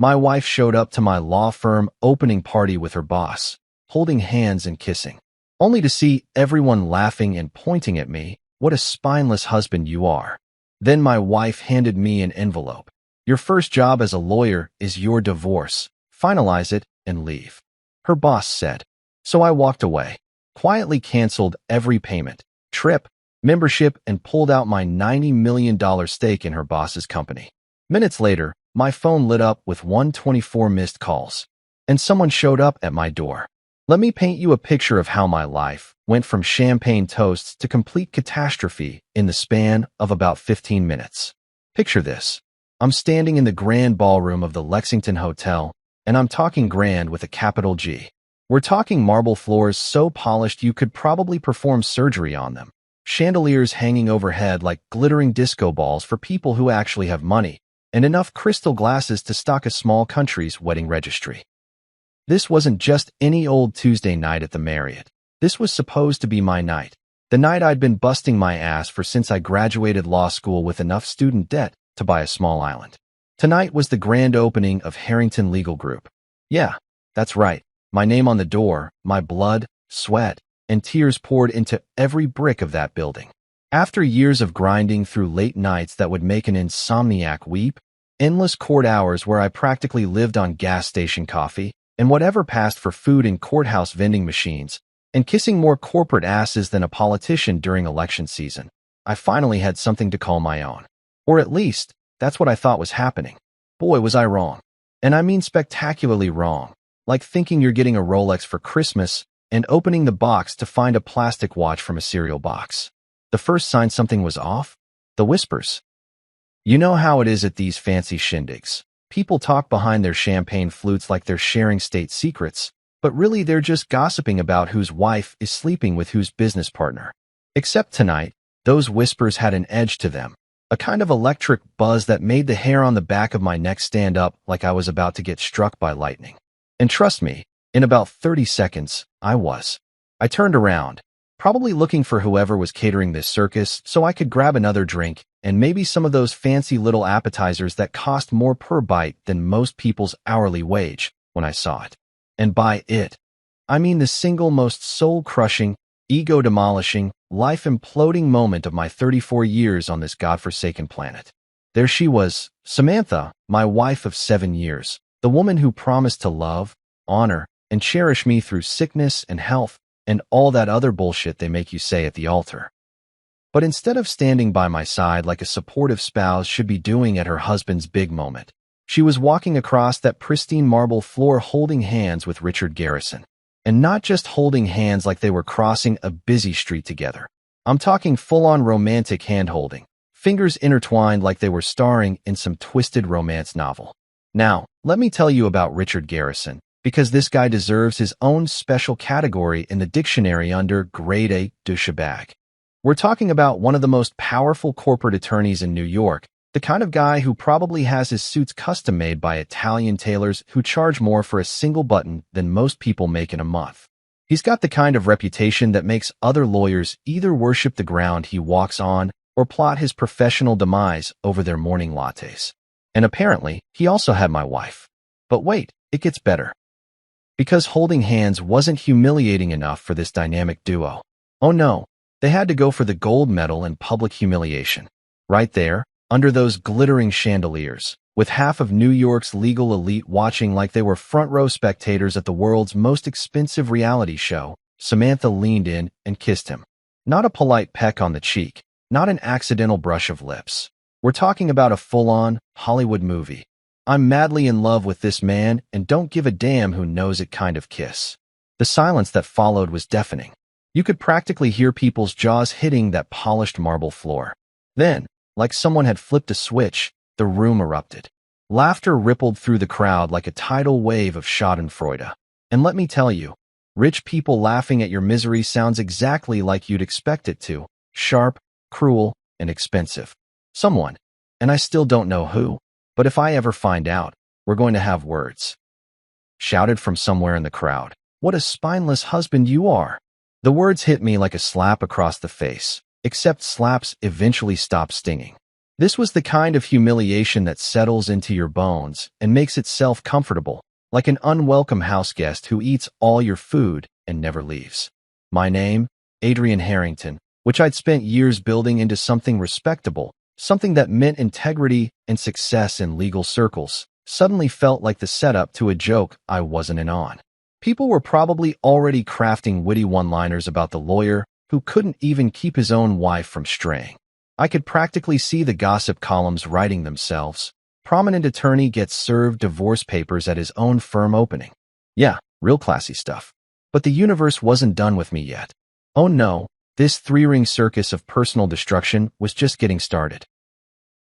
My wife showed up to my law firm opening party with her boss, holding hands and kissing, only to see everyone laughing and pointing at me. What a spineless husband you are. Then my wife handed me an envelope. Your first job as a lawyer is your divorce. Finalize it and leave. Her boss said. So I walked away, quietly canceled every payment, trip, membership, and pulled out my $90 million stake in her boss's company. Minutes later, my phone lit up with 124 missed calls, and someone showed up at my door. Let me paint you a picture of how my life went from champagne toasts to complete catastrophe in the span of about 15 minutes. Picture this. I'm standing in the grand ballroom of the Lexington Hotel, and I'm talking grand with a capital G. We're talking marble floors so polished you could probably perform surgery on them, chandeliers hanging overhead like glittering disco balls for people who actually have money, and enough crystal glasses to stock a small country's wedding registry. This wasn't just any old Tuesday night at the Marriott. This was supposed to be my night, the night I'd been busting my ass for since I graduated law school with enough student debt to buy a small island. Tonight was the grand opening of Harrington Legal Group. Yeah, that's right. My name on the door, my blood, sweat, and tears poured into every brick of that building. After years of grinding through late nights that would make an insomniac weep, endless court hours where I practically lived on gas station coffee, and whatever passed for food in courthouse vending machines, and kissing more corporate asses than a politician during election season, I finally had something to call my own. Or at least, that's what I thought was happening. Boy, was I wrong. And I mean spectacularly wrong. Like thinking you're getting a Rolex for Christmas and opening the box to find a plastic watch from a cereal box. The first sign something was off? The whispers. You know how it is at these fancy shindigs. People talk behind their champagne flutes like they're sharing state secrets, but really they're just gossiping about whose wife is sleeping with whose business partner. Except tonight, those whispers had an edge to them, a kind of electric buzz that made the hair on the back of my neck stand up like I was about to get struck by lightning. And trust me, in about 30 seconds, I was. I turned around, probably looking for whoever was catering this circus so I could grab another drink and maybe some of those fancy little appetizers that cost more per bite than most people's hourly wage when I saw it. And by it, I mean the single most soul-crushing, ego-demolishing, life-imploding moment of my 34 years on this godforsaken planet. There she was, Samantha, my wife of 7 years, the woman who promised to love, honor, and cherish me through sickness and health and all that other bullshit they make you say at the altar. But instead of standing by my side like a supportive spouse should be doing at her husband's big moment, she was walking across that pristine marble floor holding hands with Richard Garrison. And not just holding hands like they were crossing a busy street together. I'm talking full-on romantic hand-holding, fingers intertwined like they were starring in some twisted romance novel. Now, let me tell you about Richard Garrison, because this guy deserves his own special category in the dictionary under Grade A douchebag. We're talking about one of the most powerful corporate attorneys in New York, the kind of guy who probably has his suits custom-made by Italian tailors who charge more for a single button than most people make in a month. He's got the kind of reputation that makes other lawyers either worship the ground he walks on or plot his professional demise over their morning lattes. And apparently, he also had my wife. But wait, it gets better. Because holding hands wasn't humiliating enough for this dynamic duo. Oh no, they had to go for the gold medal in public humiliation. Right there, under those glittering chandeliers, with half of New York's legal elite watching like they were front-row spectators at the world's most expensive reality show, Samantha leaned in and kissed him. Not a polite peck on the cheek, not an accidental brush of lips. We're talking about a full-on Hollywood movie. I'm madly in love with this man and don't give a damn who knows it kind of kiss. The silence that followed was deafening. You could practically hear people's jaws hitting that polished marble floor. Then, like someone had flipped a switch, the room erupted. Laughter rippled through the crowd like a tidal wave of schadenfreude. And let me tell you, rich people laughing at your misery sounds exactly like you'd expect it to. Sharp, cruel, and expensive. Someone, and I still don't know who, but if I ever find out, we're going to have words. Shouted from somewhere in the crowd. What a spineless husband you are. The words hit me like a slap across the face. Except slaps eventually stop stinging. This was the kind of humiliation that settles into your bones and makes itself comfortable, like an unwelcome houseguest who eats all your food and never leaves. My name, Adrian Harrington, which I'd spent years building into something respectable, something that meant integrity and success in legal circles, suddenly felt like the setup to a joke I wasn't in on. People were probably already crafting witty one-liners about the lawyer who couldn't even keep his own wife from straying. I could practically see the gossip columns writing themselves. Prominent attorney gets served divorce papers at his own firm opening. Yeah, real classy stuff. But the universe wasn't done with me yet. Oh no, this three-ring circus of personal destruction was just getting started.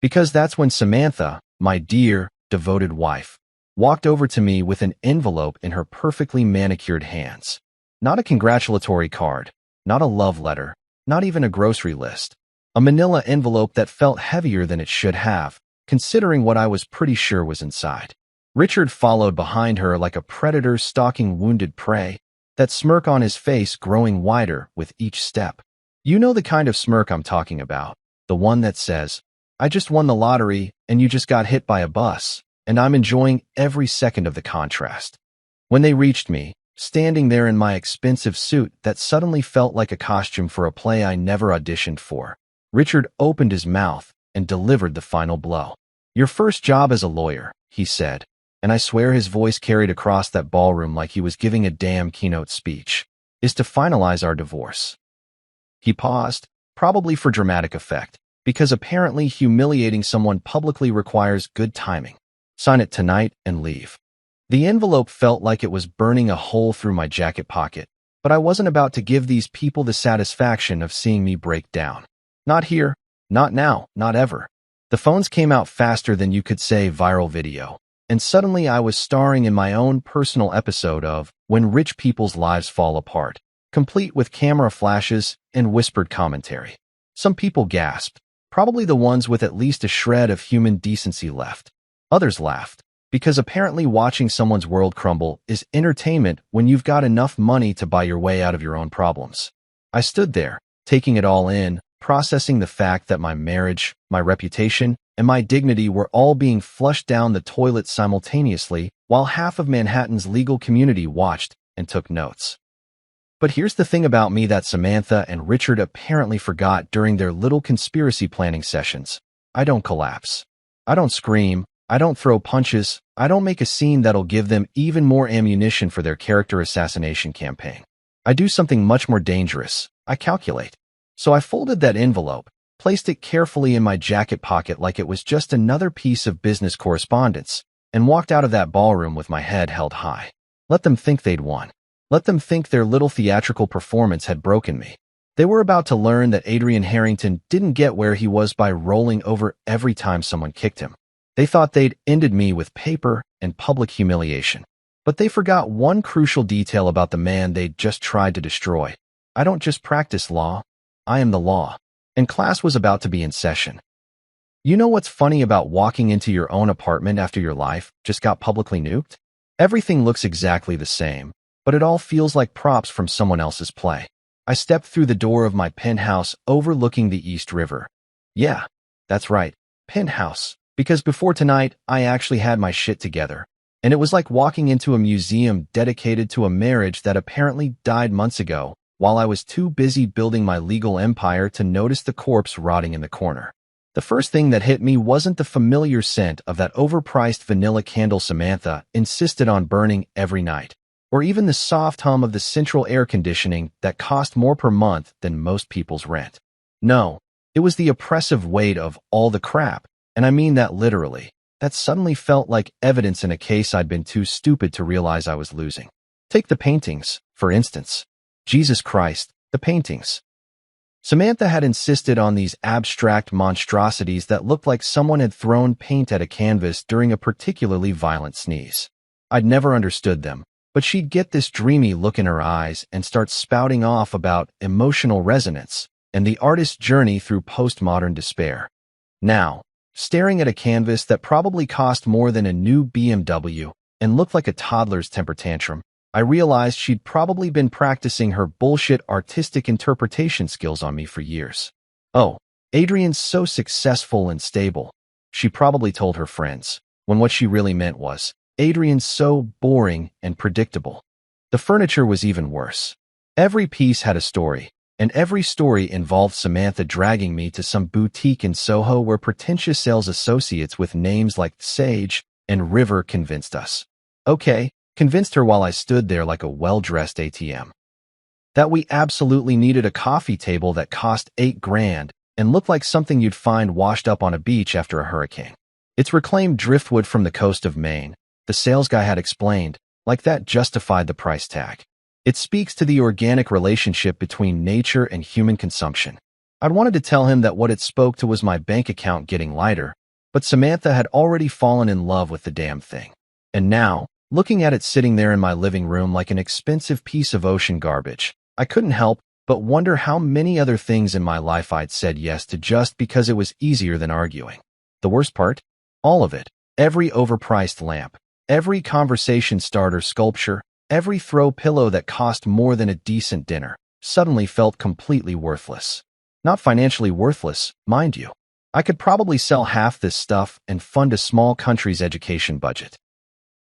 Because that's when Samantha, my dear, devoted wife, walked over to me with an envelope in her perfectly manicured hands. Not a congratulatory card, not a love letter, not even a grocery list. A manila envelope that felt heavier than it should have, considering what I was pretty sure was inside. Richard followed behind her like a predator stalking wounded prey, that smirk on his face growing wider with each step. You know the kind of smirk I'm talking about, the one that says, "I just won the lottery and you just got hit by a bus, and I'm enjoying every second of the contrast." When they reached me, standing there in my expensive suit that suddenly felt like a costume for a play I never auditioned for, Richard opened his mouth and delivered the final blow. "Your first job as a lawyer," he said, and I swear his voice carried across that ballroom like he was giving a damn keynote speech, "is to finalize our divorce." He paused, probably for dramatic effect, because apparently humiliating someone publicly requires good timing. "Sign it tonight and leave." The envelope felt like it was burning a hole through my jacket pocket, but I wasn't about to give these people the satisfaction of seeing me break down. Not here, not now, not ever. The phones came out faster than you could say viral video, and suddenly I was starring in my own personal episode of When Rich People's Lives Fall Apart, complete with camera flashes and whispered commentary. Some people gasped, probably the ones with at least a shred of human decency left. Others laughed, because apparently watching someone's world crumble is entertainment when you've got enough money to buy your way out of your own problems. I stood there, taking it all in, processing the fact that my marriage, my reputation, and my dignity were all being flushed down the toilet simultaneously while half of Manhattan's legal community watched and took notes. But here's the thing about me that Samantha and Richard apparently forgot during their little conspiracy planning sessions. I don't collapse. I don't scream. I don't throw punches. I don't make a scene that'll give them even more ammunition for their character assassination campaign. I do something much more dangerous. I calculate. So I folded that envelope, placed it carefully in my jacket pocket like it was just another piece of business correspondence, and walked out of that ballroom with my head held high. Let them think they'd won. Let them think their little theatrical performance had broken me. They were about to learn that Adrian Harrington didn't get where he was by rolling over every time someone kicked him. They thought they'd ended me with paper and public humiliation. But they forgot one crucial detail about the man they'd just tried to destroy. I don't just practice law. I am the law. And class was about to be in session. You know what's funny about walking into your own apartment after your life just got publicly nuked? Everything looks exactly the same, but it all feels like props from someone else's play. I stepped through the door of my penthouse overlooking the East River. Yeah, that's right, penthouse. Because before tonight, I actually had my shit together. And it was like walking into a museum dedicated to a marriage that apparently died months ago, while I was too busy building my legal empire to notice the corpse rotting in the corner. The first thing that hit me wasn't the familiar scent of that overpriced vanilla candle Samantha insisted on burning every night, or even the soft hum of the central air conditioning that cost more per month than most people's rent. No, it was the oppressive weight of all the crap, and I mean that literally, that suddenly felt like evidence in a case I'd been too stupid to realize I was losing. Take the paintings, for instance. Jesus Christ, the paintings. Samantha had insisted on these abstract monstrosities that looked like someone had thrown paint at a canvas during a particularly violent sneeze. I'd never understood them, but she'd get this dreamy look in her eyes and start spouting off about emotional resonance and the artist's journey through postmodern despair. Now, staring at a canvas that probably cost more than a new BMW and looked like a toddler's temper tantrum, I realized she'd probably been practicing her bullshit artistic interpretation skills on me for years. Oh, Adrian's so successful and stable. She probably told her friends, when what she really meant was, Adrian's so boring and predictable. The furniture was even worse. Every piece had a story, and every story involved Samantha dragging me to some boutique in Soho where pretentious sales associates with names like Sage and River convinced us. Okay, convinced her while I stood there like a well-dressed ATM. That we absolutely needed a coffee table that cost $8,000 and looked like something you'd find washed up on a beach after a hurricane. It's reclaimed driftwood from the coast of Maine, the sales guy had explained, like that justified the price tag. It speaks to the organic relationship between nature and human consumption. I'd wanted to tell him that what it spoke to was my bank account getting lighter, but Samantha had already fallen in love with the damn thing. And now, looking at it sitting there in my living room like an expensive piece of ocean garbage, I couldn't help but wonder how many other things in my life I'd said yes to just because it was easier than arguing. The worst part? All of it. Every overpriced lamp, every conversation starter sculpture, every throw pillow that cost more than a decent dinner, suddenly felt completely worthless. Not financially worthless, mind you. I could probably sell half this stuff and fund a small country's education budget.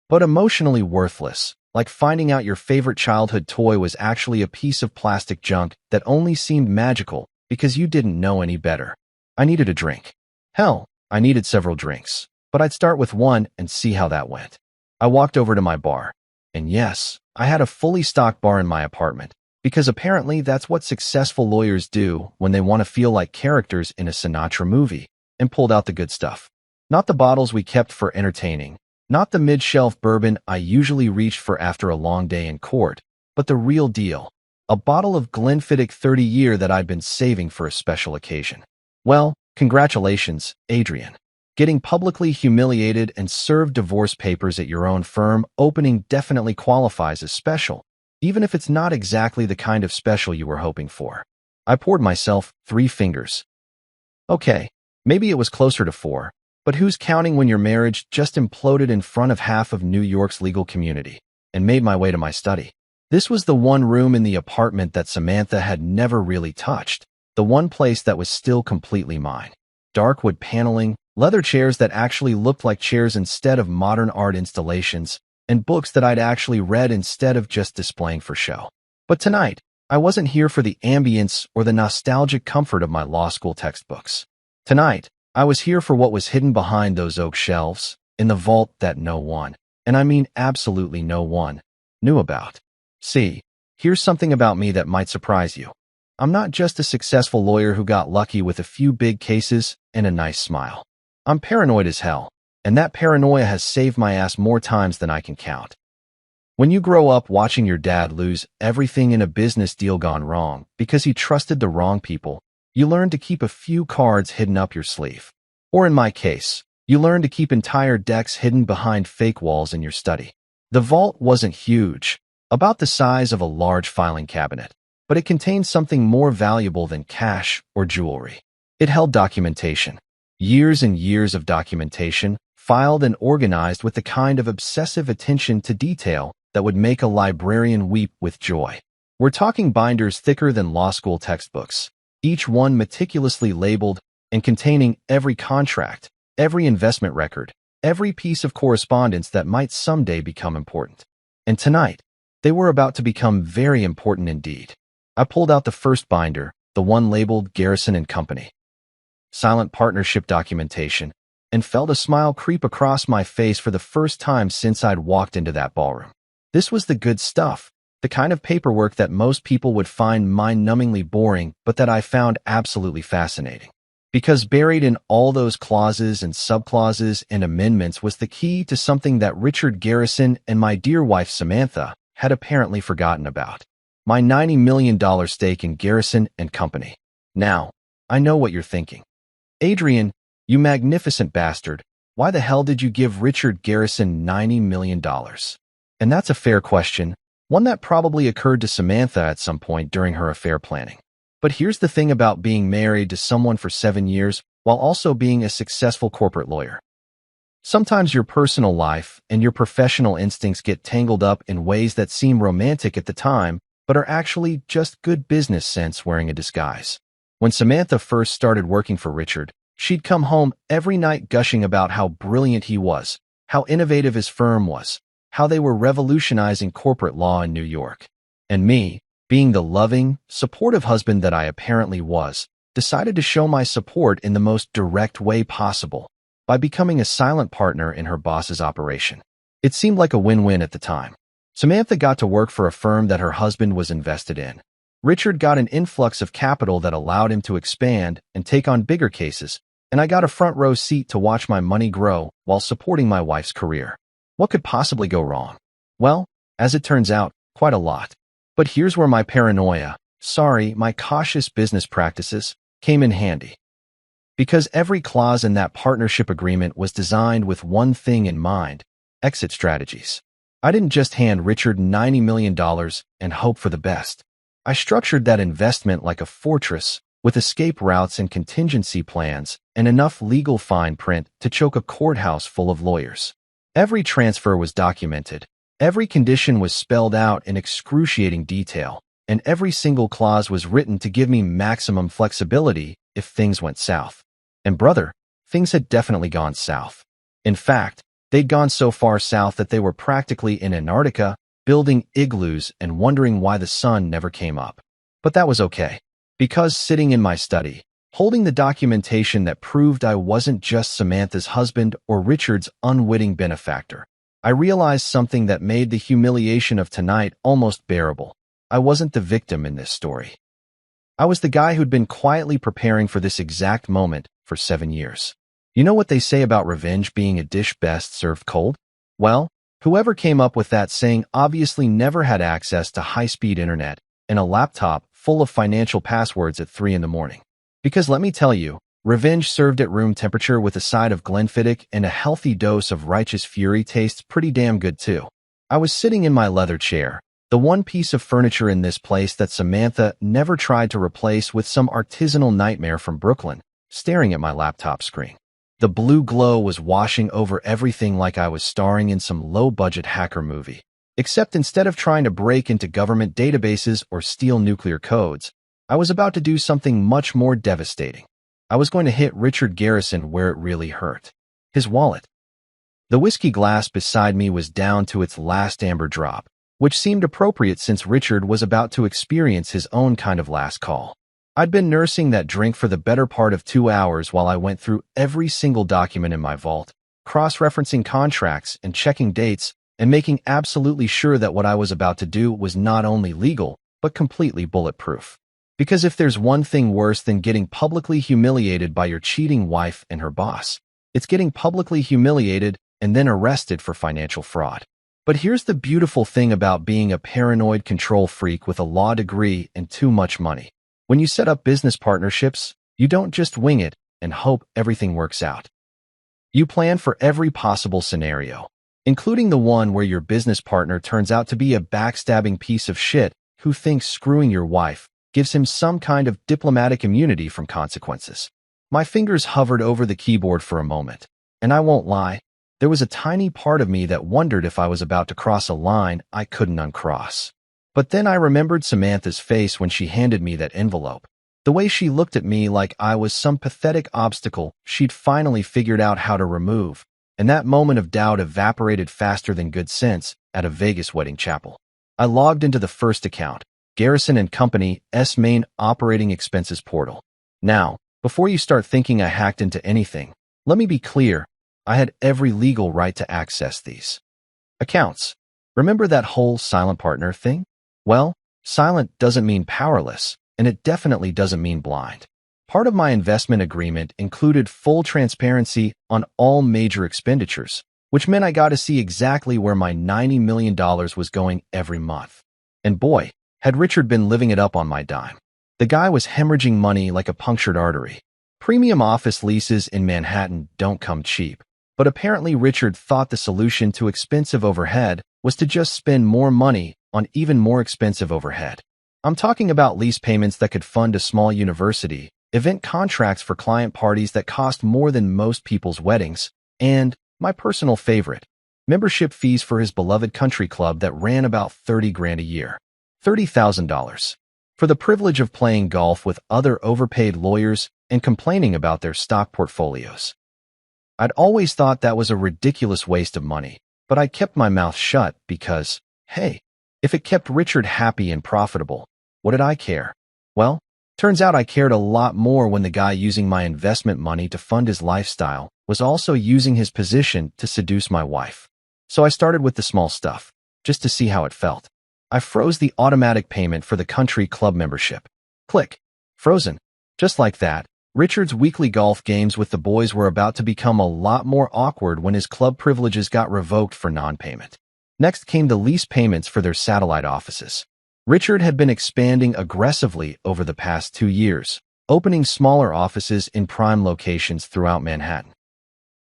But emotionally worthless, like finding out your favorite childhood toy was actually a piece of plastic junk that only seemed magical because you didn't know any better. I needed a drink. Hell, I needed several drinks, but I'd start with one and see how that went. I walked over to my bar, and yes, I had a fully stocked bar in my apartment, because apparently that's what successful lawyers do when they want to feel like characters in a Sinatra movie, and pulled out the good stuff. Not the bottles we kept for entertaining, not the mid-shelf bourbon I usually reached for after a long day in court, but the real deal, a bottle of Glenfiddich 30-year that I'd been saving for a special occasion. Well, congratulations, Adrian. Getting publicly humiliated and served divorce papers at your own firm opening definitely qualifies as special, even if it's not exactly the kind of special you were hoping for. I poured myself 3 fingers. Okay, maybe it was closer to 4, but who's counting when your marriage just imploded in front of half of New York's legal community, and made my way to my study. This was the one room in the apartment that Samantha had never really touched, the one place that was still completely mine. Dark wood paneling, leather chairs that actually looked like chairs instead of modern art installations, and books that I'd actually read instead of just displaying for show. But tonight, I wasn't here for the ambience or the nostalgic comfort of my law school textbooks. Tonight, I was here for what was hidden behind those oak shelves, in the vault that no one, and I mean absolutely no one, knew about. See, here's something about me that might surprise you. I'm not just a successful lawyer who got lucky with a few big cases and a nice smile. I'm paranoid as hell, and that paranoia has saved my ass more times than I can count. When you grow up watching your dad lose everything in a business deal gone wrong because he trusted the wrong people, you learn to keep a few cards hidden up your sleeve. Or in my case, you learn to keep entire decks hidden behind fake walls in your study. The vault wasn't huge, about the size of a large filing cabinet, but it contained something more valuable than cash or jewelry. It held documentation. Years and years of documentation, filed and organized with the kind of obsessive attention to detail that would make a librarian weep with joy. We're talking binders thicker than law school textbooks, each one meticulously labeled and containing every contract, every investment record, every piece of correspondence that might someday become important. And tonight, they were about to become very important indeed. I pulled out the first binder, the one labeled Garrison & Company. Silent partnership documentation, and felt a smile creep across my face for the first time since I'd walked into that ballroom. This was the good stuff, the kind of paperwork that most people would find mind-numbingly boring, but that I found absolutely fascinating. Because buried in all those clauses and subclauses and amendments was the key to something that Richard Garrison and my dear wife Samantha had apparently forgotten about. My $90 million stake in Garrison & Company. Now, I know what you're thinking. Adrian, you magnificent bastard, why the hell did you give Richard Garrison $90 million? And that's a fair question, one that probably occurred to Samantha at some point during her affair planning. But here's the thing about being married to someone for 7 years while also being a successful corporate lawyer. Sometimes your personal life and your professional instincts get tangled up in ways that seem romantic at the time, but are actually just good business sense wearing a disguise. When Samantha first started working for Richard, she'd come home every night gushing about how brilliant he was, how innovative his firm was, how they were revolutionizing corporate law in New York. And me, being the loving, supportive husband that I apparently was, decided to show my support in the most direct way possible, by becoming a silent partner in her boss's operation. It seemed like a win-win at the time. Samantha got to work for a firm that her husband was invested in. Richard got an influx of capital that allowed him to expand and take on bigger cases, and I got a front row seat to watch my money grow while supporting my wife's career. What could possibly go wrong? Well, as it turns out, quite a lot. But here's where my paranoia, my cautious business practices, came in handy. Because every clause in that partnership agreement was designed with one thing in mind: exit strategies. I didn't just hand Richard $90 million and hope for the best. I structured that investment like a fortress, with escape routes and contingency plans, and enough legal fine print to choke a courthouse full of lawyers. Every transfer was documented, every condition was spelled out in excruciating detail, and every single clause was written to give me maximum flexibility if things went south. And brother, things had definitely gone south. In fact, they'd gone so far south that they were practically in Antarctica, building igloos and wondering why the sun never came up. But that was okay, because sitting in my study, holding the documentation that proved I wasn't just Samantha's husband or Richard's unwitting benefactor, I realized something that made the humiliation of tonight almost bearable. I wasn't the victim in this story. I was the guy who'd been quietly preparing for this exact moment for 7 years. You know what they say about revenge being a dish best served cold? Well, whoever came up with that saying obviously never had access to high-speed internet and a laptop full of financial passwords at 3 in the morning. Because let me tell you, revenge served at room temperature with a side of Glenfiddich and a healthy dose of righteous fury tastes pretty damn good too. I was sitting in my leather chair, the one piece of furniture in this place that Samantha never tried to replace with some artisanal nightmare from Brooklyn, staring at my laptop screen. The blue glow was washing over everything like I was starring in some low-budget hacker movie. Except instead of trying to break into government databases or steal nuclear codes, I was about to do something much more devastating. I was going to hit Richard Garrison where it really hurt. His wallet. The whiskey glass beside me was down to its last amber drop, which seemed appropriate since Richard was about to experience his own kind of last call. I'd been nursing that drink for the better part of 2 hours while I went through every single document in my vault, cross-referencing contracts and checking dates, and making absolutely sure that what I was about to do was not only legal, but completely bulletproof. Because if there's one thing worse than getting publicly humiliated by your cheating wife and her boss, it's getting publicly humiliated and then arrested for financial fraud. But here's the beautiful thing about being a paranoid control freak with a law degree and too much money. When you set up business partnerships, you don't just wing it and hope everything works out. You plan for every possible scenario, including the one where your business partner turns out to be a backstabbing piece of shit who thinks screwing your wife gives him some kind of diplomatic immunity from consequences. My fingers hovered over the keyboard for a moment, and I won't lie, there was a tiny part of me that wondered if I was about to cross a line I couldn't uncross. But then I remembered Samantha's face when she handed me that envelope, the way she looked at me like I was some pathetic obstacle she'd finally figured out how to remove, and that moment of doubt evaporated faster than good sense at a Vegas wedding chapel. I logged into the first account, Garrison & Company's main operating expenses portal. Now, before you start thinking I hacked into anything, let me be clear, I had every legal right to access these accounts. Remember that whole silent partner thing? Well, silent doesn't mean powerless, and it definitely doesn't mean blind. Part of my investment agreement included full transparency on all major expenditures, which meant I got to see exactly where my $90 million was going every month. And boy, had Richard been living it up on my dime. The guy was hemorrhaging money like a punctured artery. Premium office leases in Manhattan don't come cheap, but apparently Richard thought the solution to expensive overhead was to just spend more money on even more expensive overhead. I'm talking about lease payments that could fund a small university, event contracts for client parties that cost more than most people's weddings, and, my personal favorite, membership fees for his beloved country club that ran about $30,000 a year. $30,000. for the privilege of playing golf with other overpaid lawyers and complaining about their stock portfolios. I'd always thought that was a ridiculous waste of money, but I kept my mouth shut because, hey, if it kept Richard happy and profitable, what did I care? Well, turns out I cared a lot more when the guy using my investment money to fund his lifestyle was also using his position to seduce my wife. So I started with the small stuff, just to see how it felt. I froze the automatic payment for the country club membership. Click. Frozen. Just like that, Richard's weekly golf games with the boys were about to become a lot more awkward when his club privileges got revoked for non-payment. Next came the lease payments for their satellite offices. Richard had been expanding aggressively over the past 2 years, opening smaller offices in prime locations throughout Manhattan.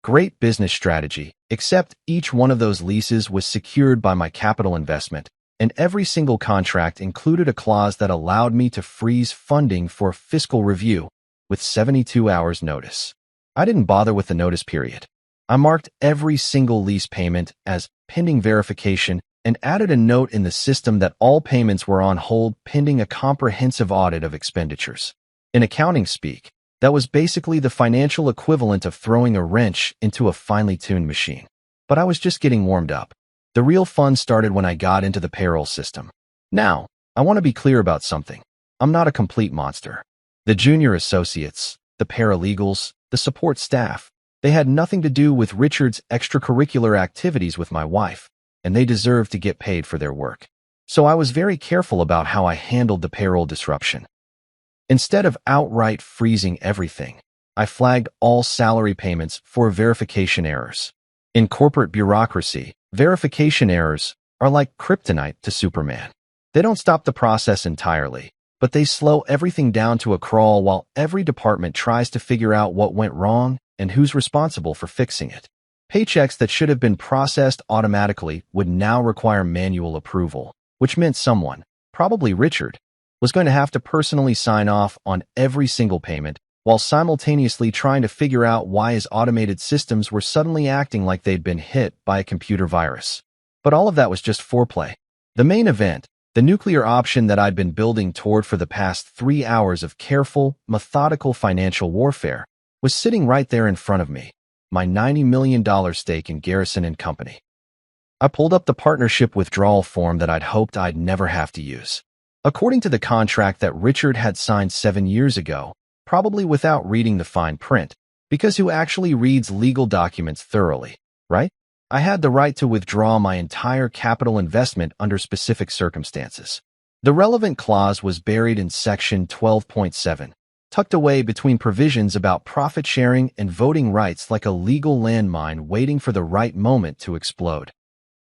Great business strategy, except each one of those leases was secured by my capital investment, and every single contract included a clause that allowed me to freeze funding for fiscal review with 72 hours notice. I didn't bother with the notice period. I marked every single lease payment as pending verification and added a note in the system that all payments were on hold pending a comprehensive audit of expenditures. In accounting speak, that was basically the financial equivalent of throwing a wrench into a finely tuned machine. But I was just getting warmed up. The real fun started when I got into the payroll system. Now, I want to be clear about something. I'm not a complete monster. The junior associates, the paralegals, the support staff, they had nothing to do with Richard's extracurricular activities with my wife, and they deserved to get paid for their work. So I was very careful about how I handled the payroll disruption. Instead of outright freezing everything, I flagged all salary payments for verification errors. In corporate bureaucracy, verification errors are like kryptonite to Superman. They don't stop the process entirely, but they slow everything down to a crawl while every department tries to figure out what went wrong and who's responsible for fixing it. Paychecks that should have been processed automatically would now require manual approval, which meant someone, probably Richard, was going to have to personally sign off on every single payment while simultaneously trying to figure out why his automated systems were suddenly acting like they'd been hit by a computer virus. But all of that was just foreplay. The main event, the nuclear option that I'd been building toward for the past 3 hours of careful, methodical financial warfare, was sitting right there in front of me, my $90 million stake in Garrison & Company. I pulled up the partnership withdrawal form that I'd hoped I'd never have to use. According to the contract that Richard had signed 7 years ago, probably without reading the fine print, because who actually reads legal documents thoroughly, right? I had the right to withdraw my entire capital investment under specific circumstances. The relevant clause was buried in Section 12.7, tucked away between provisions about profit sharing and voting rights like a legal landmine waiting for the right moment to explode.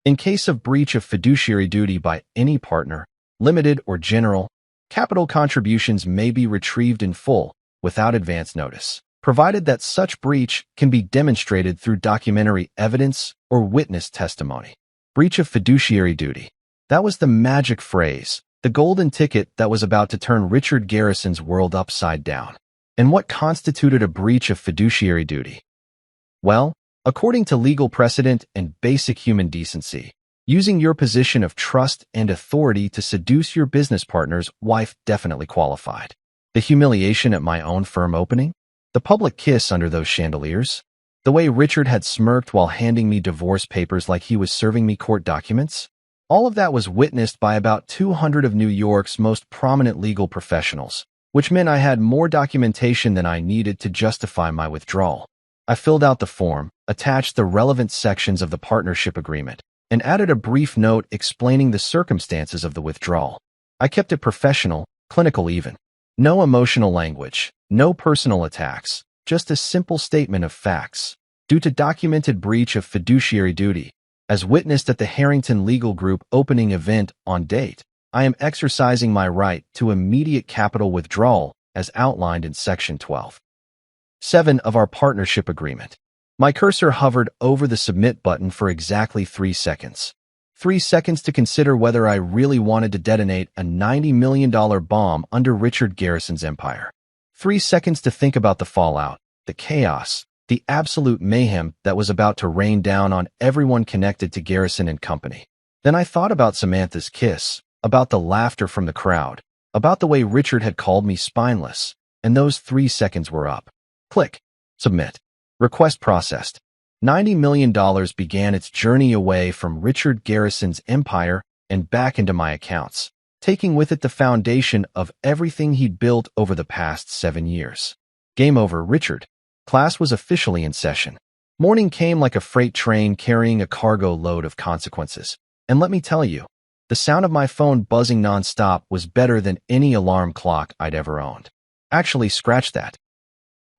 In case of breach of fiduciary duty by any partner, limited or general, capital contributions may be retrieved in full without advance notice, provided that such breach can be demonstrated through documentary evidence or witness testimony. Breach of fiduciary duty. That was the magic phrase, the golden ticket that was about to turn Richard Garrison's world upside down. And what constituted a breach of fiduciary duty? Well, according to legal precedent and basic human decency, using your position of trust and authority to seduce your business partner's wife definitely qualified. The humiliation at my own firm opening? The public kiss under those chandeliers? The way Richard had smirked while handing me divorce papers like he was serving me court documents? All of that was witnessed by about 200 of New York's most prominent legal professionals, which meant I had more documentation than I needed to justify my withdrawal. I filled out the form, attached the relevant sections of the partnership agreement, and added a brief note explaining the circumstances of the withdrawal. I kept it professional, clinical even. No emotional language, no personal attacks, just a simple statement of facts. Due to documented breach of fiduciary duty, as witnessed at the Harrington Legal Group opening event on date, I am exercising my right to immediate capital withdrawal as outlined in Section 12.7 of our partnership agreement. My cursor hovered over the submit button for exactly 3 seconds. 3 seconds to consider whether I really wanted to detonate a $90 million bomb under Richard Garrison's empire. 3 seconds to think about the fallout, the chaos, the absolute mayhem that was about to rain down on everyone connected to Garrison & Company. Then I thought about Samantha's kiss, about the laughter from the crowd, about the way Richard had called me spineless, and those 3 seconds were up. Click. Submit. Request processed. $90 million began its journey away from Richard Garrison's empire and back into my accounts, taking with it the foundation of everything he'd built over the past 7 years. Game over, Richard. Class was officially in session. Morning came like a freight train carrying a cargo load of consequences. And let me tell you, the sound of my phone buzzing nonstop was better than any alarm clock I'd ever owned. Actually, scratch that.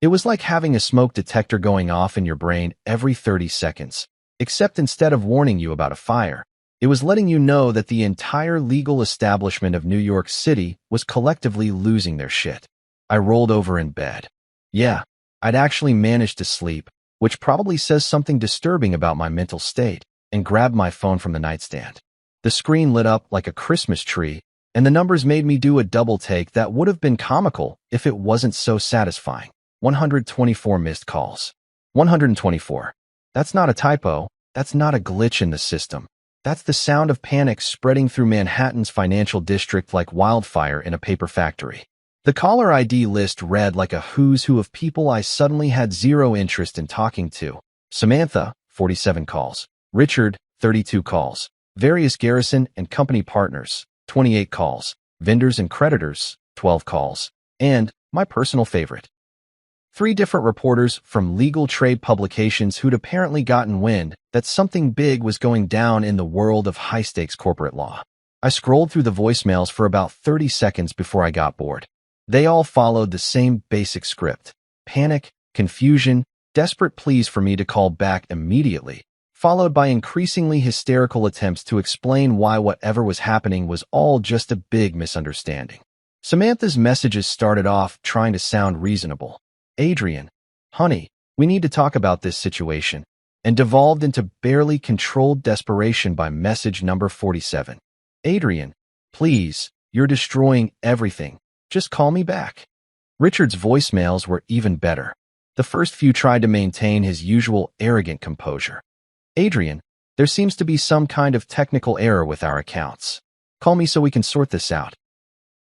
It was like having a smoke detector going off in your brain every 30 seconds, except instead of warning you about a fire, it was letting you know that the entire legal establishment of New York City was collectively losing their shit. I rolled over in bed. Yeah, I'd actually managed to sleep, which probably says something disturbing about my mental state, and grabbed my phone from the nightstand. The screen lit up like a Christmas tree, and the numbers made me do a double take that would have been comical if it wasn't so satisfying. 124 missed calls. 124. That's not a typo. That's not a glitch in the system. That's the sound of panic spreading through Manhattan's financial district like wildfire in a paper factory. The caller ID list read like a who's who of people I suddenly had zero interest in talking to. Samantha, 47 calls. Richard, 32 calls. Various Garrison and company partners, 28 calls. Vendors and creditors, 12 calls. And, my personal favorite, 3 different reporters from legal trade publications who'd apparently gotten wind that something big was going down in the world of high-stakes corporate law. I scrolled through the voicemails for about 30 seconds before I got bored. They all followed the same basic script. Panic, confusion, desperate pleas for me to call back immediately, followed by increasingly hysterical attempts to explain why whatever was happening was all just a big misunderstanding. Samantha's messages started off trying to sound reasonable. Adrian, honey, we need to talk about this situation, and devolved into barely controlled desperation by message number 47. Adrian, please, you're destroying everything. Just call me back. Richard's voicemails were even better. The first few tried to maintain his usual arrogant composure. Adrian, there seems to be some kind of technical error with our accounts. Call me so we can sort this out.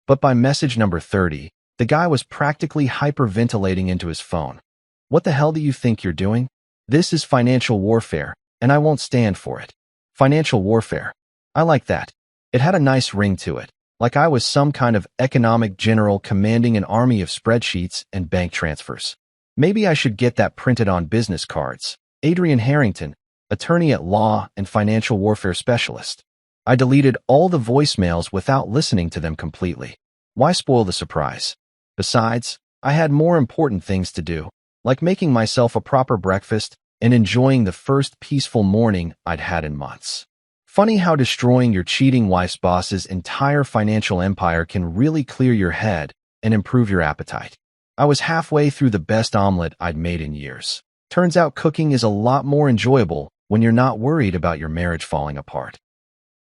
But by message number 30, the guy was practically hyperventilating into his phone. What the hell do you think you're doing? This is financial warfare, and I won't stand for it. Financial warfare. I like that. It had a nice ring to it, like I was some kind of economic general commanding an army of spreadsheets and bank transfers. Maybe I should get that printed on business cards. Adrian Harrington, attorney at law and financial warfare specialist. I deleted all the voicemails without listening to them completely. Why spoil the surprise? Besides, I had more important things to do, like making myself a proper breakfast and enjoying the first peaceful morning I'd had in months. Funny how destroying your cheating wife's boss's entire financial empire can really clear your head and improve your appetite. I was halfway through the best omelet I'd made in years. Turns out cooking is a lot more enjoyable when you're not worried about your marriage falling apart.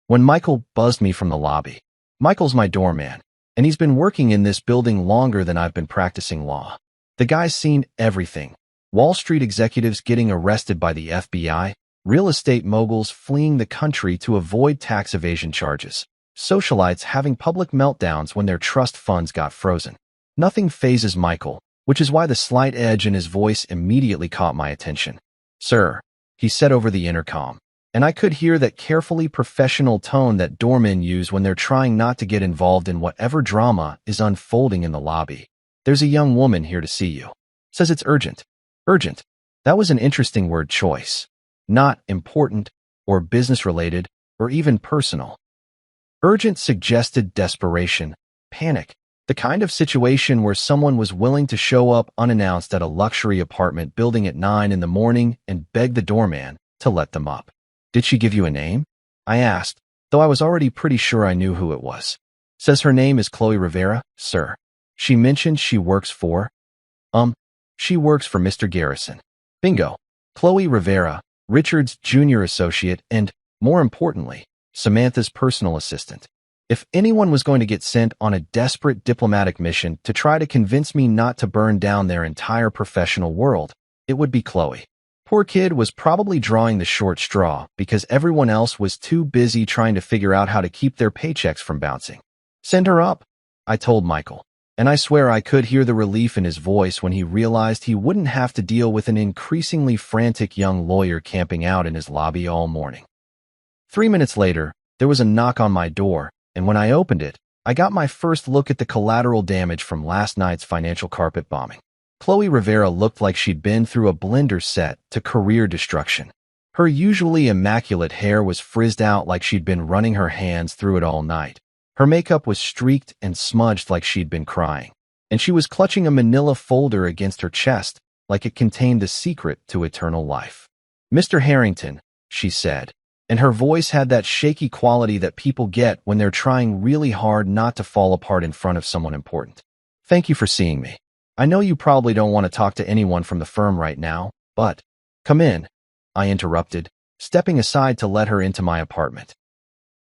When Michael buzzed me from the lobby. Michael's my doorman, and he's been working in this building longer than I've been practicing law. The guy's seen everything. Wall Street executives getting arrested by the FBI, real estate moguls fleeing the country to avoid tax evasion charges, socialites having public meltdowns when their trust funds got frozen. Nothing phases Michael, which is why the slight edge in his voice immediately caught my attention. Sir, he said over the intercom, and I could hear that carefully professional tone that doormen use when they're trying not to get involved in whatever drama is unfolding in the lobby. There's a young woman here to see you. Says it's urgent. Urgent. That was an interesting word choice. Not important, or business-related, or even personal. Urgent suggested desperation, panic, the kind of situation where someone was willing to show up unannounced at a luxury apartment building at 9 in the morning and beg the doorman to let them up. Did she give you a name? I asked, though I was already pretty sure I knew who it was. Says her name is Chloe Rivera, sir. She mentioned she works for... She works for Mr. Garrison. Bingo. Chloe Rivera, Richard's junior associate and, more importantly, Samantha's personal assistant. If anyone was going to get sent on a desperate diplomatic mission to try to convince me not to burn down their entire professional world, it would be Chloe. Poor kid was probably drawing the short straw because everyone else was too busy trying to figure out how to keep their paychecks from bouncing. Send her up. I told Michael. And I swear I could hear the relief in his voice when he realized he wouldn't have to deal with an increasingly frantic young lawyer camping out in his lobby all morning. 3 minutes later, there was a knock on my door, and when I opened it, I got my first look at the collateral damage from last night's financial carpet bombing. Chloe Rivera looked like she'd been through a blender set to career destruction. Her usually immaculate hair was frizzed out like she'd been running her hands through it all night. Her makeup was streaked and smudged like she'd been crying, and she was clutching a manila folder against her chest like it contained the secret to eternal life. "Mr. Harrington," she said, and her voice had that shaky quality that people get when they're trying really hard not to fall apart in front of someone important. "Thank you for seeing me. I know you probably don't want to talk to anyone from the firm right now, but—" "Come in," I interrupted, stepping aside to let her into my apartment.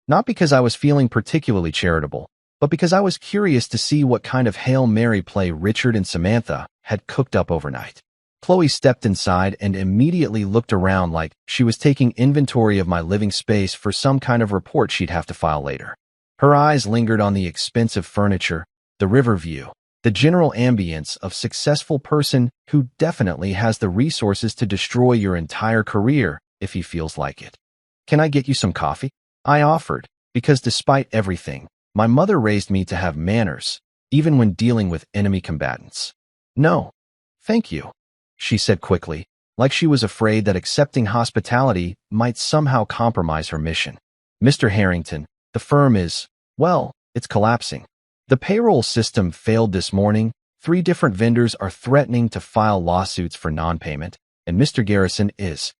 Not because I was feeling particularly charitable, but because I was curious to see what kind of Hail Mary play Richard and Samantha had cooked up overnight. Chloe stepped inside and immediately looked around like she was taking inventory of my living space for some kind of report she'd have to file later. Her eyes lingered on the expensive furniture, the river view, the general ambience of a successful person who definitely has the resources to destroy your entire career if he feels like it. "Can I get you some coffee?" I offered, because despite everything, my mother raised me to have manners, even when dealing with enemy combatants. "No, thank you," she said quickly, like she was afraid that accepting hospitality might somehow compromise her mission. "Mr. Harrington, the firm is, well, it's collapsing. The payroll system failed this morning, 3 different vendors are threatening to file lawsuits for non-payment, and Mr. Garrison is—"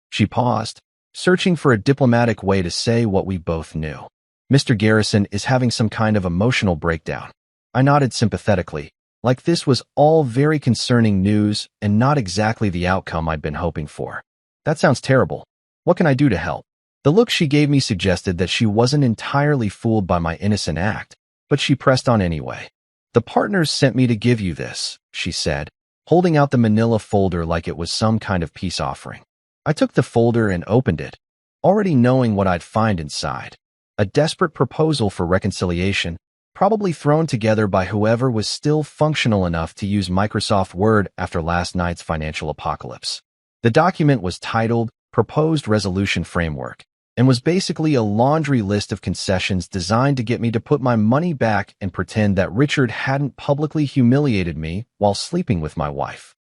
She paused, searching for a diplomatic way to say what we both knew. "Mr. Garrison is having some kind of emotional breakdown." I nodded sympathetically, like this was all very concerning news and not exactly the outcome I'd been hoping for. "That sounds terrible. What can I do to help?" The look she gave me suggested that she wasn't entirely fooled by my innocent act, but she pressed on anyway. "The partners sent me to give you this," she said, holding out the manila folder like it was some kind of peace offering. I took the folder and opened it, already knowing what I'd find inside. A desperate proposal for reconciliation, probably thrown together by whoever was still functional enough to use Microsoft Word after last night's financial apocalypse. The document was titled Proposed Resolution Framework and was basically a laundry list of concessions designed to get me to put my money back and pretend that Richard hadn't publicly humiliated me while sleeping with my wife.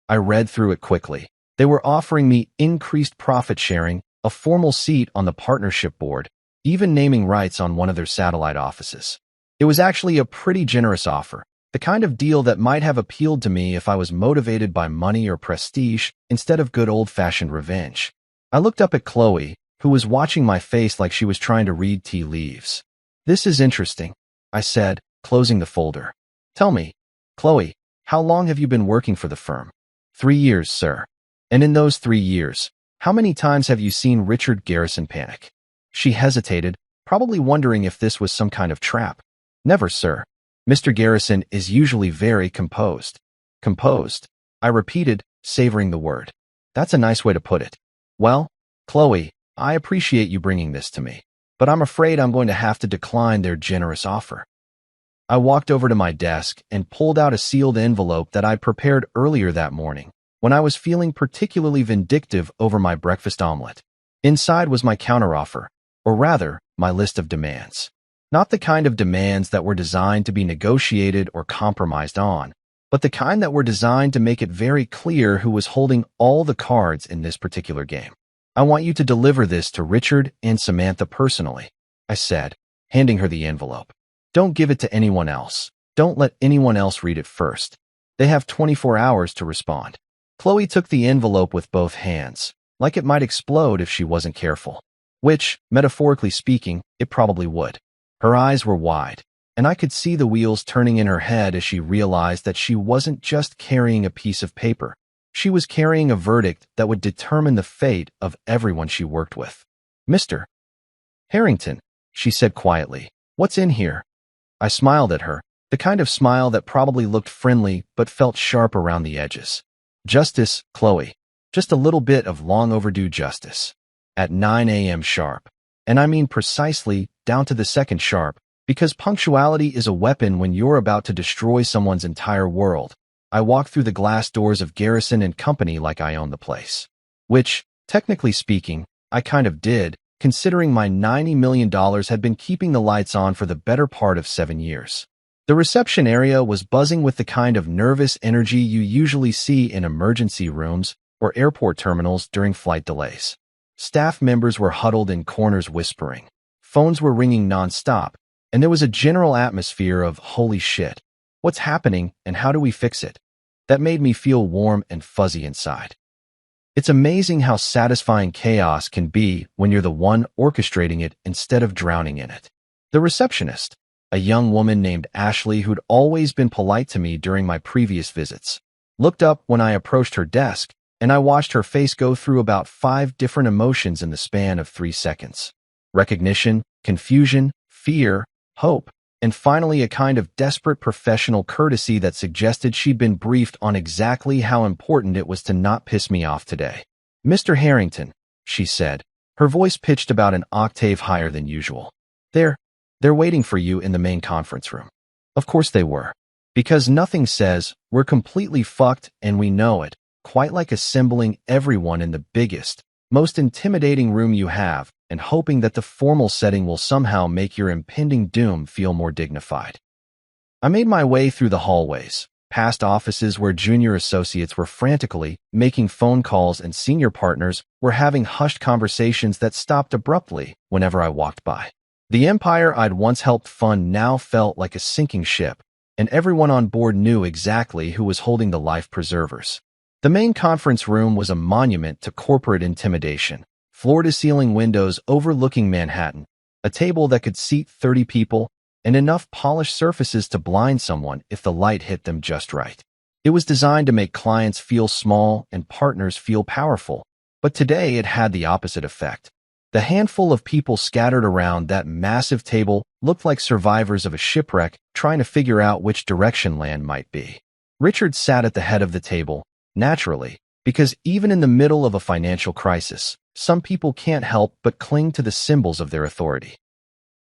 I read through it quickly. They were offering me increased profit sharing, a formal seat on the partnership board, even naming rights on one of their satellite offices. It was actually a pretty generous offer, the kind of deal that might have appealed to me if I was motivated by money or prestige instead of good old-fashioned revenge. I looked up at Chloe, who was watching my face like she was trying to read tea leaves. "This is interesting," I said, closing the folder. "Tell me, Chloe, how long have you been working for the firm?" 3 years, sir. "And in those 3 years, how many times have you seen Richard Garrison panic?" She hesitated, probably wondering if this was some kind of trap. "Never, sir. Mr. Garrison is usually very composed." "Composed?" I repeated, savoring the word. "That's a nice way to put it. Well, Chloe, I appreciate you bringing this to me, but I'm afraid I'm going to have to decline their generous offer." I walked over to my desk and pulled out a sealed envelope that I'd prepared earlier that morning, when I was feeling particularly vindictive over my breakfast omelet. Inside was my counteroffer, or rather, my list of demands. Not the kind of demands that were designed to be negotiated or compromised on, but the kind that were designed to make it very clear who was holding all the cards in this particular game. "I want you to deliver this to Richard and Samantha personally," I said, handing her the envelope. "Don't give it to anyone else. Don't let anyone else read it first. They have 24 hours to respond." Chloe took the envelope with both hands, like it might explode if she wasn't careful. Which, metaphorically speaking, it probably would. Her eyes were wide, and I could see the wheels turning in her head as she realized that she wasn't just carrying a piece of paper. She was carrying a verdict that would determine the fate of everyone she worked with. "Mr. Harrington," she said quietly, "what's in here?" I smiled at her, the kind of smile that probably looked friendly but felt sharp around the edges. "Justice, Chloe. Just a little bit of long overdue justice. At 9 a.m. sharp. And I mean precisely, down to the second sharp, Because punctuality is a weapon when you're about to destroy someone's entire world. I walked through the glass doors of Garrison and Company like I owned the place. Which, technically speaking, I kind of did, considering my $90 million had been keeping the lights on for the better part of 7 years. The reception area was buzzing with the kind of nervous energy you usually see in emergency rooms or airport terminals during flight delays. Staff members were huddled in corners whispering. Phones were ringing nonstop, and there was a general atmosphere of, holy shit, what's happening and how do we fix it? That made me feel warm and fuzzy inside. It's amazing how satisfying chaos can be when you're the one orchestrating it instead of drowning in it. The receptionist, a young woman named Ashley who'd always been polite to me during my previous visits, looked up when I approached her desk, and I watched her face go through about 5 different emotions in the span of 3 seconds. Recognition, confusion, fear, hope, and finally a kind of desperate professional courtesy that suggested she'd been briefed on exactly how important it was to not piss me off today. "Mr. Harrington," she said, her voice pitched about an octave higher than usual. They're waiting for you in the main conference room." Of course they were. Because nothing says, "We're completely fucked and we know it," quite like assembling everyone in the biggest, most intimidating room you have, and hoping that the formal setting will somehow make your impending doom feel more dignified. I made my way through the hallways, past offices where junior associates were frantically making phone calls and senior partners were having hushed conversations that stopped abruptly whenever I walked by. The empire I'd once helped fund now felt like a sinking ship, and everyone on board knew exactly who was holding the life preservers. The main conference room was a monument to corporate intimidation. Floor-to-ceiling windows overlooking Manhattan, a table that could seat 30 people, and enough polished surfaces to blind someone if the light hit them just right. It was designed to make clients feel small and partners feel powerful, but today it had the opposite effect. The handful of people scattered around that massive table looked like survivors of a shipwreck trying to figure out which direction land might be. Richard sat at the head of the table, naturally, because even in the middle of a financial crisis, some people can't help but cling to the symbols of their authority.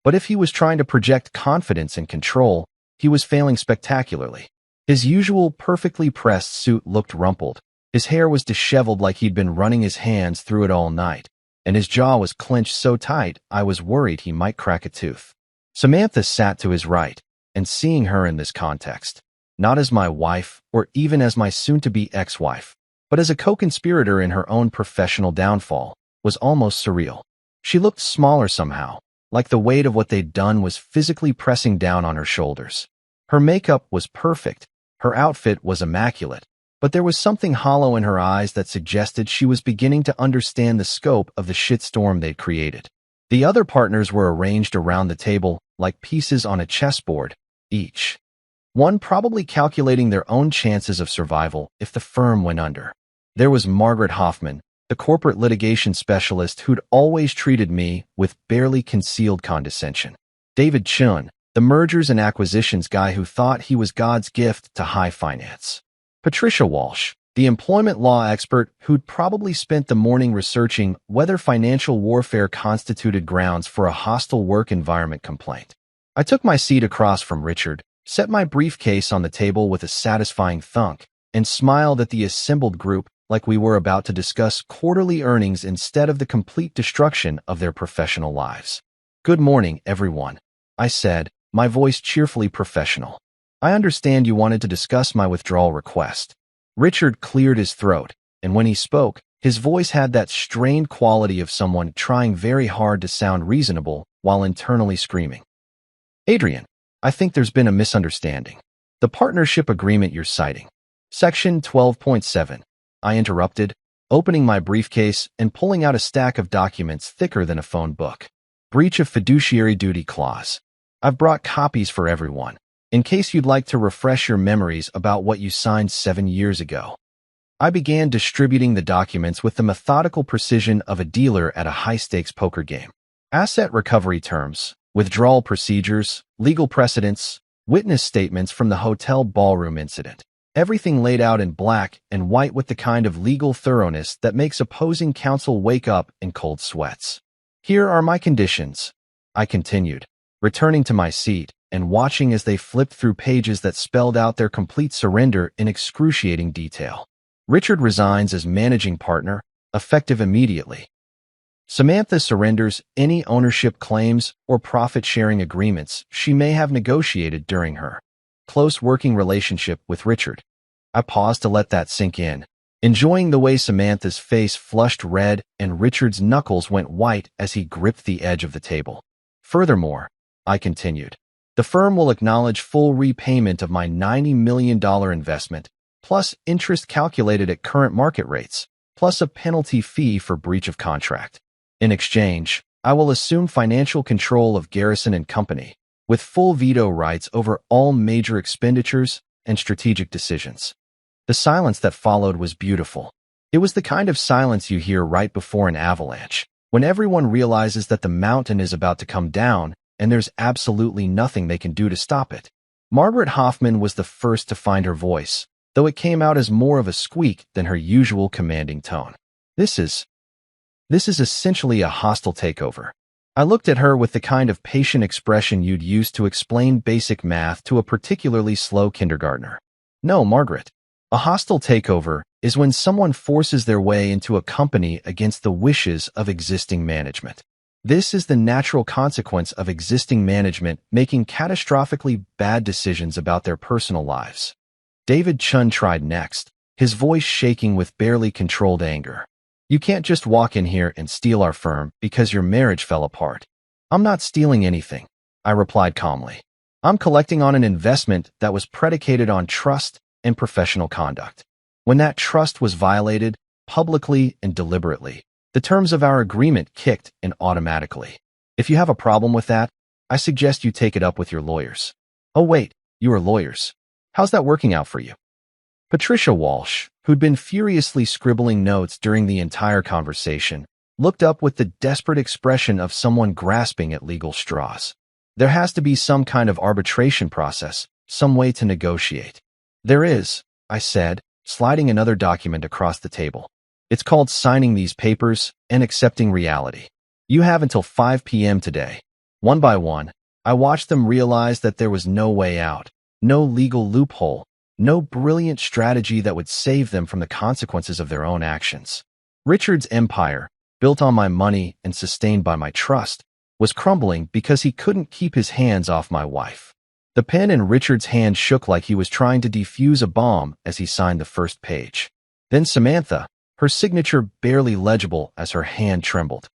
But if he was trying to project confidence and control, he was failing spectacularly. His usual perfectly pressed suit looked rumpled, his hair was disheveled like he'd been running his hands through it all night, and his jaw was clenched so tight I was worried he might crack a tooth. Samantha sat to his right, and seeing her in this context, not as my wife or even as my soon-to-be ex-wife, but as a co-conspirator in her own professional downfall, was almost surreal. She looked smaller somehow, like the weight of what they'd done was physically pressing down on her shoulders. Her makeup was perfect, her outfit was immaculate, but there was something hollow in her eyes that suggested she was beginning to understand the scope of the shitstorm they'd created. The other partners were arranged around the table like pieces on a chessboard, each one probably calculating their own chances of survival if the firm went under. There was Margaret Hoffman, the corporate litigation specialist who'd always treated me with barely concealed condescension. David Chun, the mergers and acquisitions guy who thought he was God's gift to high finance. Patricia Walsh, the employment law expert who'd probably spent the morning researching whether financial warfare constituted grounds for a hostile work environment complaint. I took my seat across from Richard, set my briefcase on the table with a satisfying thunk, and smiled at the assembled group like we were about to discuss quarterly earnings instead of the complete destruction of their professional lives. "Good morning, everyone," I said, my voice cheerfully professional. "I understand you wanted to discuss my withdrawal request." Richard cleared his throat, and when he spoke, his voice had that strained quality of someone trying very hard to sound reasonable while internally screaming. "Adrian, I think there's been a misunderstanding. The partnership agreement you're citing. Section 12.7. I interrupted, opening my briefcase and pulling out a stack of documents thicker than a phone book. Breach of fiduciary duty clause. I've brought copies for everyone, in case you'd like to refresh your memories about what you signed 7 years ago. I began distributing the documents with the methodical precision of a dealer at a high-stakes poker game. Asset recovery terms, withdrawal procedures, legal precedents, witness statements from the hotel ballroom incident. Everything laid out in black and white with the kind of legal thoroughness that makes opposing counsel wake up in cold sweats. "Here are my conditions," I continued. returning to my seat and watching as they flipped through pages that spelled out their complete surrender in excruciating detail. Richard resigns as managing partner, effective immediately. Samantha surrenders any ownership claims or profit-sharing agreements she may have negotiated during her close working relationship with Richard. I paused to let that sink in, enjoying the way Samantha's face flushed red and Richard's knuckles went white as he gripped the edge of the table. Furthermore, I continued, the firm will acknowledge full repayment of my $90 million investment, plus interest calculated at current market rates, plus a penalty fee for breach of contract. In exchange, I will assume financial control of Garrison & Company, with full veto rights over all major expenditures and strategic decisions. The silence that followed was beautiful. It was the kind of silence you hear right before an avalanche, when everyone realizes that the mountain is about to come down and there's absolutely nothing they can do to stop it. Margaret Hoffman was the first to find her voice, though it came out as more of a squeak than her usual commanding tone. This is essentially a hostile takeover. I looked at her with the kind of patient expression you'd use to explain basic math to a particularly slow kindergartner. No, Margaret. A hostile takeover is when someone forces their way into a company against the wishes of existing management. This is the natural consequence of existing management making catastrophically bad decisions about their personal lives. David Chun tried next, his voice shaking with barely controlled anger. You can't just walk in here and steal our firm because your marriage fell apart. I'm not stealing anything, I replied calmly. I'm collecting on an investment that was predicated on trust and professional conduct. When that trust was violated, publicly and deliberately, the terms of our agreement kicked in automatically. If you have a problem with that, I suggest you take it up with your lawyers. Oh wait, you are lawyers. How's that working out for you? Patricia Walsh, who'd been furiously scribbling notes during the entire conversation, looked up with the desperate expression of someone grasping at legal straws. There has to be some kind of arbitration process, some way to negotiate. There is, I said, sliding another document across the table. It's called signing these papers and accepting reality. You have until 5 p.m. today. One by one, I watched them realize that there was no way out, no legal loophole, no brilliant strategy that would save them from the consequences of their own actions. Richard's empire, built on my money and sustained by my trust, was crumbling because he couldn't keep his hands off my wife. The pen in Richard's hand shook like he was trying to defuse a bomb as he signed the first page. Then Samantha, her signature barely legible as her hand trembled.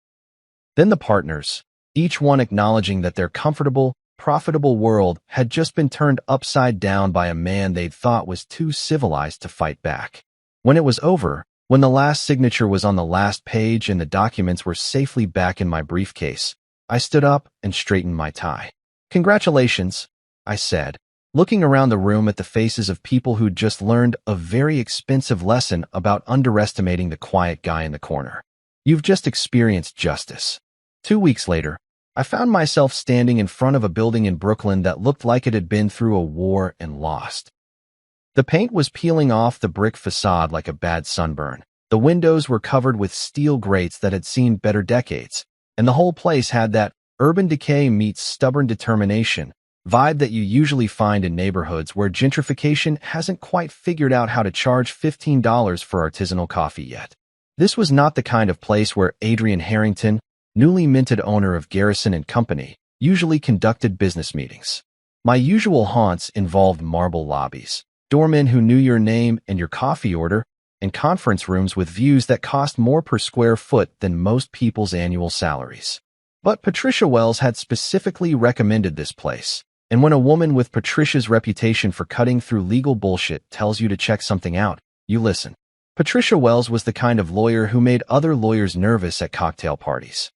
Then the partners, each one acknowledging that their comfortable, profitable world had just been turned upside down by a man they'd thought was too civilized to fight back. When it was over, when the last signature was on the last page and the documents were safely back in my briefcase, I stood up and straightened my tie. Congratulations, I said, looking around the room at the faces of people who'd just learned a very expensive lesson about underestimating the quiet guy in the corner. You've just experienced justice. 2 weeks later, I found myself standing in front of a building in Brooklyn that looked like it had been through a war and lost. The paint was peeling off the brick facade like a bad sunburn. The windows were covered with steel grates that had seen better decades, and the whole place had that urban decay meets stubborn determination vibe that you usually find in neighborhoods where gentrification hasn't quite figured out how to charge $15 for artisanal coffee yet. This was not the kind of place where Adrian Harrington, newly minted owner of Garrison & Company, usually conducted business meetings. My usual haunts involved marble lobbies, doormen who knew your name and your coffee order, and conference rooms with views that cost more per square foot than most people's annual salaries. But Patricia Wells had specifically recommended this place, and when a woman with Patricia's reputation for cutting through legal bullshit tells you to check something out, you listen. Patricia Wells was the kind of lawyer who made other lawyers nervous at cocktail parties.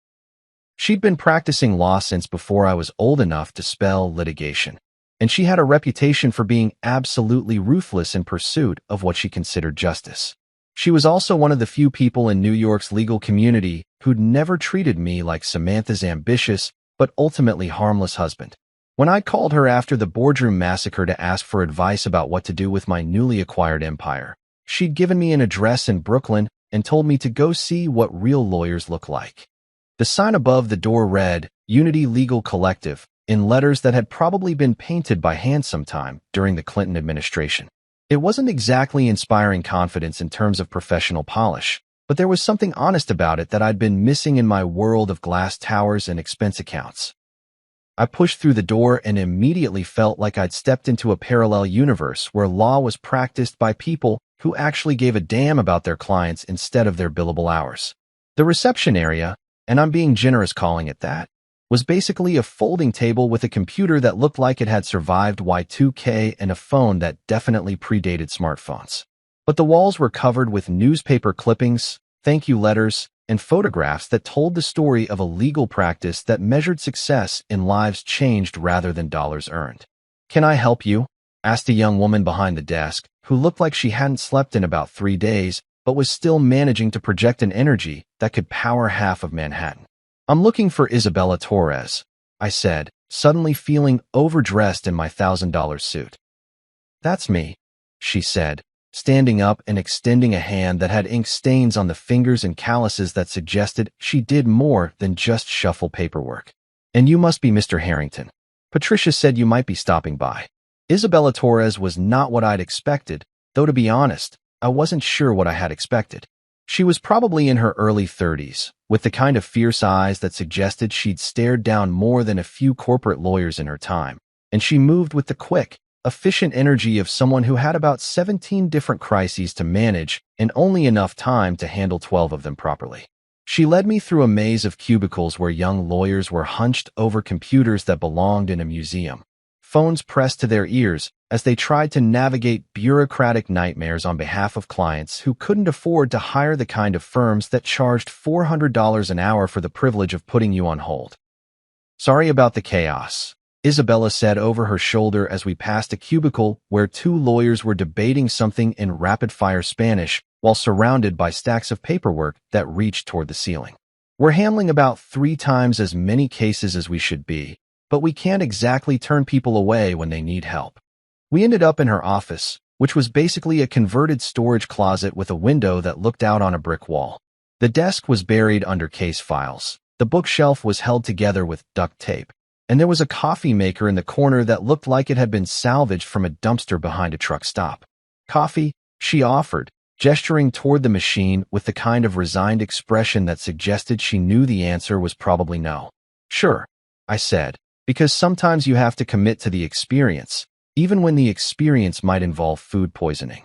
She'd been practicing law since before I was old enough to spell litigation, and she had a reputation for being absolutely ruthless in pursuit of what she considered justice. She was also one of the few people in New York's legal community who'd never treated me like Samantha's ambitious but ultimately harmless husband. When I called her after the boardroom massacre to ask for advice about what to do with my newly acquired empire, she'd given me an address in Brooklyn and told me to go see what real lawyers look like. The sign above the door read, Unity Legal Collective, in letters that had probably been painted by hand sometime during the Clinton administration. It wasn't exactly inspiring confidence in terms of professional polish, but there was something honest about it that I'd been missing in my world of glass towers and expense accounts. I pushed through the door and immediately felt like I'd stepped into a parallel universe where law was practiced by people who actually gave a damn about their clients instead of their billable hours. The reception area, and I'm being generous calling it that, was basically a folding table with a computer that looked like it had survived Y2K and a phone that definitely predated smartphones. But the walls were covered with newspaper clippings, thank you letters, and photographs that told the story of a legal practice that measured success in lives changed rather than dollars earned. "Can I help you?" asked a young woman behind the desk, who looked like she hadn't slept in about 3 days, but was still managing to project an energy that could power half of Manhattan. "I'm looking for Isabella Torres," I said, suddenly feeling overdressed in my $1,000 suit. "That's me," she said, standing up and extending a hand that had ink stains on the fingers and calluses that suggested she did more than just shuffle paperwork. "And you must be Mr. Harrington. Patricia said you might be stopping by." Isabella Torres was not what I'd expected, though to be honest, I wasn't sure what I had expected. She was probably in her early 30s, with the kind of fierce eyes that suggested she'd stared down more than a few corporate lawyers in her time, and she moved with the quick, efficient energy of someone who had about 17 different crises to manage and only enough time to handle 12 of them properly. She led me through a maze of cubicles where young lawyers were hunched over computers that belonged in a museum, phones pressed to their ears as they tried to navigate bureaucratic nightmares on behalf of clients who couldn't afford to hire the kind of firms that charged $400 an hour for the privilege of putting you on hold. "Sorry about the chaos," Isabella said over her shoulder as we passed a cubicle where 2 lawyers were debating something in rapid-fire Spanish while surrounded by stacks of paperwork that reached toward the ceiling. "We're handling about 3 times as many cases as we should be, but we can't exactly turn people away when they need help." We ended up in her office, which was basically a converted storage closet with a window that looked out on a brick wall. The desk was buried under case files. The bookshelf was held together with duct tape, and there was a coffee maker in the corner that looked like it had been salvaged from a dumpster behind a truck stop. "Coffee?" she offered, gesturing toward the machine with the kind of resigned expression that suggested she knew the answer was probably no. "Sure," I said, because sometimes you have to commit to the experience, even when the experience might involve food poisoning.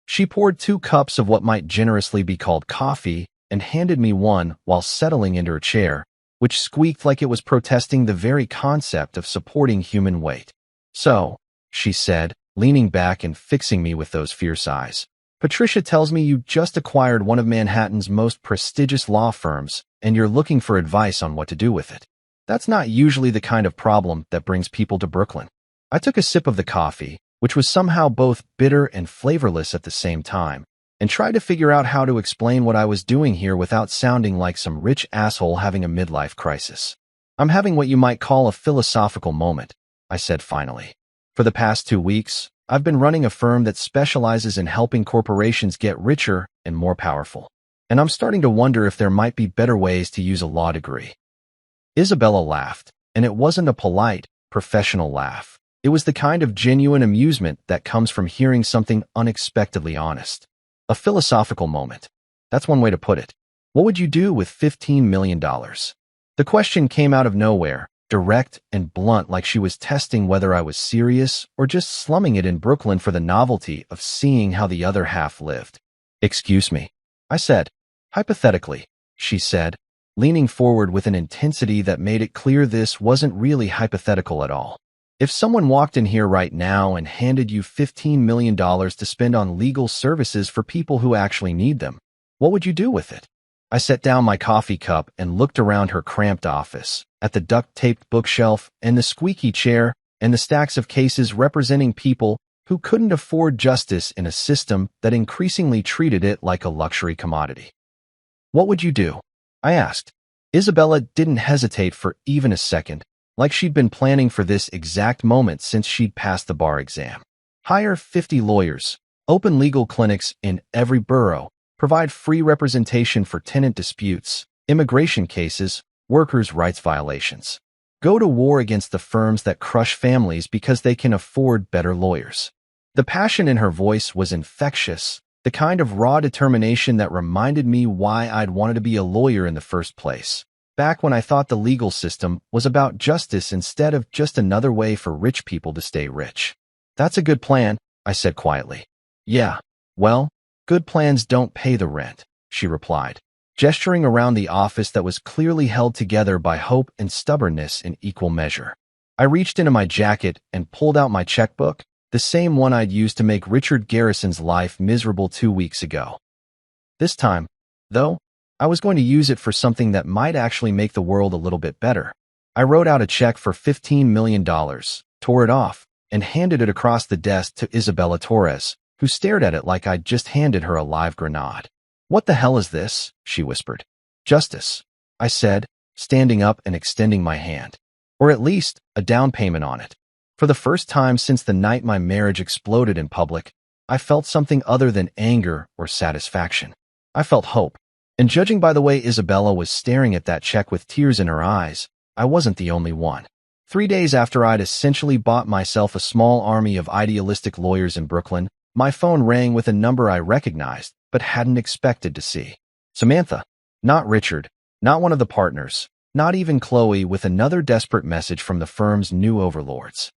She poured 2 cups of what might generously be called coffee and handed me one while settling into her chair, which squeaked like it was protesting the very concept of supporting human weight. "So," she said, leaning back and fixing me with those fierce eyes, "Patricia tells me you just acquired one of Manhattan's most prestigious law firms, and you're looking for advice on what to do with it. That's not usually the kind of problem that brings people to Brooklyn." I took a sip of the coffee, which was somehow both bitter and flavorless at the same time, and tried to figure out how to explain what I was doing here without sounding like some rich asshole having a midlife crisis. "I'm having what you might call a philosophical moment," I said finally. "For the past 2 weeks, I've been running a firm that specializes in helping corporations get richer and more powerful, and I'm starting to wonder if there might be better ways to use a law degree." Isabella laughed, and it wasn't a polite, professional laugh. It was the kind of genuine amusement that comes from hearing something unexpectedly honest. A philosophical moment. That's one way to put it. "What would you do with $15 million? The question came out of nowhere, direct and blunt, like she was testing whether I was serious or just slumming it in Brooklyn for the novelty of seeing how the other half lived. "Excuse me," I said. "Hypothetically," she said, leaning forward with an intensity that made it clear this wasn't really hypothetical at all. "If someone walked in here right now and handed you $15 million to spend on legal services for people who actually need them, what would you do with it?" I set down my coffee cup and looked around her cramped office, at the duct-taped bookshelf and the squeaky chair and the stacks of cases representing people who couldn't afford justice in a system that increasingly treated it like a luxury commodity. "What would you do?" I asked. Isabella didn't hesitate for even a second, like she'd been planning for this exact moment since she'd passed the bar exam. "Hire 50 lawyers, open legal clinics in every borough, provide free representation for tenant disputes, immigration cases, workers' rights violations." Go to war against the firms that crush families because they can afford better lawyers. The passion in her voice was infectious, the kind of raw determination that reminded me why I'd wanted to be a lawyer in the first place, back when I thought the legal system was about justice instead of just another way for rich people to stay rich. That's a good plan, I said quietly. Yeah, well, good plans don't pay the rent, she replied, gesturing around the office that was clearly held together by hope and stubbornness in equal measure. I reached into my jacket and pulled out my checkbook, the same one I'd used to make Richard Garrison's life miserable 2 weeks ago. This time, though, I was going to use it for something that might actually make the world a little bit better. I wrote out a check for $15 million, tore it off, and handed it across the desk to Isabella Torres, who stared at it like I'd just handed her a live grenade. What the hell is this? She whispered. Justice, I said, standing up and extending my hand. Or at least a down payment on it. For the first time since the night my marriage exploded in public, I felt something other than anger or satisfaction. I felt hope. And judging by the way Isabella was staring at that check with tears in her eyes, I wasn't the only one. 3 days after I'd essentially bought myself a small army of idealistic lawyers in Brooklyn, my phone rang with a number I recognized but hadn't expected to see. Samantha. Not Richard. Not one of the partners. Not even Chloe, with another desperate message from the firm's new overlords.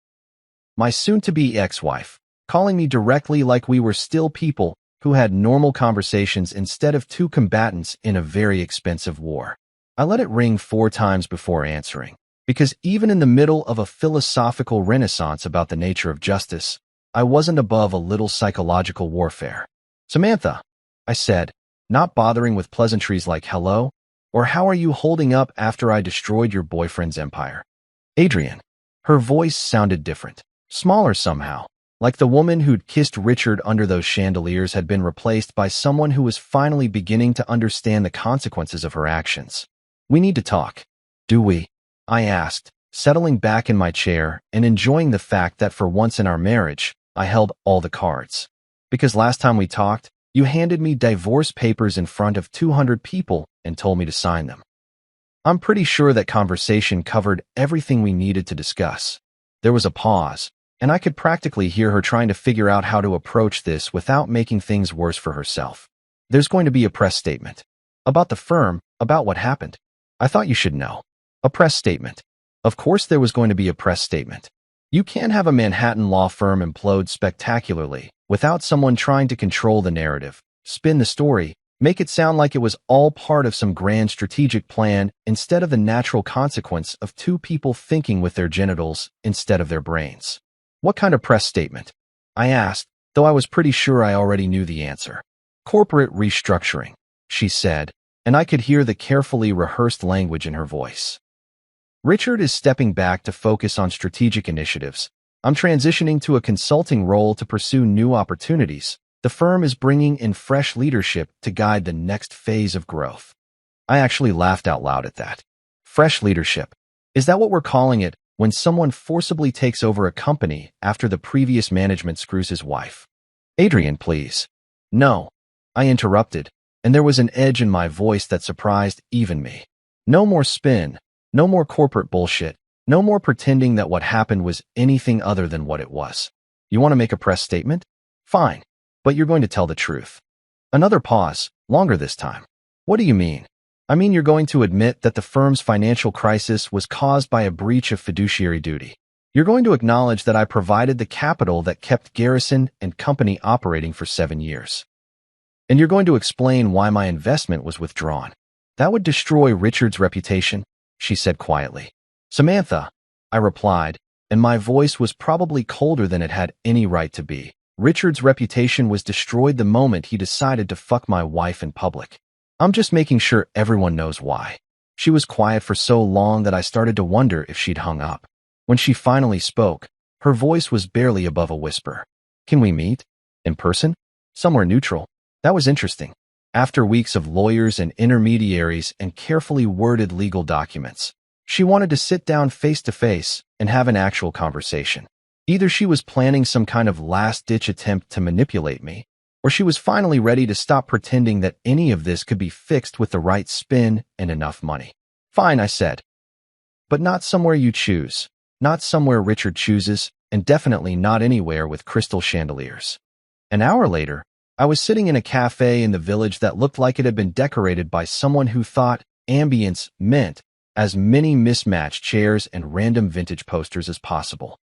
My soon-to-be ex-wife, calling me directly like we were still people who had normal conversations instead of two combatants in a very expensive war. I let it ring 4 times before answering, because even in the middle of a philosophical renaissance about the nature of justice, I wasn't above a little psychological warfare. Samantha, I said, not bothering with pleasantries like hello, or how are you holding up after I destroyed your boyfriend's empire? Adrian. Her voice sounded different. Smaller somehow, like the woman who'd kissed Richard under those chandeliers had been replaced by someone who was finally beginning to understand the consequences of her actions. We need to talk. Do we? I asked, settling back in my chair and enjoying the fact that for once in our marriage, I held all the cards. Because last time we talked, you handed me divorce papers in front of 200 people and told me to sign them. I'm pretty sure that conversation covered everything we needed to discuss. There was a pause, and I could practically hear her trying to figure out how to approach this without making things worse for herself. There's going to be a press statement. About the firm, about what happened. I thought you should know. A press statement. Of course there was going to be a press statement. You can't have a Manhattan law firm implode spectacularly without someone trying to control the narrative, spin the story, make it sound like it was all part of some grand strategic plan instead of the natural consequence of 2 people thinking with their genitals instead of their brains. What kind of press statement? I asked, though I was pretty sure I already knew the answer. Corporate restructuring, she said, and I could hear the carefully rehearsed language in her voice. Richard is stepping back to focus on strategic initiatives. I'm transitioning to a consulting role to pursue new opportunities. The firm is bringing in fresh leadership to guide the next phase of growth. I actually laughed out loud at that. Fresh leadership. Is that what we're calling it when someone forcibly takes over a company after the previous management screws his wife? Adrian, please. No. I interrupted, and there was an edge in my voice that surprised even me. No more spin. No more corporate bullshit. No more pretending that what happened was anything other than what it was. You want to make a press statement? Fine. But you're going to tell the truth. Another pause, longer this time. What do you mean? I mean you're going to admit that the firm's financial crisis was caused by a breach of fiduciary duty. You're going to acknowledge that I provided the capital that kept Garrison and company operating for 7 years. And you're going to explain why my investment was withdrawn. That would destroy Richard's reputation, she said quietly. Samantha, I replied, and my voice was probably colder than it had any right to be. Richard's reputation was destroyed the moment he decided to fuck my wife in public. I'm just making sure everyone knows why. She was quiet for so long that I started to wonder if she'd hung up. When she finally spoke, her voice was barely above a whisper. Can we meet? In person? Somewhere neutral? That was interesting. After weeks of lawyers and intermediaries and carefully worded legal documents, she wanted to sit down face to face and have an actual conversation. Either she was planning some kind of last-ditch attempt to manipulate me, or she was finally ready to stop pretending that any of this could be fixed with the right spin and enough money. Fine, I said. But not somewhere you choose, not somewhere Richard chooses, and definitely not anywhere with crystal chandeliers. An hour later, I was sitting in a cafe in the village that looked like it had been decorated by someone who thought ambience meant as many mismatched chairs and random vintage posters as possible.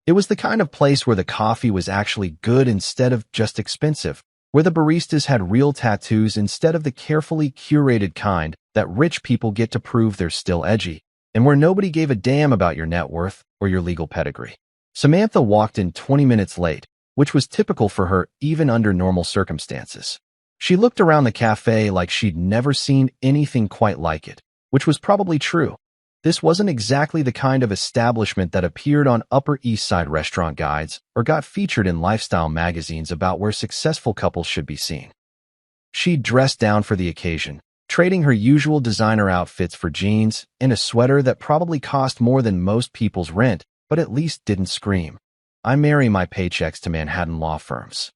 It was the kind of place where the coffee was actually good instead of just expensive, where the baristas had real tattoos instead of the carefully curated kind that rich people get to prove they're still edgy, and where nobody gave a damn about your net worth or your legal pedigree. Samantha walked in 20 minutes late, which was typical for her even under normal circumstances. She looked around the cafe like she'd never seen anything quite like it, which was probably true. This wasn't exactly the kind of establishment that appeared on Upper East Side restaurant guides or got featured in lifestyle magazines about where successful couples should be seen. She'd dressed down for the occasion, trading her usual designer outfits for jeans and a sweater that probably cost more than most people's rent, but at least didn't scream, "I marry my paychecks to Manhattan law firms."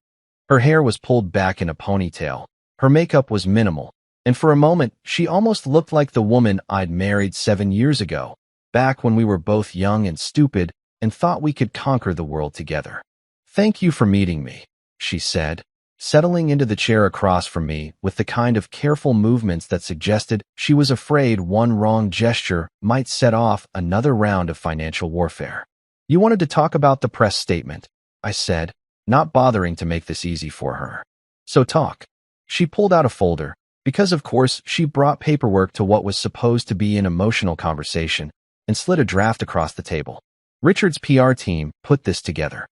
Her hair was pulled back in a ponytail, her makeup was minimal, and for a moment, she almost looked like the woman I'd married 7 years ago, back when we were both young and stupid and thought we could conquer the world together. "Thank you for meeting me," she said, settling into the chair across from me with the kind of careful movements that suggested she was afraid one wrong gesture might set off another round of financial warfare. "You wanted to talk about the press statement," I said, not bothering to make this easy for her. "So talk." She pulled out a folder, because of course she brought paperwork to what was supposed to be an emotional conversation, and slid a draft across the table. "Richard's PR team put this together.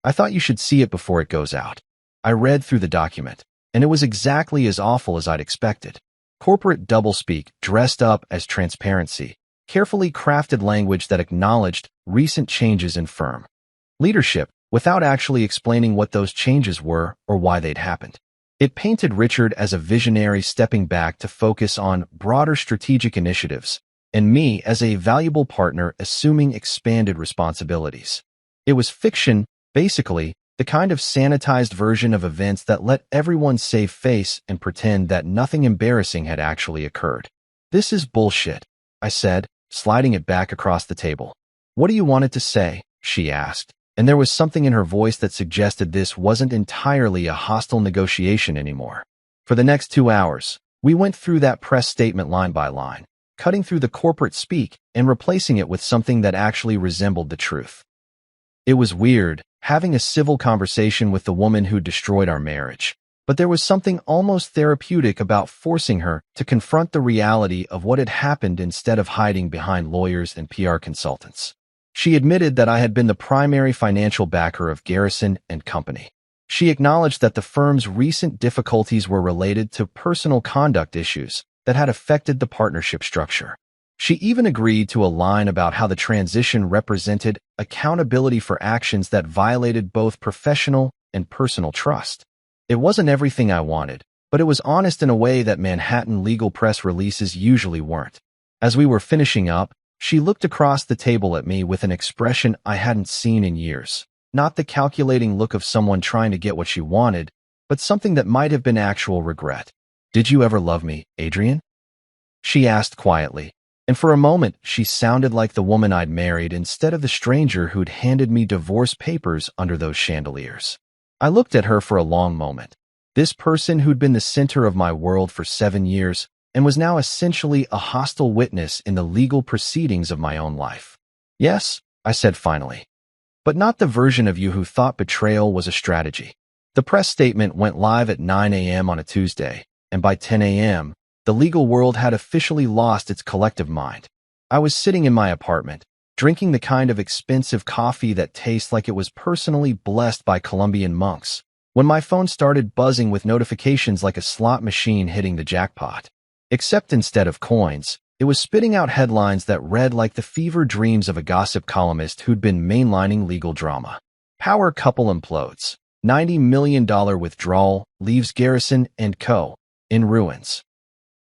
I thought you should see it before it goes out." I read through the document, and it was exactly as awful as I'd expected. Corporate doublespeak dressed up as transparency, carefully crafted language that acknowledged recent changes in firm leadership without actually explaining what those changes were or why they'd happened. It painted Richard as a visionary stepping back to focus on broader strategic initiatives, and me as a valuable partner assuming expanded responsibilities. It was fiction, basically, the kind of sanitized version of events that let everyone save face and pretend that nothing embarrassing had actually occurred. "This is bullshit," I said, sliding it back across the table. "What do you want it to say?" she asked, and there was something in her voice that suggested this wasn't entirely a hostile negotiation anymore. For the next 2 hours, we went through that press statement line by line, cutting through the corporate speak and replacing it with something that actually resembled the truth. It was weird, having a civil conversation with the woman who destroyed our marriage, but there was something almost therapeutic about forcing her to confront the reality of what had happened instead of hiding behind lawyers and PR consultants. She admitted that I had been the primary financial backer of Garrison and Company. She acknowledged that the firm's recent difficulties were related to personal conduct issues that had affected the partnership structure. She even agreed to a line about how the transition represented accountability for actions that violated both professional and personal trust. It wasn't everything I wanted, but it was honest in a way that Manhattan legal press releases usually weren't. As we were finishing up, she looked across the table at me with an expression I hadn't seen in years. Not the calculating look of someone trying to get what she wanted, but something that might have been actual regret. "Did you ever love me, Adrian?" she asked quietly, and for a moment she sounded like the woman I'd married instead of the stranger who'd handed me divorce papers under those chandeliers. I looked at her for a long moment. This person who'd been the center of my world for 7 years and was now essentially a hostile witness in the legal proceedings of my own life. "Yes," I said finally. "But not the version of you who thought betrayal was a strategy." The press statement went live at 9 a.m. on a Tuesday, and by 10 a.m., the legal world had officially lost its collective mind. I was sitting in my apartment, drinking the kind of expensive coffee that tastes like it was personally blessed by Colombian monks, when my phone started buzzing with notifications like a slot machine hitting the jackpot. Except instead of coins, it was spitting out headlines that read like the fever dreams of a gossip columnist who'd been mainlining legal drama. "Power couple implodes. $90 million withdrawal leaves Garrison and Co. in ruins."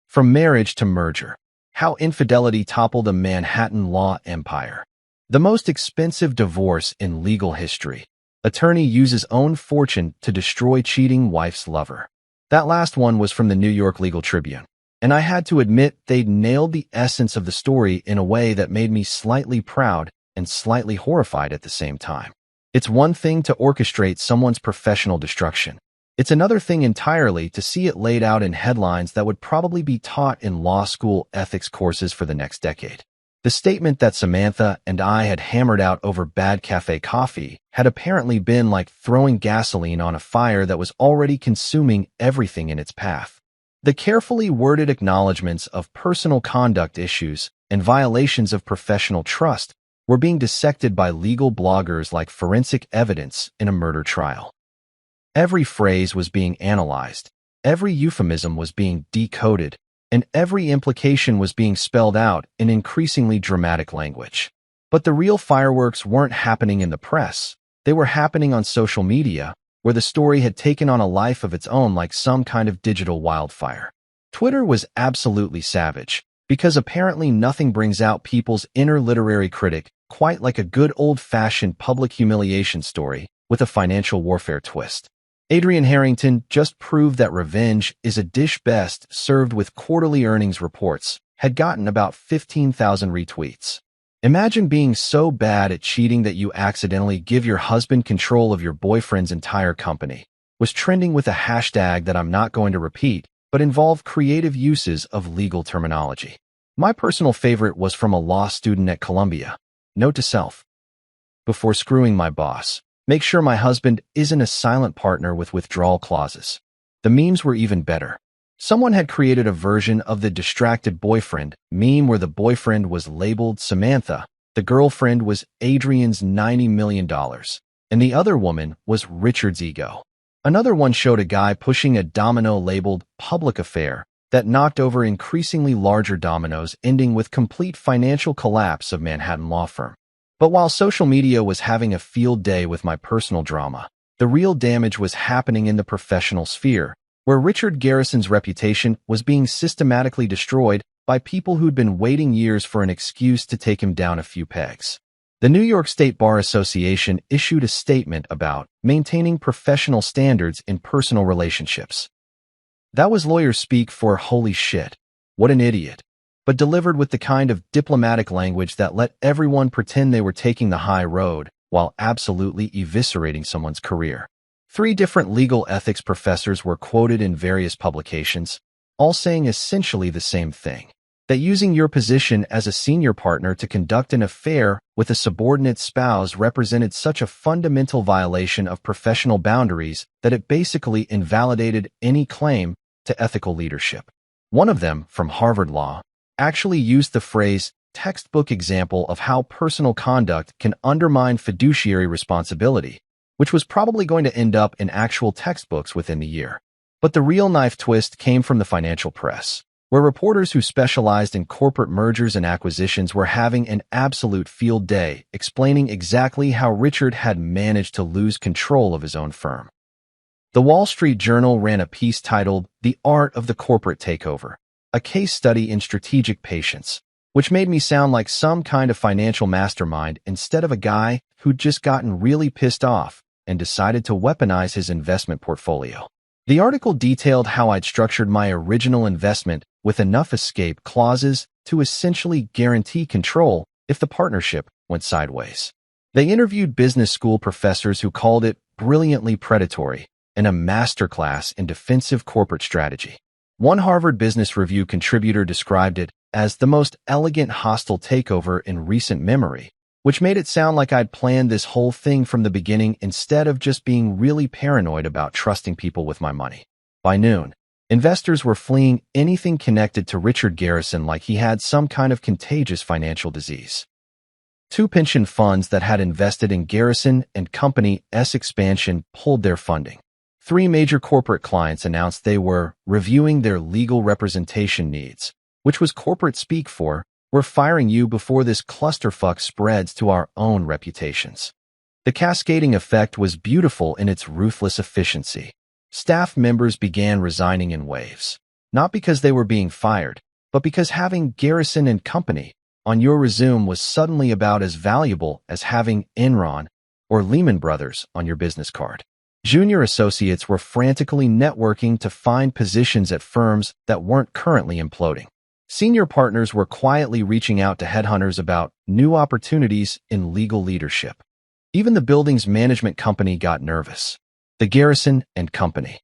From marriage to merger. How infidelity toppled a Manhattan law empire. The most expensive divorce in legal history. Attorney uses own fortune to destroy cheating wife's lover. That last one was from the New York Legal Tribune. and I had to admit they'd nailed the essence of the story in a way that made me slightly proud and slightly horrified at the same time. It's one thing to orchestrate someone's professional destruction. It's another thing entirely to see it laid out in headlines that would probably be taught in law school ethics courses for the next decade. The statement that Samantha and I had hammered out over bad cafe coffee had apparently been like throwing gasoline on a fire that was already consuming everything in its path. The carefully worded acknowledgments of personal conduct issues and violations of professional trust were being dissected by legal bloggers like forensic evidence in a murder trial. Every phrase was being analyzed, every euphemism was being decoded, and every implication was being spelled out in increasingly dramatic language. But the real fireworks weren't happening in the press. They were happening on social media, where the story had taken on a life of its own like some kind of digital wildfire. Twitter was absolutely savage, because apparently nothing brings out people's inner literary critic quite like a good old-fashioned public humiliation story with a financial warfare twist. Adrian Harrington just proved that revenge is a dish best served with quarterly earnings reports, had gotten about 15,000 retweets. Imagine being so bad at cheating that you accidentally give your husband control of your boyfriend's entire company. Was trending with a hashtag that I'm not going to repeat, but involved creative uses of legal terminology. My personal favorite was from a law student at Columbia. Note to self: before screwing my boss, make sure my husband isn't a silent partner with withdrawal clauses. The memes were even better. Someone had created a version of the distracted boyfriend meme where the boyfriend was labeled Samantha, the girlfriend was Adrian's $90 million, and the other woman was Richard's ego. Another one showed a guy pushing a domino labeled public affair that knocked over increasingly larger dominoes, ending with complete financial collapse of Manhattan law firm. But while social media was having a field day with my personal drama, the real damage was happening in the professional sphere, where Richard Garrison's reputation was being systematically destroyed by people who'd been waiting years for an excuse to take him down a few pegs. The New York State Bar Association issued a statement about maintaining professional standards in personal relationships. That was lawyer speak for holy shit, what an idiot, but delivered with the kind of diplomatic language that let everyone pretend they were taking the high road while absolutely eviscerating someone's career. 3 different legal ethics professors were quoted in various publications, all saying essentially the same thing: that using your position as a senior partner to conduct an affair with a subordinate spouse represented such a fundamental violation of professional boundaries that it basically invalidated any claim to ethical leadership. One of them, from Harvard Law, actually used the phrase textbook example of how personal conduct can undermine fiduciary responsibility, which was probably going to end up in actual textbooks within the year. But the real knife twist came from the financial press, where reporters who specialized in corporate mergers and acquisitions were having an absolute field day explaining exactly how Richard had managed to lose control of his own firm. The Wall Street Journal ran a piece titled "The Art of the Corporate Takeover," a case study in strategic patience, which made me sound like some kind of financial mastermind instead of a guy who'd just gotten really pissed off and decided to weaponize his investment portfolio. The article detailed how I'd structured my original investment with enough escape clauses to essentially guarantee control if the partnership went sideways. They interviewed business school professors who called it brilliantly predatory and a masterclass in defensive corporate strategy. One Harvard Business Review contributor described it as the most elegant hostile takeover in recent memory, which made it sound like I'd planned this whole thing from the beginning instead of just being really paranoid about trusting people with my money. By noon, investors were fleeing anything connected to Richard Garrison like he had some kind of contagious financial disease. 2 pension funds that had invested in Garrison and Company's expansion pulled their funding. 3 major corporate clients announced they were reviewing their legal representation needs, which was corporate speak for, "We're firing you before this clusterfuck spreads to our own reputations." The cascading effect was beautiful in its ruthless efficiency. Staff members began resigning in waves, not because they were being fired, but because having Garrison and Company on your resume was suddenly about as valuable as having Enron or Lehman Brothers on your business card. Junior associates were frantically networking to find positions at firms that weren't currently imploding. Senior partners were quietly reaching out to headhunters about new opportunities in legal leadership. Even the building's management company got nervous. The Garrison and Company.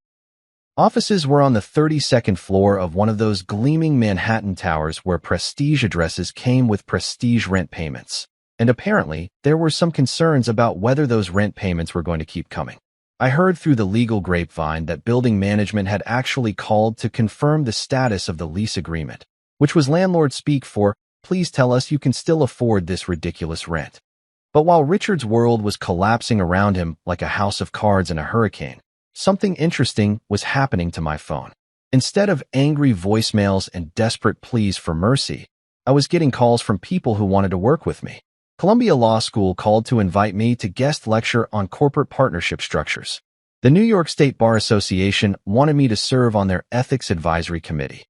Offices were on the 32nd floor of one of those gleaming Manhattan towers where prestige addresses came with prestige rent payments. And apparently, there were some concerns about whether those rent payments were going to keep coming. I heard through the legal grapevine that building management had actually called to confirm the status of the lease agreement, which was landlord speak for, "Please tell us you can still afford this ridiculous rent." But while Richard's world was collapsing around him like a house of cards in a hurricane, something interesting was happening to my phone. Instead of angry voicemails and desperate pleas for mercy, I was getting calls from people who wanted to work with me. Columbia Law School called to invite me to guest lecture on corporate partnership structures. The New York State Bar Association wanted me to serve on their Ethics Advisory Committee.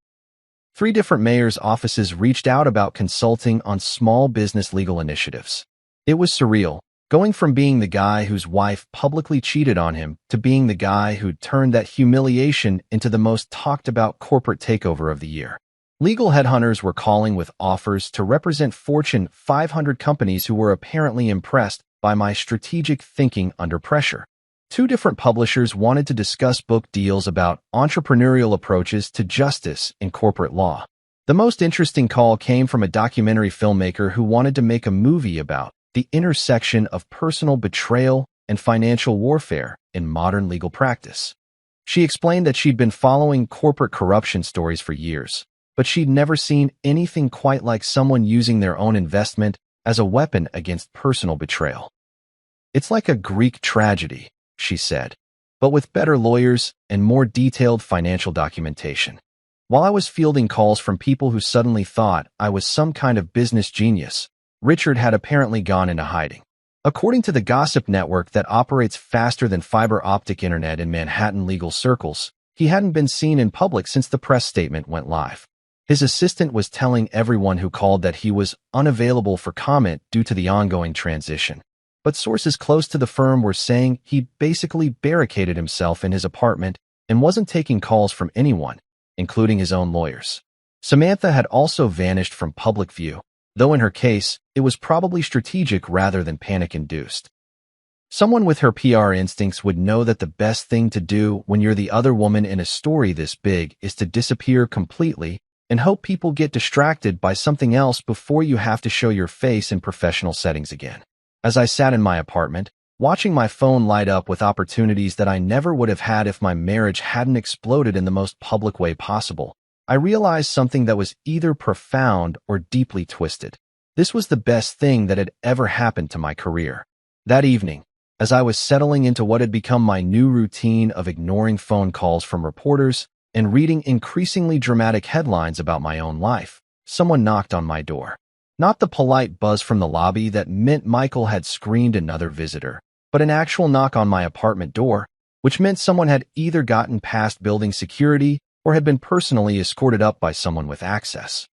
3 different mayors' offices reached out about consulting on small business legal initiatives. It was surreal, going from being the guy whose wife publicly cheated on him to being the guy who turned that humiliation into the most talked-about corporate takeover of the year. Legal headhunters were calling with offers to represent Fortune 500 companies who were apparently impressed by my strategic thinking under pressure. 2 different publishers wanted to discuss book deals about entrepreneurial approaches to justice in corporate law. The most interesting call came from a documentary filmmaker who wanted to make a movie about the intersection of personal betrayal and financial warfare in modern legal practice. She explained that she'd been following corporate corruption stories for years, but she'd never seen anything quite like someone using their own investment as a weapon against personal betrayal. "It's like a Greek tragedy," she said, "but with better lawyers and more detailed financial documentation." While I was fielding calls from people who suddenly thought I was some kind of business genius, Richard had apparently gone into hiding. According to the gossip network that operates faster than fiber optic internet in Manhattan legal circles, he hadn't been seen in public since the press statement went live. His assistant was telling everyone who called that he was unavailable for comment due to the ongoing transition. But sources close to the firm were saying he basically barricaded himself in his apartment and wasn't taking calls from anyone, including his own lawyers. Samantha had also vanished from public view, though in her case, it was probably strategic rather than panic-induced. Someone with her PR instincts would know that the best thing to do when you're the other woman in a story this big is to disappear completely and hope people get distracted by something else before you have to show your face in professional settings again. As I sat in my apartment, watching my phone light up with opportunities that I never would have had if my marriage hadn't exploded in the most public way possible, I realized something that was either profound or deeply twisted. This was the best thing that had ever happened to my career. That evening, as I was settling into what had become my new routine of ignoring phone calls from reporters and reading increasingly dramatic headlines about my own life, someone knocked on my door. Not the polite buzz from the lobby that meant Michael had screened another visitor, but an actual knock on my apartment door, which meant someone had either gotten past building security or had been personally escorted up by someone with access.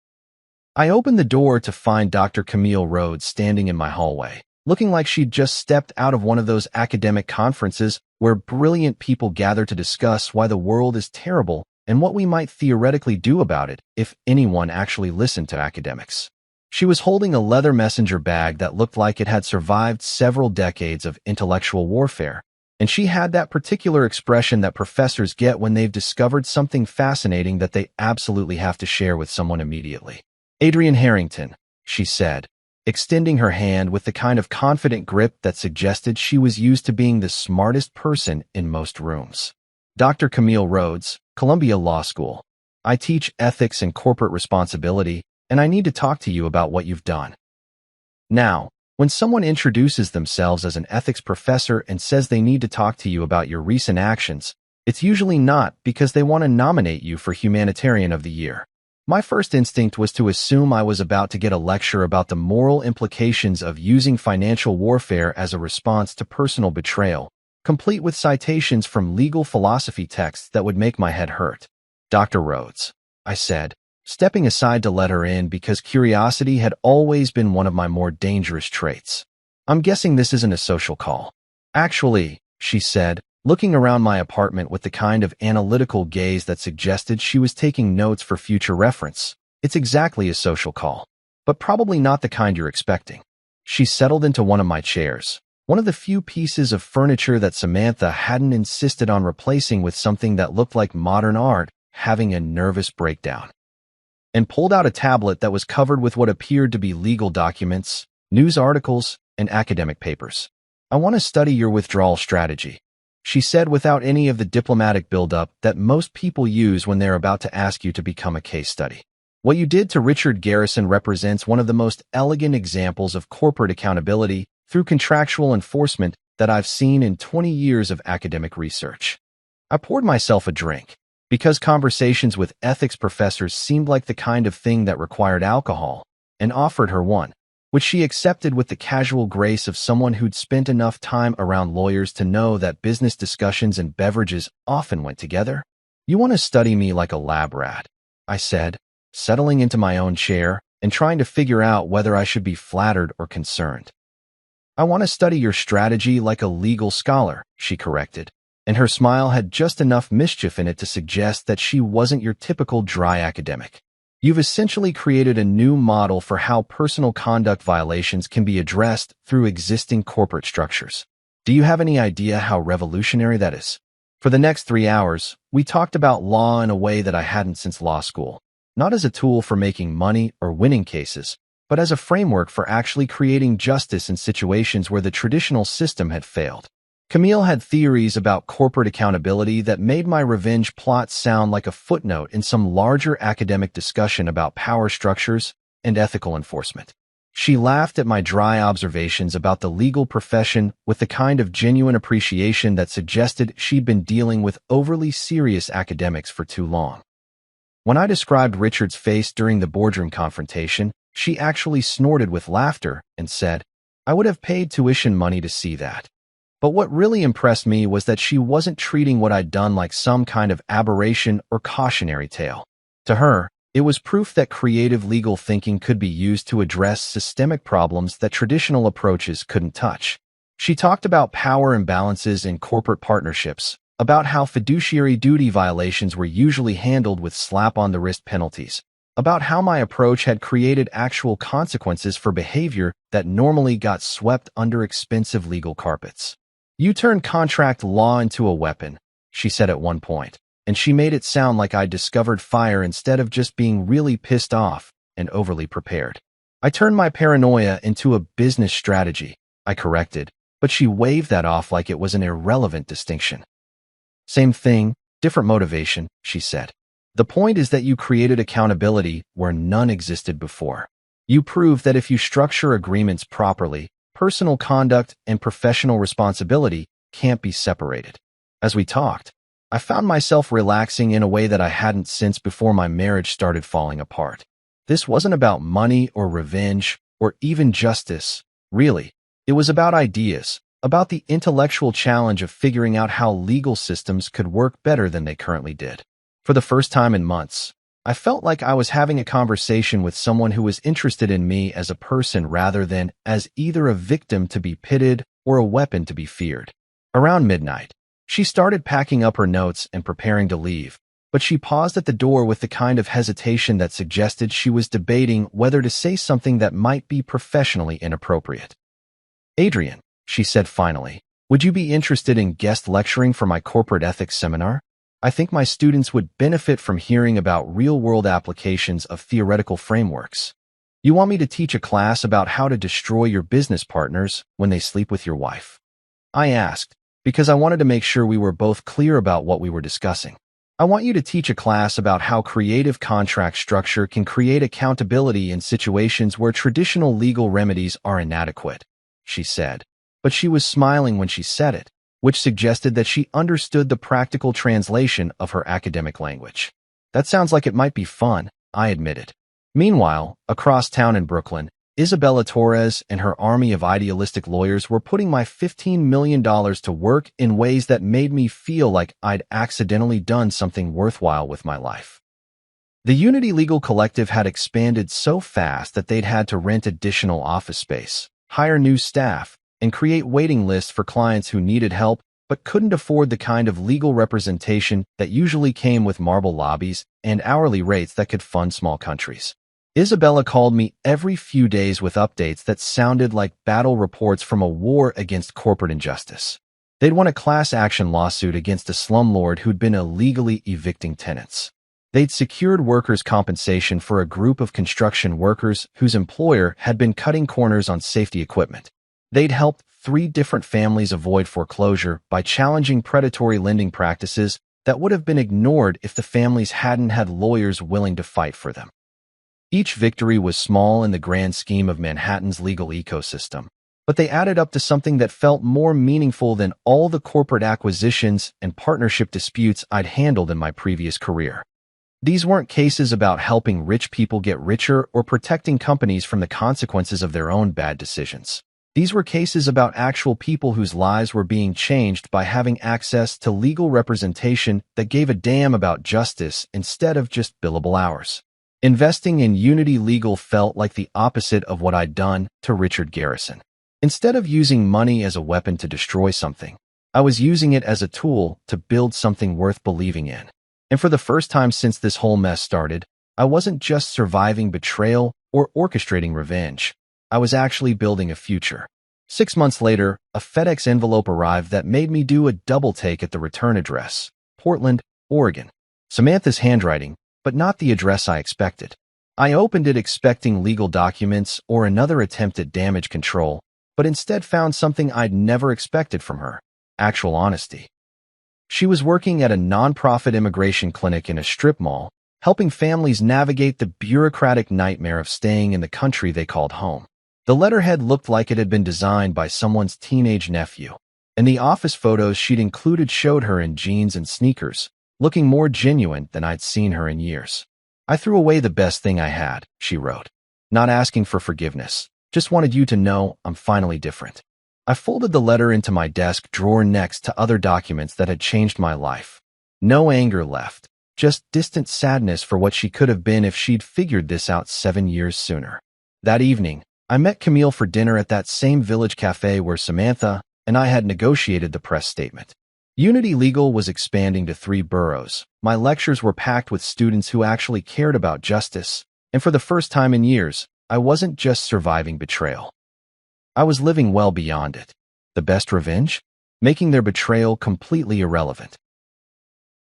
I opened the door to find Dr. Camille Rhodes standing in my hallway, looking like she'd just stepped out of one of those academic conferences where brilliant people gather to discuss why the world is terrible and what we might theoretically do about it if anyone actually listened to academics. She was holding a leather messenger bag that looked like it had survived several decades of intellectual warfare, and she had that particular expression that professors get when they've discovered something fascinating that they absolutely have to share with someone immediately. "Adrian Harrington," she said, extending her hand with the kind of confident grip that suggested she was used to being the smartest person in most rooms. "Dr. Camille Rhodes, Columbia Law School. I teach ethics and corporate responsibility, and I need to talk to you about what you've done." Now, when someone introduces themselves as an ethics professor and says they need to talk to you about your recent actions, it's usually not because they want to nominate you for Humanitarian of the Year. My first instinct was to assume I was about to get a lecture about the moral implications of using financial warfare as a response to personal betrayal, complete with citations from legal philosophy texts that would make my head hurt. "Dr. Rhodes," I said, stepping aside to let her in because curiosity had always been one of my more dangerous traits. "I'm guessing this isn't a social call." "Actually," she said, looking around my apartment with the kind of analytical gaze that suggested she was taking notes for future reference. It's exactly a social call, but probably not the kind you're expecting. She settled into one of my chairs, one of the few pieces of furniture that Samantha hadn't insisted on replacing with something that looked like modern art, having a nervous breakdown, and pulled out a tablet that was covered with what appeared to be legal documents, news articles, and academic papers. "I want to study your withdrawal strategy," she said without any of the diplomatic buildup that most people use when they're about to ask you to become a case study. "What you did to Richard Garrison represents one of the most elegant examples of corporate accountability through contractual enforcement that I've seen in 20 years of academic research." I poured myself a drink, because conversations with ethics professors seemed like the kind of thing that required alcohol, and offered her one, which she accepted with the casual grace of someone who'd spent enough time around lawyers to know that business discussions and beverages often went together. "You want to study me like a lab rat," I said, settling into my own chair and trying to figure out whether I should be flattered or concerned. "I want to study your strategy like a legal scholar," she corrected, and her smile had just enough mischief in it to suggest that she wasn't your typical dry academic. "You've essentially created a new model for how personal conduct violations can be addressed through existing corporate structures. Do you have any idea how revolutionary that is?" For the next 3 hours, we talked about law in a way that I hadn't since law school, not as a tool for making money or winning cases, but as a framework for actually creating justice in situations where the traditional system had failed. Camille had theories about corporate accountability that made my revenge plot sound like a footnote in some larger academic discussion about power structures and ethical enforcement. She laughed at my dry observations about the legal profession with the kind of genuine appreciation that suggested she'd been dealing with overly serious academics for too long. When I described Richard's face during the boardroom confrontation, she actually snorted with laughter and said, "I would have paid tuition money to see that." But what really impressed me was that she wasn't treating what I'd done like some kind of aberration or cautionary tale. To her, it was proof that creative legal thinking could be used to address systemic problems that traditional approaches couldn't touch. She talked about power imbalances in corporate partnerships, about how fiduciary duty violations were usually handled with slap-on-the-wrist penalties, about how my approach had created actual consequences for behavior that normally got swept under expensive legal carpets. "You turned contract law into a weapon," she said at one point, and she made it sound like I'd discovered fire instead of just being really pissed off and overly prepared. "I turned my paranoia into a business strategy," I corrected, but she waved that off like it was an irrelevant distinction. "Same thing, different motivation," she said. "The point is that you created accountability where none existed before. You proved that if you structure agreements properly, personal conduct and professional responsibility can't be separated." As we talked, I found myself relaxing in a way that I hadn't since before my marriage started falling apart. This wasn't about money or revenge or even justice, really. It was about ideas, about the intellectual challenge of figuring out how legal systems could work better than they currently did. For the first time in months, I felt like I was having a conversation with someone who was interested in me as a person rather than as either a victim to be pitied or a weapon to be feared. Around midnight, she started packing up her notes and preparing to leave, but she paused at the door with the kind of hesitation that suggested she was debating whether to say something that might be professionally inappropriate. "Adrian," she said finally, "would you be interested in guest lecturing for my corporate ethics seminar? I think my students would benefit from hearing about real-world applications of theoretical frameworks. You want me to teach a class about how to destroy your business partners when they sleep with your wife?" I asked, because I wanted to make sure we were both clear about what we were discussing. "I want you to teach a class about how creative contract structure can create accountability in situations where traditional legal remedies are inadequate," she said, but she was smiling when she said it, which suggested that she understood the practical translation of her academic language. "That sounds like it might be fun," I admitted. Meanwhile, across town in Brooklyn, Isabella Torres and her army of idealistic lawyers were putting my $15 million to work in ways that made me feel like I'd accidentally done something worthwhile with my life. The Unity Legal Collective had expanded so fast that they'd had to rent additional office space, hire new staff, and create waiting lists for clients who needed help but couldn't afford the kind of legal representation that usually came with marble lobbies and hourly rates that could fund small countries. Isabella called me every few days with updates that sounded like battle reports from a war against corporate injustice. They'd won a class action lawsuit against a slumlord who'd been illegally evicting tenants. They'd secured workers' compensation for a group of construction workers whose employer had been cutting corners on safety equipment. They'd helped 3 different families avoid foreclosure by challenging predatory lending practices that would have been ignored if the families hadn't had lawyers willing to fight for them. Each victory was small in the grand scheme of Manhattan's legal ecosystem, but they added up to something that felt more meaningful than all the corporate acquisitions and partnership disputes I'd handled in my previous career. These weren't cases about helping rich people get richer or protecting companies from the consequences of their own bad decisions. These were cases about actual people whose lives were being changed by having access to legal representation that gave a damn about justice instead of just billable hours. Investing in Unity Legal felt like the opposite of what I'd done to Richard Garrison. Instead of using money as a weapon to destroy something, I was using it as a tool to build something worth believing in. And for the first time since this whole mess started, I wasn't just surviving betrayal or orchestrating revenge. I was actually building a future. 6 months later, a FedEx envelope arrived that made me do a double take at the return address, Portland, Oregon. Samantha's handwriting, but not the address I expected. I opened it expecting legal documents or another attempt at damage control, but instead found something I'd never expected from her: actual honesty. She was working at a nonprofit immigration clinic in a strip mall, helping families navigate the bureaucratic nightmare of staying in the country they called home. The letterhead looked like it had been designed by someone's teenage nephew, and the office photos she'd included showed her in jeans and sneakers, looking more genuine than I'd seen her in years. "I threw away the best thing I had," she wrote. "Not asking for forgiveness. Just wanted you to know I'm finally different." I folded the letter into my desk drawer next to other documents that had changed my life. No anger left, just distant sadness for what she could have been if she'd figured this out 7 years sooner. That evening, I met Camille for dinner at that same village cafe where Samantha and I had negotiated the press statement. Unity Legal was expanding to 3 boroughs. My lectures were packed with students who actually cared about justice, and for the first time in years, I wasn't just surviving betrayal. I was living well beyond it. The best revenge? Making their betrayal completely irrelevant.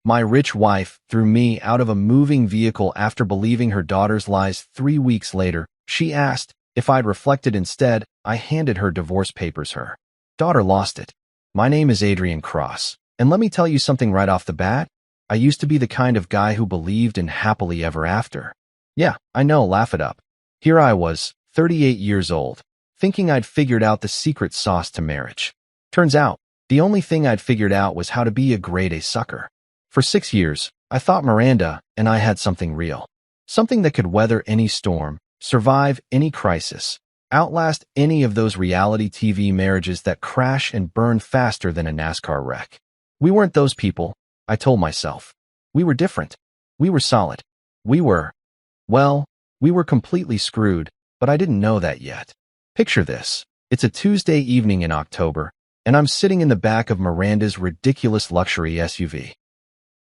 My rich wife threw me out of a moving vehicle after believing her daughter's lies 3 weeks later. She asked if I'd reflected instead. I handed her divorce papers. Her daughter lost it. "My name is Adrian Cross, and let me tell you something right off the bat. I used to be the kind of guy who believed in happily ever after." Yeah, I know, laugh it up. Here I was, 38 years old, thinking I'd figured out the secret sauce to marriage. Turns out, the only thing I'd figured out was how to be a grade A sucker. For 6 years, I thought Miranda and I had something real. Something that could weather any storm, survive any crisis, outlast any of those reality TV marriages that crash and burn faster than a NASCAR wreck. We weren't those people, I told myself. We were different. We were solid. We were completely screwed, but I didn't know that yet. Picture this. It's a Tuesday evening in October, and I'm sitting in the back of Miranda's ridiculous luxury SUV.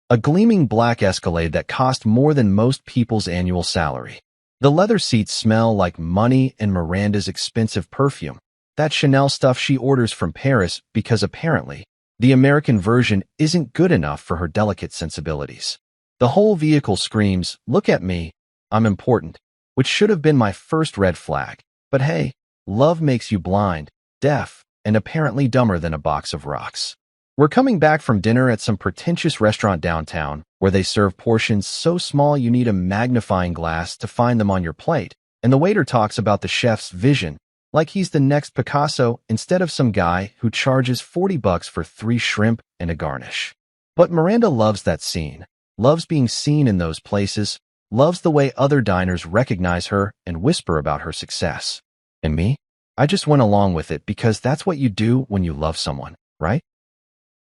A gleaming black Escalade that cost more than most people's annual salary. The leather seats smell like money and Miranda's expensive perfume. That Chanel stuff she orders from Paris because apparently, the American version isn't good enough for her delicate sensibilities. The whole vehicle screams, "Look at me, I'm important," which should have been my first red flag. But hey, love makes you blind, deaf, and apparently dumber than a box of rocks. We're coming back from dinner at some pretentious restaurant downtown where they serve portions so small you need a magnifying glass to find them on your plate, and the waiter talks about the chef's vision like he's the next Picasso instead of some guy who charges $40 for 3 shrimp and a garnish. But Miranda loves that scene, loves being seen in those places, loves the way other diners recognize her and whisper about her success. And me? I just went along with it because that's what you do when you love someone, right?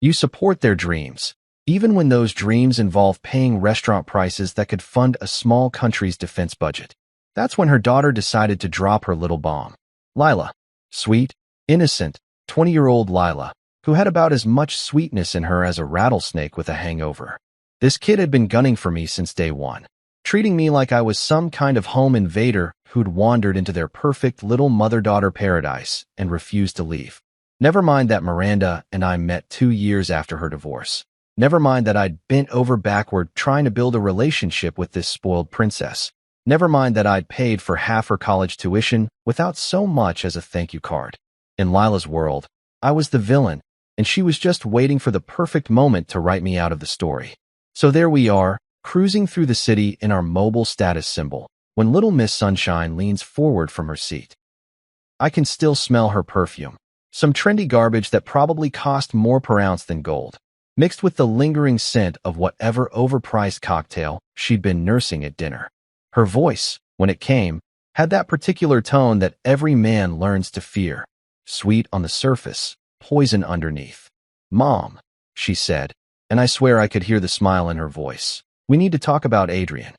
You support their dreams, even when those dreams involve paying restaurant prices that could fund a small country's defense budget. That's when her daughter decided to drop her little bomb. Lila. Sweet, innocent, 20-year-old Lila. who had about as much sweetness in her as a rattlesnake with a hangover. This kid had been gunning for me since day one, treating me like I was some kind of home invader who'd wandered into their perfect little mother-daughter paradise and refused to leave. Never mind that Miranda and I met 2 years after her divorce. Never mind that I'd bent over backward trying to build a relationship with this spoiled princess. Never mind that I'd paid for half her college tuition without so much as a thank you card. In Lila's world, I was the villain, and she was just waiting for the perfect moment to write me out of the story. So there we are, cruising through the city in our mobile status symbol, when Little Miss Sunshine leans forward from her seat. I can still smell her perfume, some trendy garbage that probably cost more per ounce than gold, mixed with the lingering scent of whatever overpriced cocktail she'd been nursing at dinner. Her voice, when it came, had that particular tone that every man learns to fear. Sweet on the surface, poison underneath. "Mom," she said, and I swear I could hear the smile in her voice. "We need to talk about Adrian."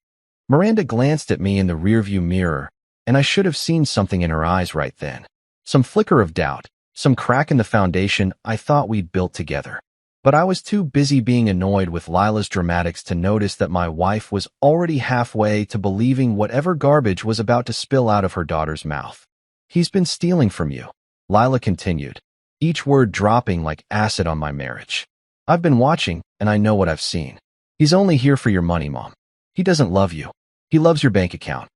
Miranda glanced at me in the rearview mirror, and I should have seen something in her eyes right then. Some flicker of doubt, some crack in the foundation I thought we'd built together. But I was too busy being annoyed with Lila's dramatics to notice that my wife was already halfway to believing whatever garbage was about to spill out of her daughter's mouth. "He's been stealing from you," Lila continued, each word dropping like acid on my marriage. "I've been watching, and I know what I've seen. He's only here for your money, Mom. He doesn't love you. He loves your bank account."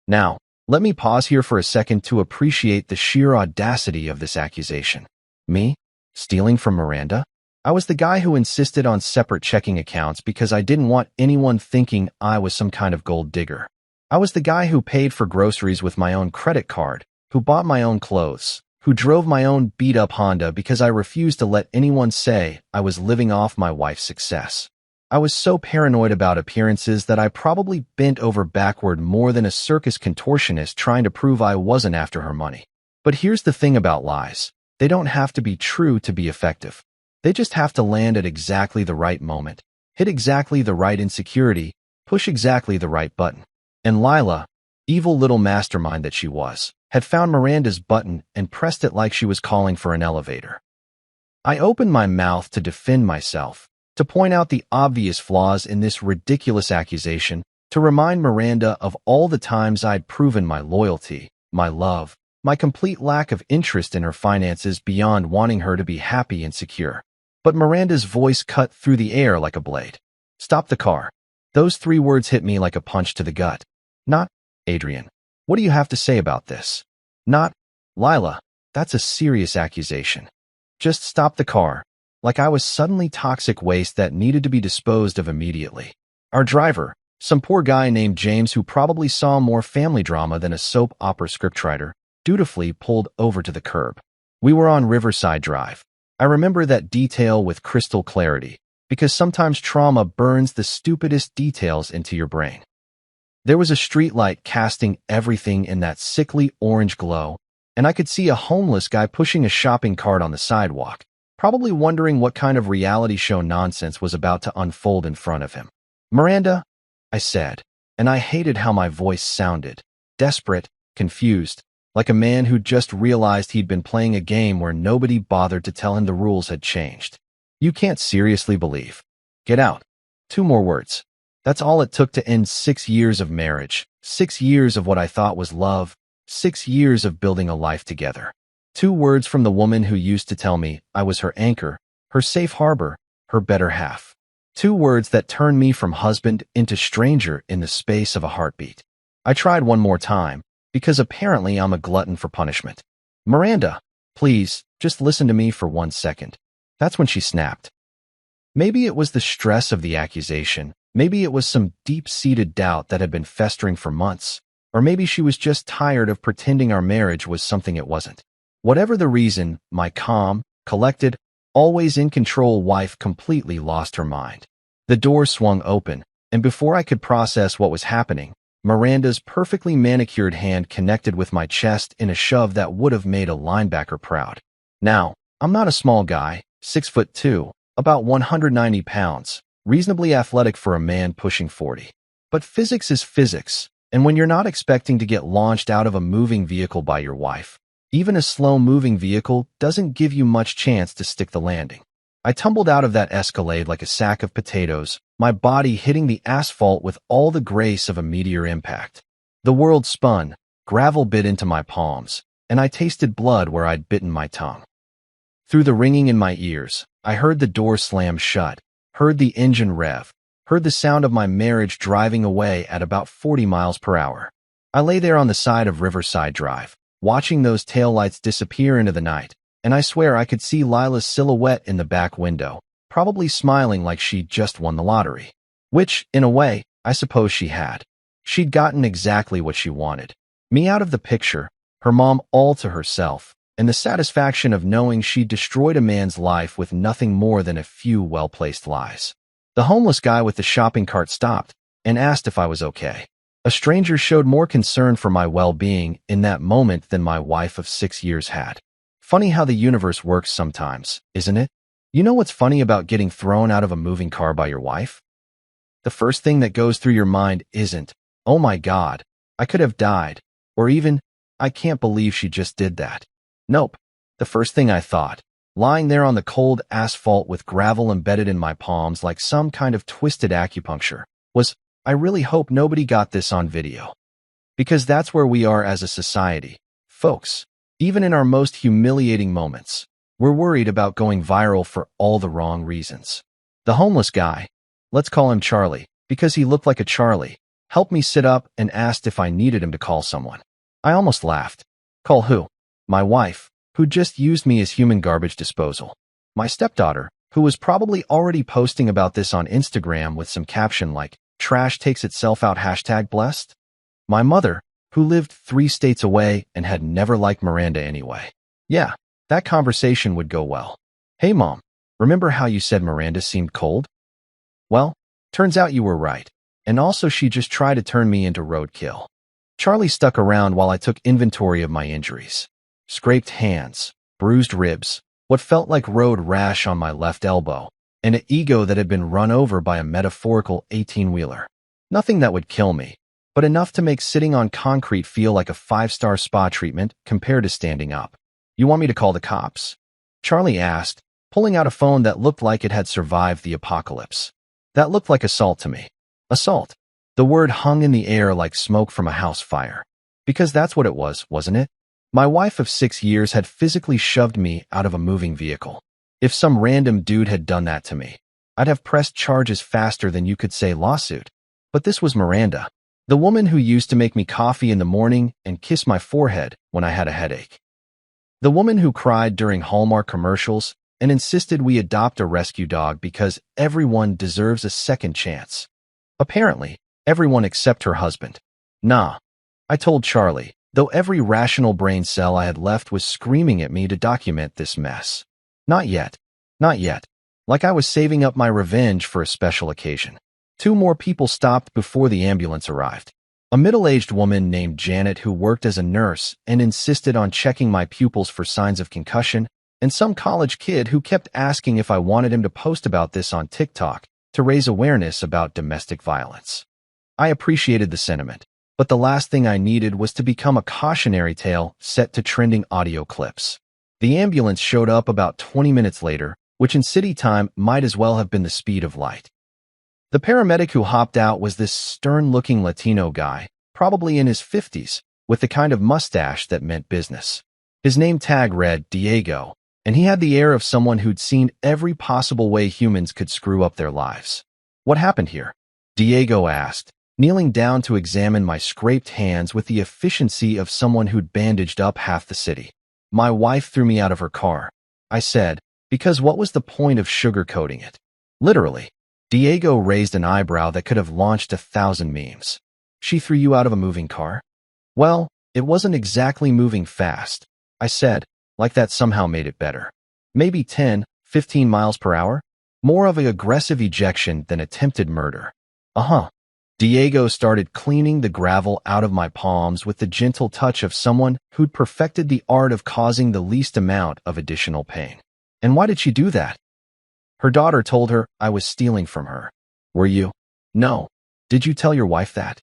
Now, let me pause here for a second to appreciate the sheer audacity of this accusation. Me? Stealing from Miranda? I was the guy who insisted on separate checking accounts because I didn't want anyone thinking I was some kind of gold digger. I was the guy who paid for groceries with my own credit card, who bought my own clothes, who drove my own beat-up Honda because I refused to let anyone say I was living off my wife's success. I was so paranoid about appearances that I probably bent over backward more than a circus contortionist trying to prove I wasn't after her money. But here's the thing about lies. They don't have to be true to be effective. They just have to land at exactly the right moment, hit exactly the right insecurity, push exactly the right button. And Lila, evil little mastermind that she was, had found Miranda's button and pressed it like she was calling for an elevator. I opened my mouth to defend myself, to point out the obvious flaws in this ridiculous accusation, to remind Miranda of all the times I'd proven my loyalty, my love, my complete lack of interest in her finances beyond wanting her to be happy and secure. But Miranda's voice cut through the air like a blade. "Stop the car." Those 3 words hit me like a punch to the gut. Not, "Adrian, what do you have to say about this?" Not, "Lila, that's a serious accusation." Just stop the car, like I was suddenly toxic waste that needed to be disposed of immediately. Our driver, some poor guy named James who probably saw more family drama than a soap opera scriptwriter, dutifully pulled over to the curb. We were on Riverside Drive. I remember that detail with crystal clarity, because sometimes trauma burns the stupidest details into your brain. There was a streetlight casting everything in that sickly orange glow, and I could see a homeless guy pushing a shopping cart on the sidewalk, probably wondering what kind of reality show nonsense was about to unfold in front of him. "Miranda," I said, and I hated how my voice sounded, desperate, confused, like a man who'd just realized he'd been playing a game where nobody bothered to tell him the rules had changed. "You can't seriously believe." "Get out." 2 more words. That's all it took to end 6 years of marriage, 6 years of what I thought was love, 6 years of building a life together. 2 words from the woman who used to tell me I was her anchor, her safe harbor, her better half. 2 words that turned me from husband into stranger in the space of a heartbeat. I tried one more time, because apparently I'm a glutton for punishment. "Miranda, please, just listen to me for 1 second. That's when she snapped. Maybe it was the stress of the accusation, maybe it was some deep-seated doubt that had been festering for months, or maybe she was just tired of pretending our marriage was something it wasn't. Whatever the reason, my calm, collected, always in control wife completely lost her mind. The door swung open, and before I could process what was happening, Miranda's perfectly manicured hand connected with my chest in a shove that would have made a linebacker proud. Now, I'm not a small guy, 6'2", about 190 pounds, reasonably athletic for a man pushing 40. But physics is physics, and when you're not expecting to get launched out of a moving vehicle by your wife, Even a slow-moving vehicle doesn't give you much chance to stick the landing. I tumbled out of that Escalade like a sack of potatoes, my body hitting the asphalt with all the grace of a meteor impact. The world spun, gravel bit into my palms, and I tasted blood where I'd bitten my tongue. Through the ringing in my ears, I heard the door slam shut, heard the engine rev, heard the sound of my marriage driving away at about 40 miles per hour. I lay there on the side of Riverside Drive, watching those taillights disappear into the night, and I swear I could see Lila's silhouette in the back window, probably smiling like she'd just won the lottery. Which, in a way, I suppose she had. She'd gotten exactly what she wanted. Me out of the picture, her mom all to herself, and the satisfaction of knowing she'd destroyed a man's life with nothing more than a few well-placed lies. The homeless guy with the shopping cart stopped and asked if I was okay. A stranger showed more concern for my well-being in that moment than my wife of 6 years had. Funny how the universe works sometimes, isn't it? You know what's funny about getting thrown out of a moving car by your wife? The first thing that goes through your mind isn't, "Oh my God, I could have died," or even, "I can't believe she just did that." Nope. The first thing I thought, lying there on the cold asphalt with gravel embedded in my palms like some kind of twisted acupuncture, was, I really hope nobody got this on video. Because that's where we are as a society, folks. Even in our most humiliating moments, we're worried about going viral for all the wrong reasons. The homeless guy, let's call him Charlie, because he looked like a Charlie, helped me sit up and asked if I needed him to call someone. I almost laughed. Call who? My wife, who just used me as human garbage disposal. My stepdaughter, who was probably already posting about this on Instagram with some caption like, "Trash takes itself out #blessed." My mother, who lived 3 states away and had never liked Miranda anyway. Yeah, that conversation would go well. "Hey Mom, remember how you said Miranda seemed cold?" Well, turns out you were right. And also she just tried to turn me into roadkill. Charlie stuck around while I took inventory of my injuries. Scraped hands, bruised ribs, what felt like road rash on my left elbow, and an ego that had been run over by a metaphorical 18-wheeler. Nothing that would kill me, but enough to make sitting on concrete feel like a 5-star spa treatment compared to standing up. "You want me to call the cops?" Charlie asked, pulling out a phone that looked like it had survived the apocalypse. That looked like assault to me. Assault. The word hung in the air like smoke from a house fire. Because that's what it was, wasn't it? My wife of 6 years had physically shoved me out of a moving vehicle. If some random dude had done that to me, I'd have pressed charges faster than you could say lawsuit. But this was Miranda, the woman who used to make me coffee in the morning and kiss my forehead when I had a headache. The woman who cried during Hallmark commercials and insisted we adopt a rescue dog because everyone deserves a second chance. Apparently, everyone except her husband. Nah, I told Charlie, though every rational brain cell I had left was screaming at me to document this mess. Not yet. Not yet. Like I was saving up my revenge for a special occasion. 2 more people stopped before the ambulance arrived. A middle-aged woman named Janet who worked as a nurse and insisted on checking my pupils for signs of concussion, and some college kid who kept asking if I wanted him to post about this on TikTok to raise awareness about domestic violence. I appreciated the sentiment, but the last thing I needed was to become a cautionary tale set to trending audio clips. The ambulance showed up about 20 minutes later, which in city time might as well have been the speed of light. The paramedic who hopped out was this stern-looking Latino guy, probably in his 50s, with the kind of mustache that meant business. His name tag read Diego, and he had the air of someone who'd seen every possible way humans could screw up their lives. "What happened here?" Diego asked, kneeling down to examine my scraped hands with the efficiency of someone who'd bandaged up half the city. "My wife threw me out of her car," I said, because what was the point of sugarcoating it? Literally. Diego raised an eyebrow that could have launched 1,000 memes. "She threw you out of a moving car?" "Well, it wasn't exactly moving fast," I said, like that somehow made it better. "Maybe 10, 15 miles per hour? More of an aggressive ejection than attempted murder." "Uh-huh." Diego started cleaning the gravel out of my palms with the gentle touch of someone who'd perfected the art of causing the least amount of additional pain. "And why did she do that?" "Her daughter told her I was stealing from her." "Were you?" "No." "Did you tell your wife that?"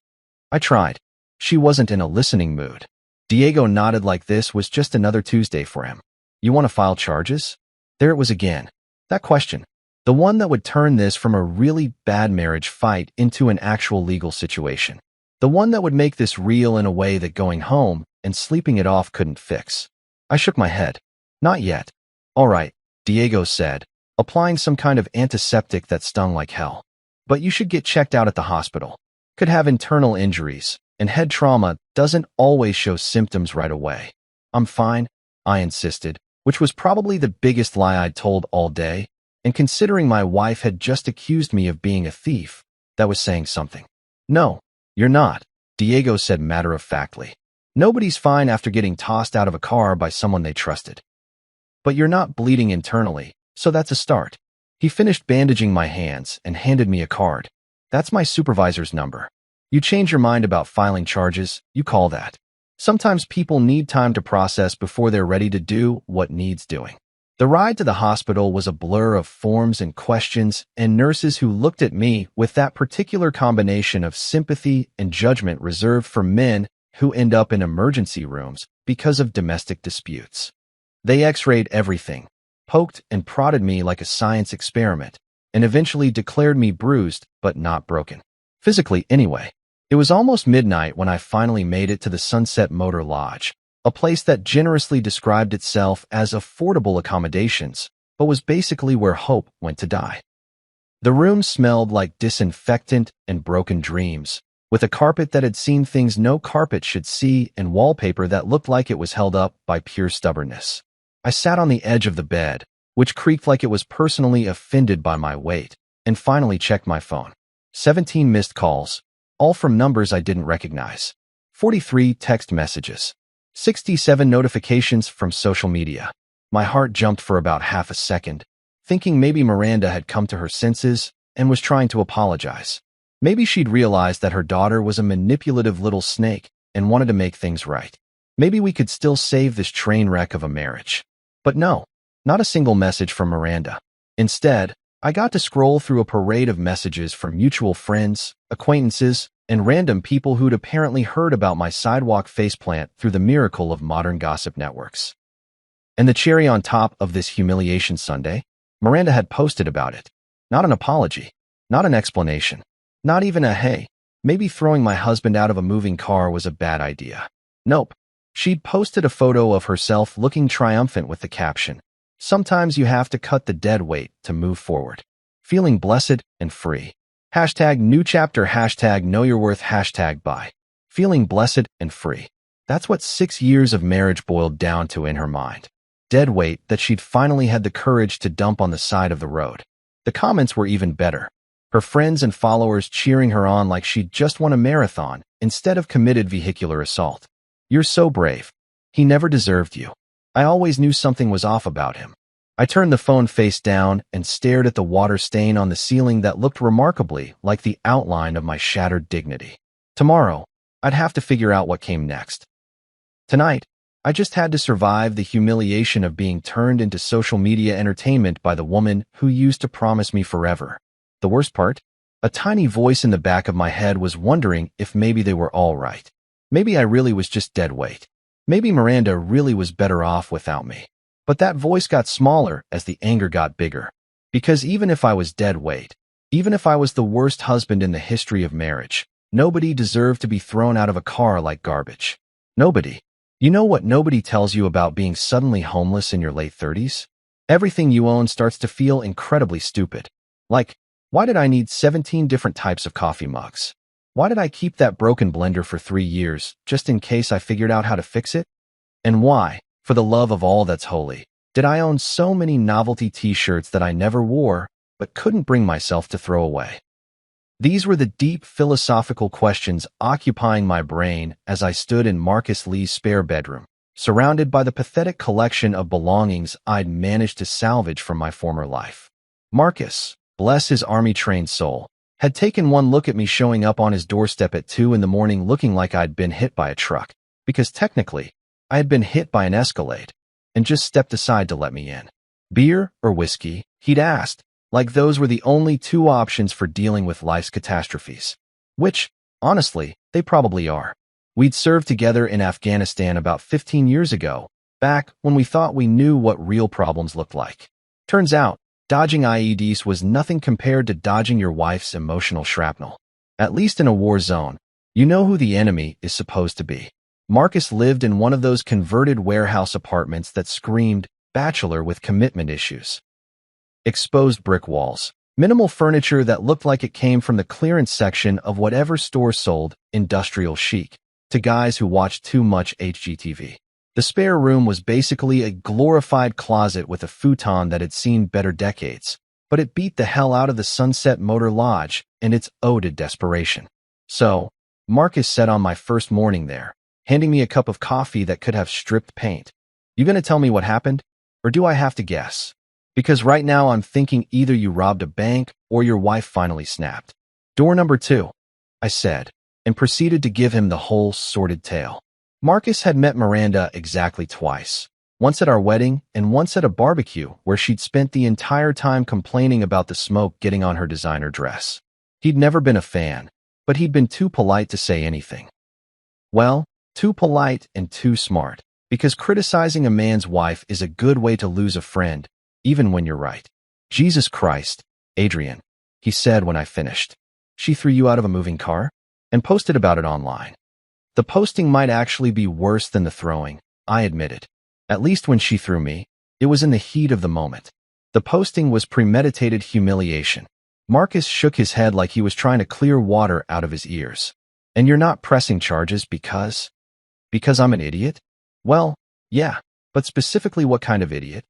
I tried. She wasn't in a listening mood. Diego nodded like this was just another Tuesday for him. You want to file charges? There it was again. That question. The one that would turn this from a really bad marriage fight into an actual legal situation. The one that would make this real in a way that going home and sleeping it off couldn't fix. I shook my head. Not yet. All right, Diego said, applying some kind of antiseptic that stung like hell. But you should get checked out at the hospital. Could have internal injuries, and head trauma doesn't always show symptoms right away. I'm fine, I insisted, which was probably the biggest lie I'd told all day, and considering my wife had just accused me of being a thief, that was saying something. No, you're not, Diego said matter-of-factly. Nobody's fine after getting tossed out of a car by someone they trusted. But you're not bleeding internally, so that's a start. He finished bandaging my hands and handed me a card. That's my supervisor's number. You change your mind about filing charges, you call that. Sometimes people need time to process before they're ready to do what needs doing. The ride to the hospital was a blur of forms and questions and nurses who looked at me with that particular combination of sympathy and judgment reserved for men who end up in emergency rooms because of domestic disputes. They x-rayed everything, poked and prodded me like a science experiment, and eventually declared me bruised but not broken. Physically, anyway. It was almost midnight when I finally made it to the Sunset Motor Lodge, a place that generously described itself as affordable accommodations, but was basically where hope went to die. The room smelled like disinfectant and broken dreams, with a carpet that had seen things no carpet should see and wallpaper that looked like it was held up by pure stubbornness. I sat on the edge of the bed, which creaked like it was personally offended by my weight, and finally checked my phone. 17 missed calls, all from numbers I didn't recognize. 43 text messages. 67 notifications from social media. My heart jumped for about half a second, thinking maybe Miranda had come to her senses and was trying to apologize. Maybe she'd realized that her daughter was a manipulative little snake and wanted to make things right. Maybe we could still save this train wreck of a marriage. But no, not a single message from Miranda. Instead, I got to scroll through a parade of messages from mutual friends, acquaintances, and random people who'd apparently heard about my sidewalk faceplant through the miracle of modern gossip networks. And the cherry on top of this humiliation Sunday, Miranda had posted about it. Not an apology, not an explanation, not even a hey, maybe throwing my husband out of a moving car was a bad idea. Nope. She'd posted a photo of herself looking triumphant with the caption, "Sometimes you have to cut the dead weight to move forward. Feeling blessed and free. Hashtag new chapter, hashtag know your worth, hashtag bye. Feeling blessed and free." That's what 6 years of marriage boiled down to in her mind. Dead weight that she'd finally had the courage to dump on the side of the road. The comments were even better. Her friends and followers cheering her on like she'd just won a marathon instead of committed vehicular assault. "You're so brave. He never deserved you. I always knew something was off about him." I turned the phone face down and stared at the water stain on the ceiling that looked remarkably like the outline of my shattered dignity. Tomorrow, I'd have to figure out what came next. Tonight, I just had to survive the humiliation of being turned into social media entertainment by the woman who used to promise me forever. The worst part? A tiny voice in the back of my head was wondering if maybe they were all right. Maybe I really was just dead weight. Maybe Miranda really was better off without me. But that voice got smaller as the anger got bigger. Because even if I was dead weight, even if I was the worst husband in the history of marriage, nobody deserved to be thrown out of a car like garbage. Nobody. You know what nobody tells you about being suddenly homeless in your late 30s? Everything you own starts to feel incredibly stupid. Like, why did I need 17 different types of coffee mugs? Why did I keep that broken blender for 3 years, just in case I figured out how to fix it? And why, for the love of all that's holy, did I own so many novelty t-shirts that I never wore, but couldn't bring myself to throw away? These were the deep philosophical questions occupying my brain as I stood in Marcus Lee's spare bedroom, surrounded by the pathetic collection of belongings I'd managed to salvage from my former life. Marcus, bless his army-trained soul, had taken one look at me showing up on his doorstep at 2 in the morning looking like I'd been hit by a truck, because technically, I had been hit by an Escalade, and just stepped aside to let me in. Beer or whiskey, he'd asked, like those were the only 2 options for dealing with life's catastrophes. Which, honestly, they probably are. We'd served together in Afghanistan about 15 years ago, back when we thought we knew what real problems looked like. Turns out, dodging IEDs was nothing compared to dodging your wife's emotional shrapnel. At least in a war zone, you know who the enemy is supposed to be. Marcus lived in one of those converted warehouse apartments that screamed, bachelor with commitment issues. Exposed brick walls, minimal furniture that looked like it came from the clearance section of whatever store sold industrial chic to guys who watched too much HGTV. The spare room was basically a glorified closet with a futon that had seen better decades, but it beat the hell out of the Sunset Motor Lodge and its ode to desperation. So, Marcus said on my first morning there, handing me a cup of coffee that could have stripped paint, "You gonna tell me what happened? Or do I have to guess? Because right now I'm thinking either you robbed a bank or your wife finally snapped." "Door number 2, I said, and proceeded to give him the whole sordid tale. Marcus had met Miranda exactly twice, once at our wedding and once at a barbecue where she'd spent the entire time complaining about the smoke getting on her designer dress. He'd never been a fan, but he'd been too polite to say anything. Well, too polite and too smart, because criticizing a man's wife is a good way to lose a friend, even when you're right. "Jesus Christ, Adrian," he said when I finished. "She threw you out of a moving car?" And posted about it online. The posting might actually be worse than the throwing, I admitted. At least when she threw me, it was in the heat of the moment. The posting was premeditated humiliation. Marcus shook his head like he was trying to clear water out of his ears. "And you're not pressing charges because I'm an idiot?" "Well, yeah, but specifically what kind of idiot?"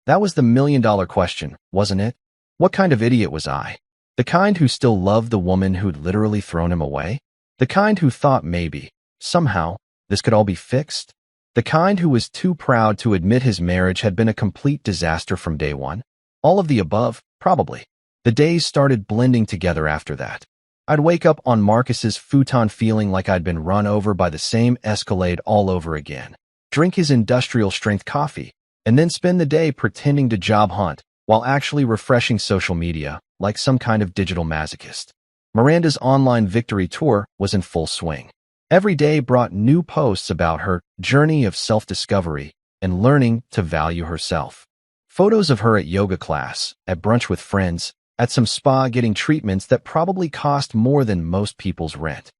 That was the million-dollar question, wasn't it? What kind of idiot was I? The kind who still loved the woman who'd literally thrown him away? The kind who thought maybe, somehow, this could all be fixed? The kind who was too proud to admit his marriage had been a complete disaster from day one? All of the above, probably. The days started blending together after that. I'd wake up on Marcus's futon feeling like I'd been run over by the same Escalade all over again, drink his industrial-strength coffee, and then spend the day pretending to job hunt while actually refreshing social media like some kind of digital masochist. Miranda's online victory tour was in full swing. Every day brought new posts about her journey of self-discovery and learning to value herself. Photos of her at yoga class, at brunch with friends, at some spa getting treatments that probably cost more than most people's rent.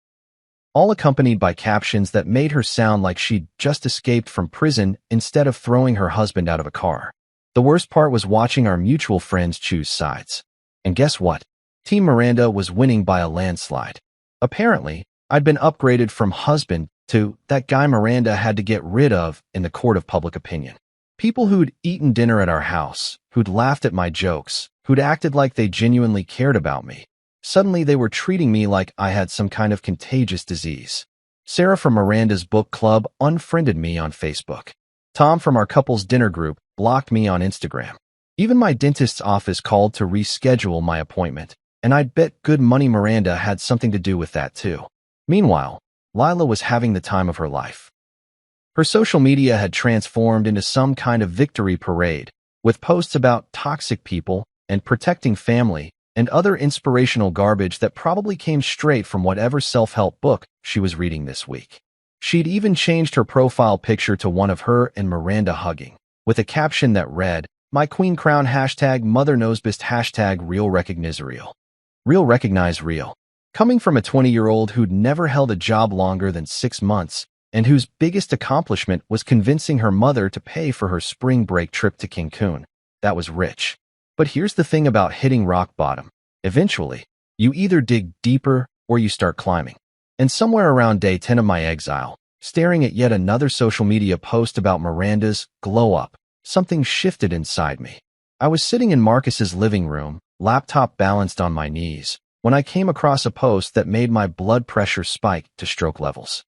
All accompanied by captions that made her sound like she'd just escaped from prison instead of throwing her husband out of a car. The worst part was watching our mutual friends choose sides. And guess what? Team Miranda was winning by a landslide. Apparently, I'd been upgraded from husband to that guy Miranda had to get rid of in the court of public opinion. People who'd eaten dinner at our house, who'd laughed at my jokes, who'd acted like they genuinely cared about me. Suddenly they were treating me like I had some kind of contagious disease. Sarah from Miranda's book club unfriended me on Facebook. Tom from our couple's dinner group blocked me on Instagram. Even my dentist's office called to reschedule my appointment, and I'd bet good money Miranda had something to do with that too. Meanwhile, Lila was having the time of her life. Her social media had transformed into some kind of victory parade, with posts about toxic people and protecting family and other inspirational garbage that probably came straight from whatever self-help book she was reading this week. She'd even changed her profile picture to one of her and Miranda hugging, with a caption that read, "My queen crown #mother knows best #real recognize real." Real recognize real. Coming from a 20-year-old who'd never held a job longer than 6 months and whose biggest accomplishment was convincing her mother to pay for her spring break trip to Cancun. That was rich. But here's the thing about hitting rock bottom. Eventually, you either dig deeper or you start climbing. And somewhere around day 10 of my exile, staring at yet another social media post about Miranda's glow up, something shifted inside me. I was sitting in Marcus's living room, laptop balanced on my knees, when I came across a post that made my blood pressure spike to stroke levels.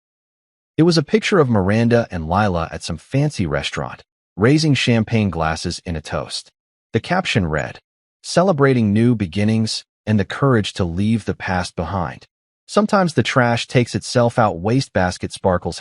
It was a picture of Miranda and Lila at some fancy restaurant, raising champagne glasses in a toast. The caption read, "Celebrating new beginnings and the courage to leave the past behind. Sometimes the trash takes itself out. Wastebasket sparkles.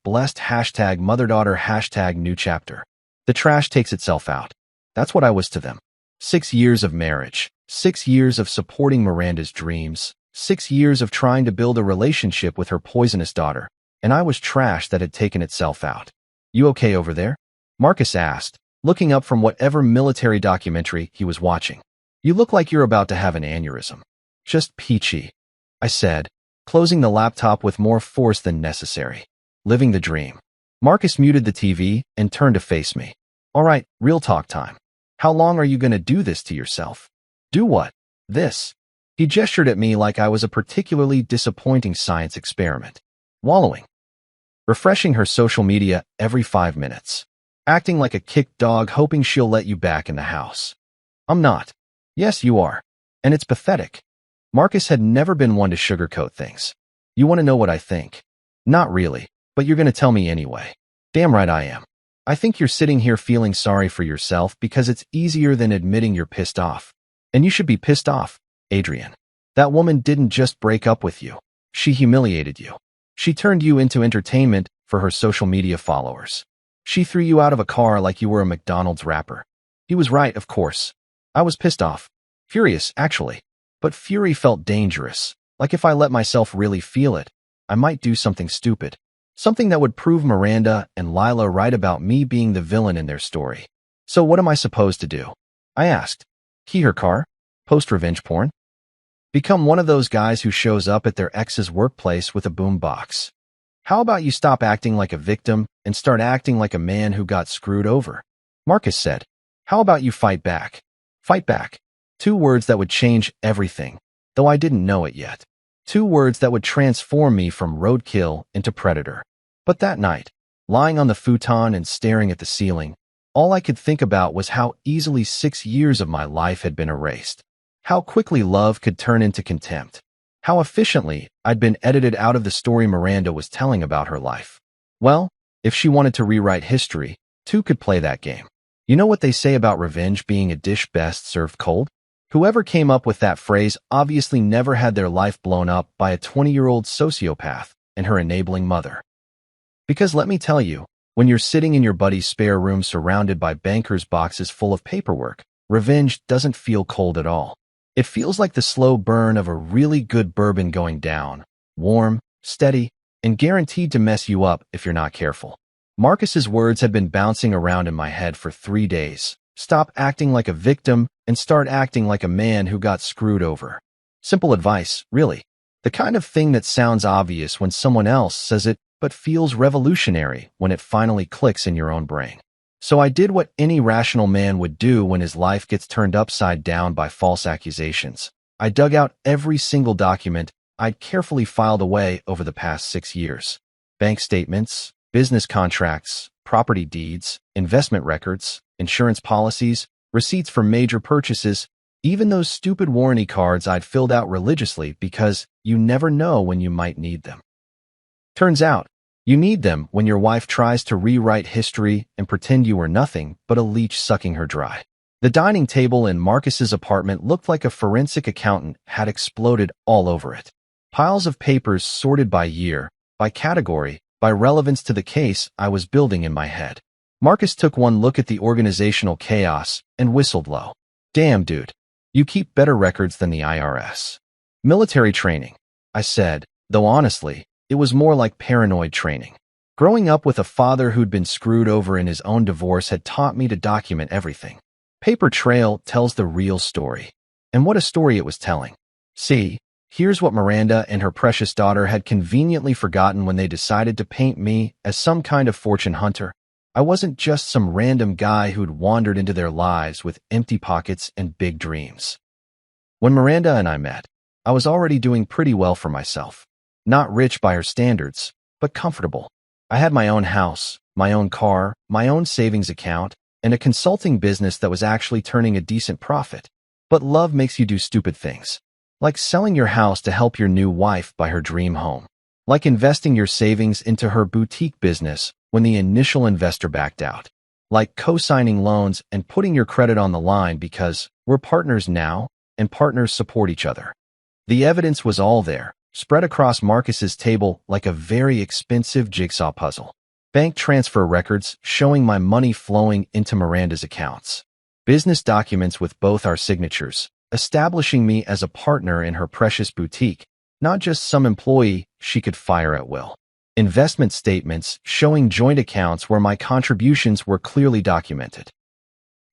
#blessed. #motherdaughter. #new chapter." The trash takes itself out. That's what I was to them. 6 years of marriage, 6 years of supporting Miranda's dreams, 6 years of trying to build a relationship with her poisonous daughter, and I was trash that had taken itself out. You okay over there? Marcus asked, looking up from whatever military documentary he was watching. You look like you're about to have an aneurysm. Just peachy, I said, closing the laptop with more force than necessary. Living the dream. Marcus muted the TV and turned to face me. All right, real talk time. How long are you going to do this to yourself? Do what? This. He gestured at me like I was a particularly disappointing science experiment. Wallowing. Refreshing her social media every 5 minutes. Acting like a kicked dog hoping she'll let you back in the house. I'm not. Yes, you are. And it's pathetic. Marcus had never been one to sugarcoat things. You want to know what I think? Not really, but you're going to tell me anyway. Damn right I am. I think you're sitting here feeling sorry for yourself because it's easier than admitting you're pissed off. And you should be pissed off, Adrian. That woman didn't just break up with you. She humiliated you. She turned you into entertainment for her social media followers. She threw you out of a car like you were a McDonald's wrapper. He was right, of course. I was pissed off. Furious, actually. But fury felt dangerous. Like if I let myself really feel it, I might do something stupid. Something that would prove Miranda and Lila right about me being the villain in their story. So what am I supposed to do? I asked. Key her car? Post revenge porn? Become one of those guys who shows up at their ex's workplace with a boombox. How about you stop acting like a victim and start acting like a man who got screwed over? Marcus said. How about you fight back? Fight back. 2 words that would change everything, though I didn't know it yet. 2 words that would transform me from roadkill into predator. But that night, lying on the futon and staring at the ceiling, all I could think about was how easily 6 years of my life had been erased. How quickly love could turn into contempt. How efficiently I'd been edited out of the story Miranda was telling about her life. Well, if she wanted to rewrite history, 2 could play that game. You know what they say about revenge being a dish best served cold? Whoever came up with that phrase obviously never had their life blown up by a 20-year-old sociopath and her enabling mother. Because let me tell you, when you're sitting in your buddy's spare room surrounded by bankers' boxes full of paperwork, revenge doesn't feel cold at all. It feels like the slow burn of a really good bourbon going down, warm, steady, and guaranteed to mess you up if you're not careful. Marcus's words had been bouncing around in my head for 3 days. Stop acting like a victim and start acting like a man who got screwed over. Simple advice, really. The kind of thing that sounds obvious when someone else says it, but feels revolutionary when it finally clicks in your own brain. So I did what any rational man would do when his life gets turned upside down by false accusations. I dug out every single document I'd carefully filed away over the past 6 years. Bank statements, business contracts, property deeds, investment records, insurance policies, receipts for major purchases, even those stupid warranty cards I'd filled out religiously because you never know when you might need them. Turns out, you need them when your wife tries to rewrite history and pretend you were nothing but a leech sucking her dry. The dining table in Marcus's apartment looked like a forensic accountant had exploded all over it. Piles of papers sorted by year, by category, by relevance to the case I was building in my head. Marcus took one look at the organizational chaos and whistled low. Damn, dude. You keep better records than the IRS. Military training, I said, though honestly, it was more like paranoid training. Growing up with a father who'd been screwed over in his own divorce had taught me to document everything. Paper trail tells the real story. And what a story it was telling. See, here's what Miranda and her precious daughter had conveniently forgotten when they decided to paint me as some kind of fortune hunter. I wasn't just some random guy who'd wandered into their lives with empty pockets and big dreams. When Miranda and I met, I was already doing pretty well for myself. Not rich by her standards, but comfortable. I had my own house, my own car, my own savings account, and a consulting business that was actually turning a decent profit. But love makes you do stupid things. Like selling your house to help your new wife buy her dream home. Like investing your savings into her boutique business when the initial investor backed out. Like co-signing loans and putting your credit on the line because we're partners now and partners support each other. The evidence was all there, spread across Marcus's table like a very expensive jigsaw puzzle. Bank transfer records showing my money flowing into Miranda's accounts. Business documents with both our signatures, establishing me as a partner in her precious boutique, not just some employee she could fire at will. investment statements showing joint accounts where my contributions were clearly documented.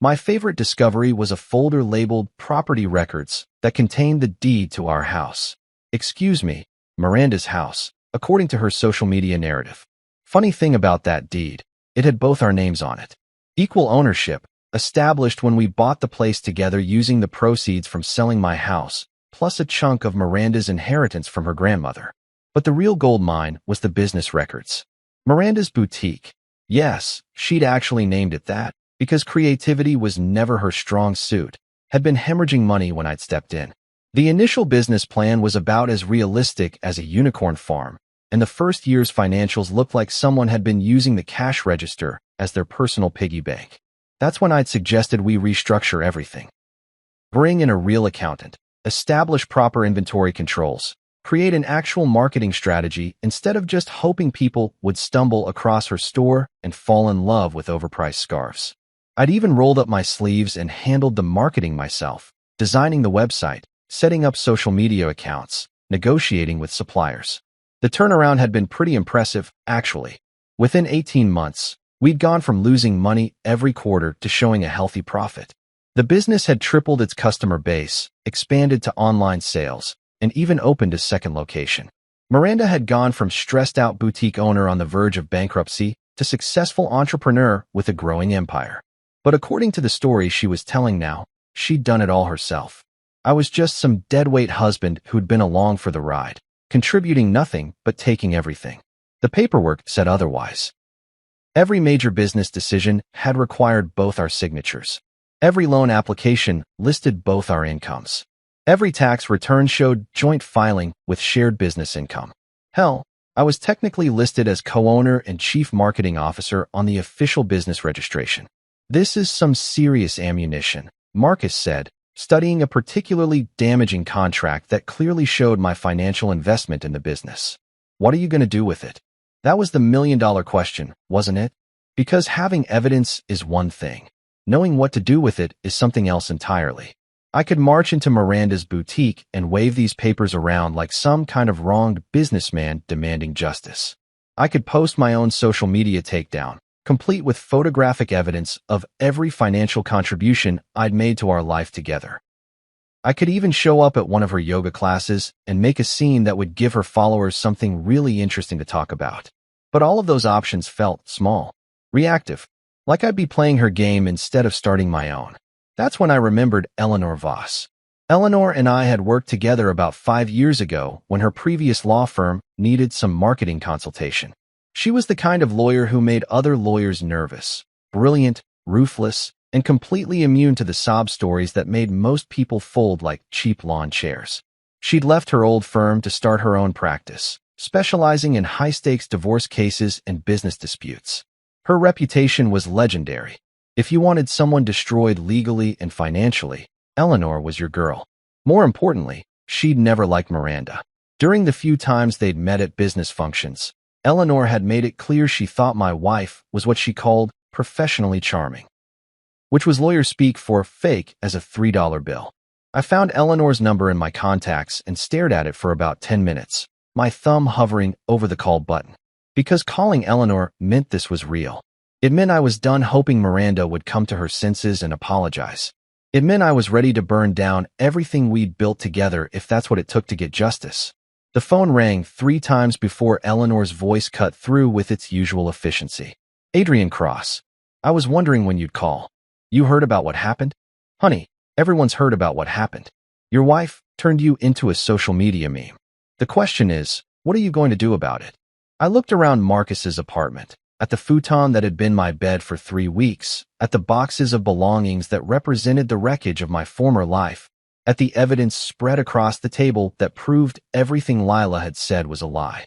My favorite discovery was a folder labeled Property Records that contained the deed to our house. Excuse me, Miranda's house, according to her social media narrative. Funny thing about that deed, it had both our names on it. Equal ownership, established when we bought the place together using the proceeds from selling my house, plus a chunk of Miranda's inheritance from her grandmother. But the real gold mine was the business records. Miranda's Boutique. Yes, she'd actually named it that, because creativity was never her strong suit, had been hemorrhaging money when I'd stepped in. The initial business plan was about as realistic as a unicorn farm, and the first year's financials looked like someone had been using the cash register as their personal piggy bank. That's when I'd suggested we restructure everything. Bring in a real accountant, establish proper inventory controls, create an actual marketing strategy instead of just hoping people would stumble across her store and fall in love with overpriced scarves. I'd even rolled up my sleeves and handled the marketing myself, designing the website, setting up social media accounts, negotiating with suppliers. The turnaround had been pretty impressive, actually. Within 18 months, we'd gone from losing money every quarter to showing a healthy profit. The business had tripled its customer base, expanded to online sales, and even opened a second location. Miranda had gone from stressed-out boutique owner on the verge of bankruptcy to successful entrepreneur with a growing empire. But according to the story she was telling now, she'd done it all herself. I was just some deadweight husband who'd been along for the ride, contributing nothing but taking everything. The paperwork said otherwise. Every major business decision had required both our signatures. Every loan application listed both our incomes. Every tax return showed joint filing with shared business income. Hell, I was technically listed as co-owner and chief marketing officer on the official business registration. This is some serious ammunition, Marcus said, studying a particularly damaging contract that clearly showed my financial investment in the business. What are you going to do with it? That was the million-dollar question, wasn't it? Because having evidence is one thing. Knowing what to do with it is something else entirely. I could march into Miranda's boutique and wave these papers around like some kind of wronged businessman demanding justice. I could post my own social media takedown, complete with photographic evidence of every financial contribution I'd made to our life together. I could even show up at one of her yoga classes and make a scene that would give her followers something really interesting to talk about. But all of those options felt small, reactive, like I'd be playing her game instead of starting my own. That's when I remembered Eleanor Voss. Eleanor and I had worked together about 5 years ago when her previous law firm needed some marketing consultation. She was the kind of lawyer who made other lawyers nervous, brilliant, ruthless, and completely immune to the sob stories that made most people fold like cheap lawn chairs. She'd left her old firm to start her own practice, specializing in high-stakes divorce cases and business disputes. Her reputation was legendary. If you wanted someone destroyed legally and financially, Eleanor was your girl. More importantly, she'd never liked Miranda. During the few times they'd met at business functions, Eleanor had made it clear she thought my wife was what she called professionally charming, which was lawyer speak for fake as a $3 bill. I found Eleanor's number in my contacts and stared at it for about 10 minutes, my thumb hovering over the call button. Because calling Eleanor meant this was real. It meant I was done hoping Miranda would come to her senses and apologize. It meant I was ready to burn down everything we'd built together if that's what it took to get justice. The phone rang 3 times before Eleanor's voice cut through with its usual efficiency. Adrian Cross. I was wondering when you'd call. You heard about what happened? Honey, everyone's heard about what happened. Your wife turned you into a social media meme. The question is, what are you going to do about it? I looked around Marcus's apartment, at the futon that had been my bed for 3 weeks, at the boxes of belongings that represented the wreckage of my former life, at the evidence spread across the table that proved everything Lila had said was a lie.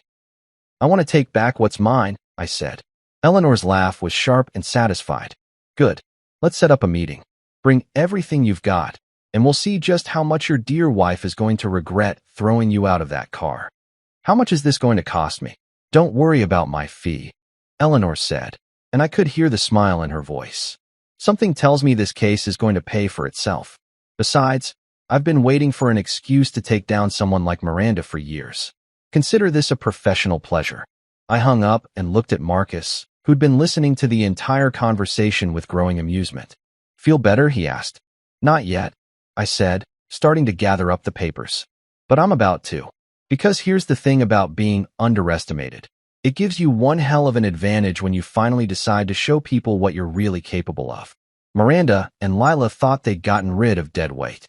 I want to take back what's mine, I said. Eleanor's laugh was sharp and satisfied. Good. Let's set up a meeting. Bring everything you've got, and we'll see just how much your dear wife is going to regret throwing you out of that car. How much is this going to cost me? Don't worry about my fee, Eleanor said, and I could hear the smile in her voice. Something tells me this case is going to pay for itself. Besides, I've been waiting for an excuse to take down someone like Miranda for years. Consider this a professional pleasure. I hung up and looked at Marcus, who'd been listening to the entire conversation with growing amusement. Feel better? He asked. Not yet, I said, starting to gather up the papers. But I'm about to. Because here's the thing about being underestimated. It gives you one hell of an advantage when you finally decide to show people what you're really capable of. Miranda and Lila thought they'd gotten rid of dead weight.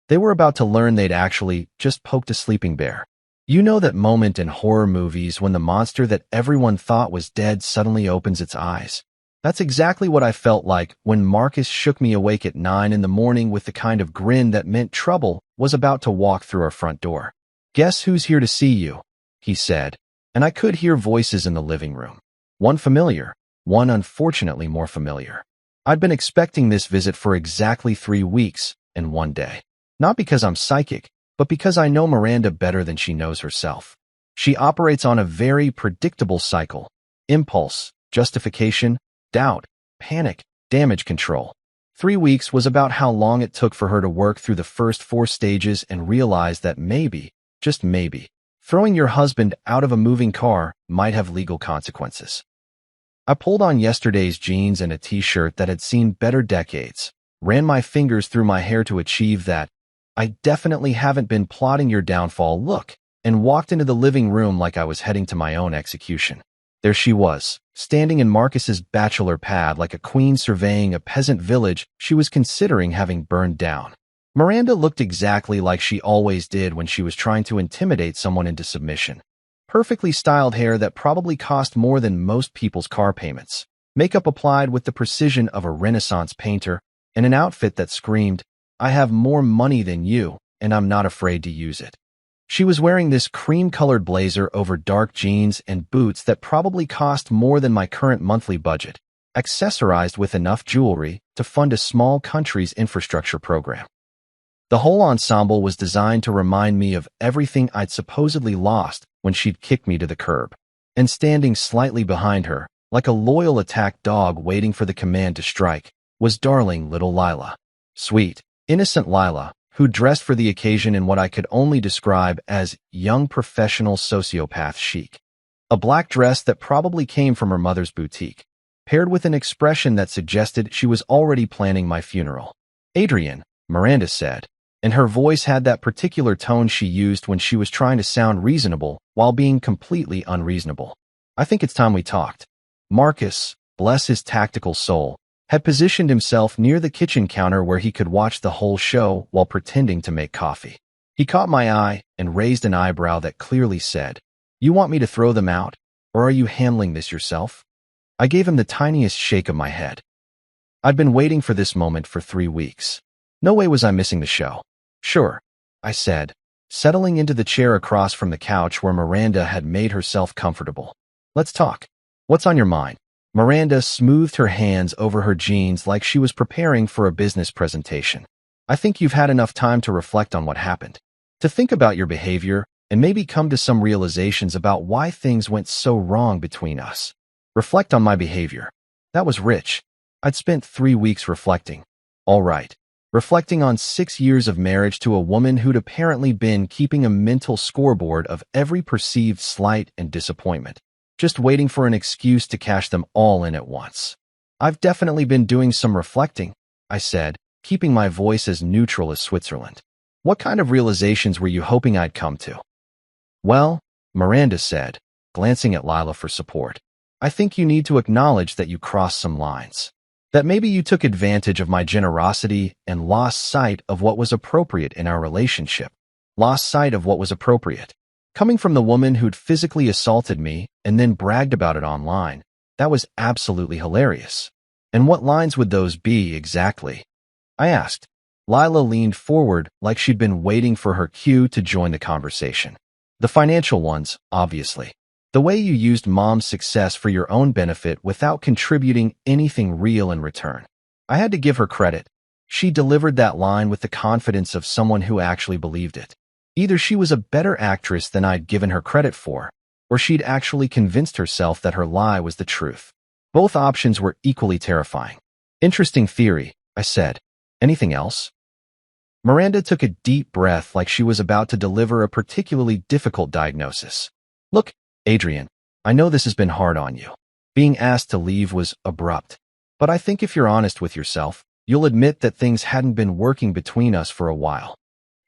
They were about to learn they'd actually just poked a sleeping bear. You know that moment in horror movies when the monster that everyone thought was dead suddenly opens its eyes? That's exactly what I felt like when Marcus shook me awake at 9 in the morning with the kind of grin that meant trouble was about to walk through our front door. Guess who's here to see you? He said, and I could hear voices in the living room. One familiar, one unfortunately more familiar. I'd been expecting this visit for exactly 3 weeks and 1 day. Not because I'm psychic, but because I know Miranda better than she knows herself. She operates on a very predictable cycle: impulse, justification, doubt, panic, damage control. 3 weeks was about how long it took for her to work through the first 4 stages and realize that maybe, just maybe, throwing your husband out of a moving car might have legal consequences. I pulled on yesterday's jeans and a t-shirt that had seen better decades, ran my fingers through my hair to achieve that I definitely haven't been plotting your downfall look, and walked into the living room like I was heading to my own execution. There she was, standing in Marcus's bachelor pad like a queen surveying a peasant village she was considering having burned down. Miranda looked exactly like she always did when she was trying to intimidate someone into submission. Perfectly styled hair that probably cost more than most people's car payments, makeup applied with the precision of a Renaissance painter, and an outfit that screamed, "I have more money than you, and I'm not afraid to use it." She was wearing this cream-colored blazer over dark jeans and boots that probably cost more than my current monthly budget, accessorized with enough jewelry to fund a small country's infrastructure program. The whole ensemble was designed to remind me of everything I'd supposedly lost when she'd kicked me to the curb. And standing slightly behind her, like a loyal attacked dog waiting for the command to strike, was darling little Lila. Sweet, innocent Lila, who dressed for the occasion in what I could only describe as young professional sociopath chic. A black dress that probably came from her mother's boutique, paired with an expression that suggested she was already planning my funeral. "Adrian," Miranda said, and her voice had that particular tone she used when she was trying to sound reasonable while being completely unreasonable. "I think it's time we talked." Marcus, bless his tactical soul, had positioned himself near the kitchen counter where he could watch the whole show while pretending to make coffee. He caught my eye and raised an eyebrow that clearly said, "You want me to throw them out, or are you handling this yourself?" I gave him the tiniest shake of my head. I'd been waiting for this moment for 3 weeks. No way was I missing the show. "Sure," I said, settling into the chair across from the couch where Miranda had made herself comfortable. "Let's talk. What's on your mind?" Miranda smoothed her hands over her jeans like she was preparing for a business presentation. "I think you've had enough time to reflect on what happened, to think about your behavior, and maybe come to some realizations about why things went so wrong between us." Reflect on my behavior. That was rich. I'd spent 3 weeks reflecting. All right. Reflecting on 6 years of marriage to a woman who'd apparently been keeping a mental scoreboard of every perceived slight and disappointment, just waiting for an excuse to cash them all in at once. "I've definitely been doing some reflecting," I said, keeping my voice as neutral as Switzerland. "What kind of realizations were you hoping I'd come to?" "Well," Miranda said, glancing at Lila for support, "I think you need to acknowledge that you crossed some lines. That maybe you took advantage of my generosity and lost sight of what was appropriate in our relationship. Lost sight of what was appropriate. Coming from the woman who'd physically assaulted me and then bragged about it online, that was absolutely hilarious. And what lines would those be exactly?" I asked. Lila leaned forward like she'd been waiting for her cue to join the conversation. "The financial ones, obviously. The way you used Mom's success for your own benefit without contributing anything real in return." I had to give her credit. She delivered that line with the confidence of someone who actually believed it. Either she was a better actress than I'd given her credit for, or she'd actually convinced herself that her lie was the truth. Both options were equally terrifying. "Interesting theory," I said. "Anything else?" Miranda took a deep breath like she was about to deliver a particularly difficult diagnosis. "Look, Adrian, I know this has been hard on you. Being asked to leave was abrupt. But I think if you're honest with yourself, you'll admit that things hadn't been working between us for a while.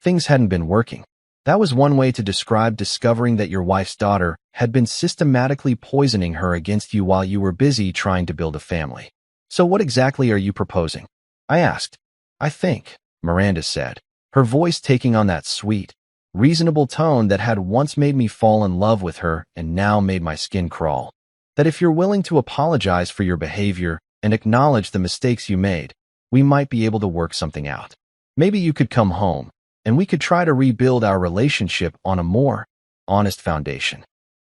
Things hadn't been working. That was one way to describe discovering that your wife's daughter had been systematically poisoning her against you while you were busy trying to build a family. So what exactly are you proposing? I asked. I think, Miranda said, her voice taking on that sweet, reasonable tone that had once made me fall in love with her and now made my skin crawl. That if you're willing to apologize for your behavior and acknowledge the mistakes you made, we might be able to work something out. Maybe you could come home, and we could try to rebuild our relationship on a more honest foundation.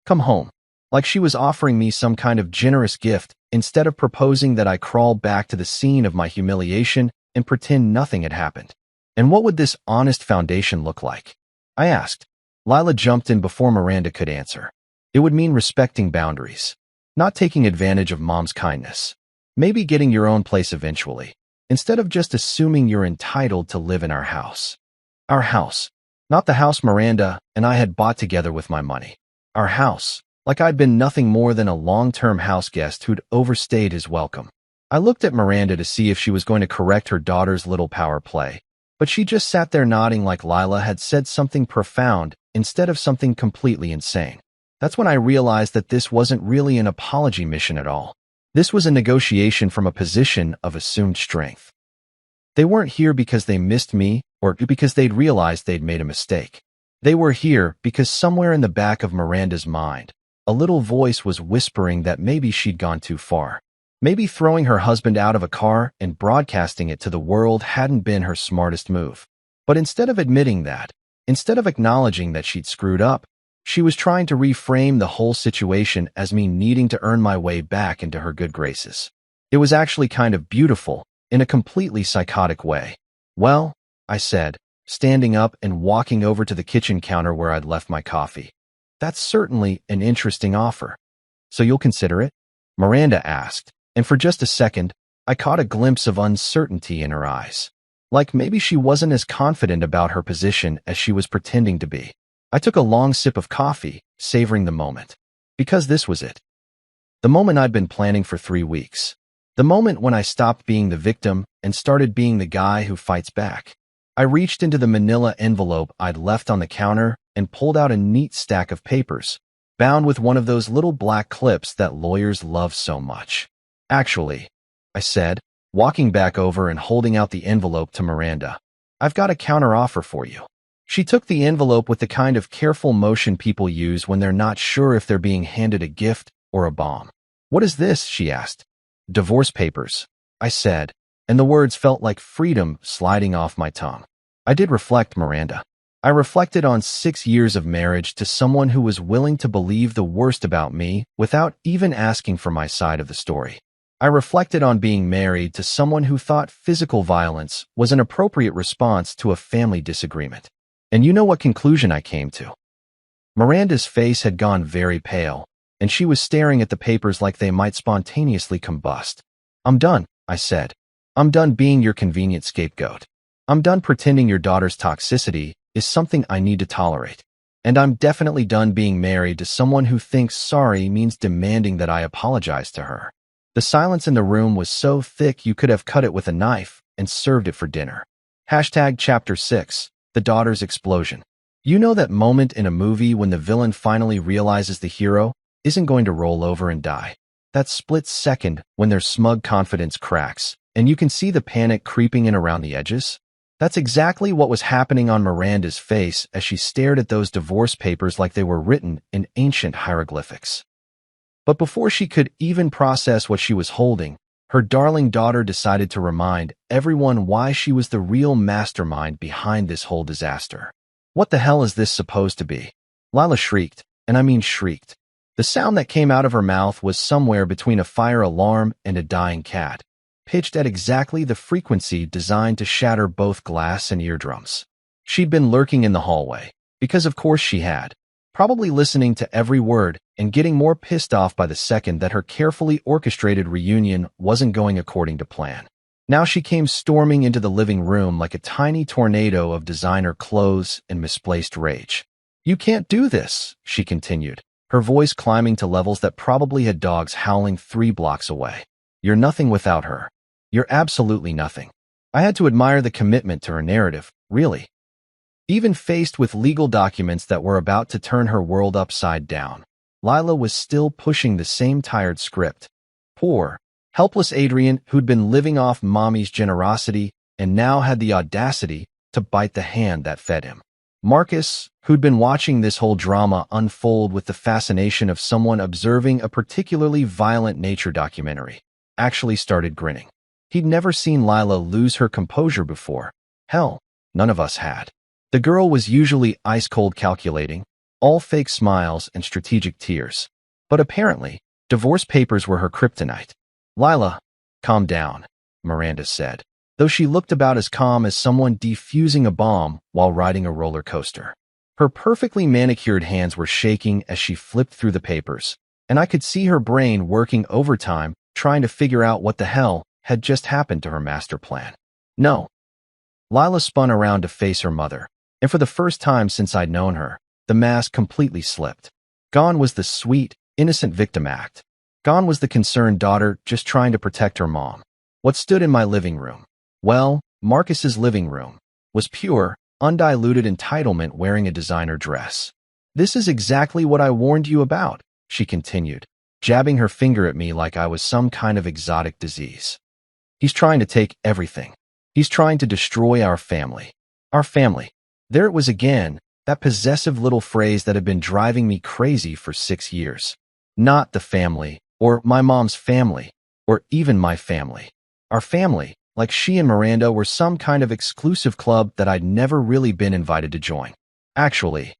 Come home. Like she was offering me some kind of generous gift instead of proposing that I crawl back to the scene of my humiliation and pretend nothing had happened. And what would this honest foundation look like? I asked. Lila jumped in before Miranda could answer. It would mean respecting boundaries, not taking advantage of mom's kindness, maybe getting your own place eventually, instead of just assuming you're entitled to live in our house. Our house, not the house Miranda and I had bought together with my money. Our house, like I'd been nothing more than a long-term house guest who'd overstayed his welcome. I looked at Miranda to see if she was going to correct her daughter's little power play, but she just sat there nodding like Lila had said something profound instead of something completely insane. That's when I realized that this wasn't really an apology mission at all. This was a negotiation from a position of assumed strength. They weren't here because they missed me or because they'd realized they'd made a mistake. They were here because somewhere in the back of Miranda's mind, a little voice was whispering that maybe she'd gone too far. Maybe throwing her husband out of a car and broadcasting it to the world hadn't been her smartest move. But instead of admitting that, instead of acknowledging that she'd screwed up, she was trying to reframe the whole situation as me needing to earn my way back into her good graces. It was actually kind of beautiful, in a completely psychotic way. Well, I said, standing up and walking over to the kitchen counter where I'd left my coffee. That's certainly an interesting offer. So you'll consider it? Miranda asked, and for just a second, I caught a glimpse of uncertainty in her eyes. Like maybe she wasn't as confident about her position as she was pretending to be. I took a long sip of coffee, savoring the moment. Because this was it. The moment I'd been planning for 3 weeks. The moment when I stopped being the victim and started being the guy who fights back. I reached into the manila envelope I'd left on the counter and pulled out a neat stack of papers, bound with one of those little black clips that lawyers love so much. Actually, I said, walking back over and holding out the envelope to Miranda, I've got a counteroffer for you. She took the envelope with the kind of careful motion people use when they're not sure if they're being handed a gift or a bomb. What is this? She asked. Divorce papers, I said, and the words felt like freedom sliding off my tongue. I did reflect, Miranda. I reflected on 6 years of marriage to someone who was willing to believe the worst about me without even asking for my side of the story. I reflected on being married to someone who thought physical violence was an appropriate response to a family disagreement. And you know what conclusion I came to? Miranda's face had gone very pale, and she was staring at the papers like they might spontaneously combust. I'm done, I said. I'm done being your convenient scapegoat. I'm done pretending your daughter's toxicity is something I need to tolerate. And I'm definitely done being married to someone who thinks sorry means demanding that I apologize to her. The silence in the room was so thick you could have cut it with a knife and served it for dinner. Chapter 6, The Daughter's Explosion. You know that moment in a movie when the villain finally realizes the hero isn't going to roll over and die? That split second when their smug confidence cracks, and you can see the panic creeping in around the edges? That's exactly what was happening on Miranda's face as she stared at those divorce papers like they were written in ancient hieroglyphics. But before she could even process what she was holding, her darling daughter decided to remind everyone why she was the real mastermind behind this whole disaster. What the hell is this supposed to be? Lila shrieked, and I mean shrieked. The sound that came out of her mouth was somewhere between a fire alarm and a dying cat, pitched at exactly the frequency designed to shatter both glass and eardrums. She'd been lurking in the hallway, because of course she had, probably listening to every word and getting more pissed off by the second that her carefully orchestrated reunion wasn't going according to plan. Now she came storming into the living room like a tiny tornado of designer clothes and misplaced rage. You can't do this, she continued, her voice climbing to levels that probably had dogs howling 3 blocks away. You're nothing without her. You're absolutely nothing. I had to admire the commitment to her narrative, really. Even faced with legal documents that were about to turn her world upside down, Lila was still pushing the same tired script. Poor, helpless Adrian, who'd been living off Mommy's generosity and now had the audacity to bite the hand that fed him. Marcus, who'd been watching this whole drama unfold with the fascination of someone observing a particularly violent nature documentary, actually started grinning. He'd never seen Lila lose her composure before. Hell, none of us had. The girl was usually ice-cold calculating, all fake smiles and strategic tears. But apparently, divorce papers were her kryptonite. Lila, calm down, Miranda said, though she looked about as calm as someone defusing a bomb while riding a roller coaster. Her perfectly manicured hands were shaking as she flipped through the papers, and I could see her brain working overtime trying to figure out what the hell had just happened to her master plan. No. Lila spun around to face her mother, and for the first time since I'd known her, the mask completely slipped. Gone was the sweet, innocent victim act. Gone was the concerned daughter just trying to protect her mom. What stood in my living room? Well, Marcus's living room was pure, undiluted entitlement wearing a designer dress. This is exactly what I warned you about, she continued, jabbing her finger at me like I was some kind of exotic disease. He's trying to take everything. He's trying to destroy our family. Our family. There it was again, that possessive little phrase that had been driving me crazy for 6 years. Not the family, or my mom's family, or even my family. Our family, like she and Miranda, were some kind of exclusive club that I'd never really been invited to join. Actually,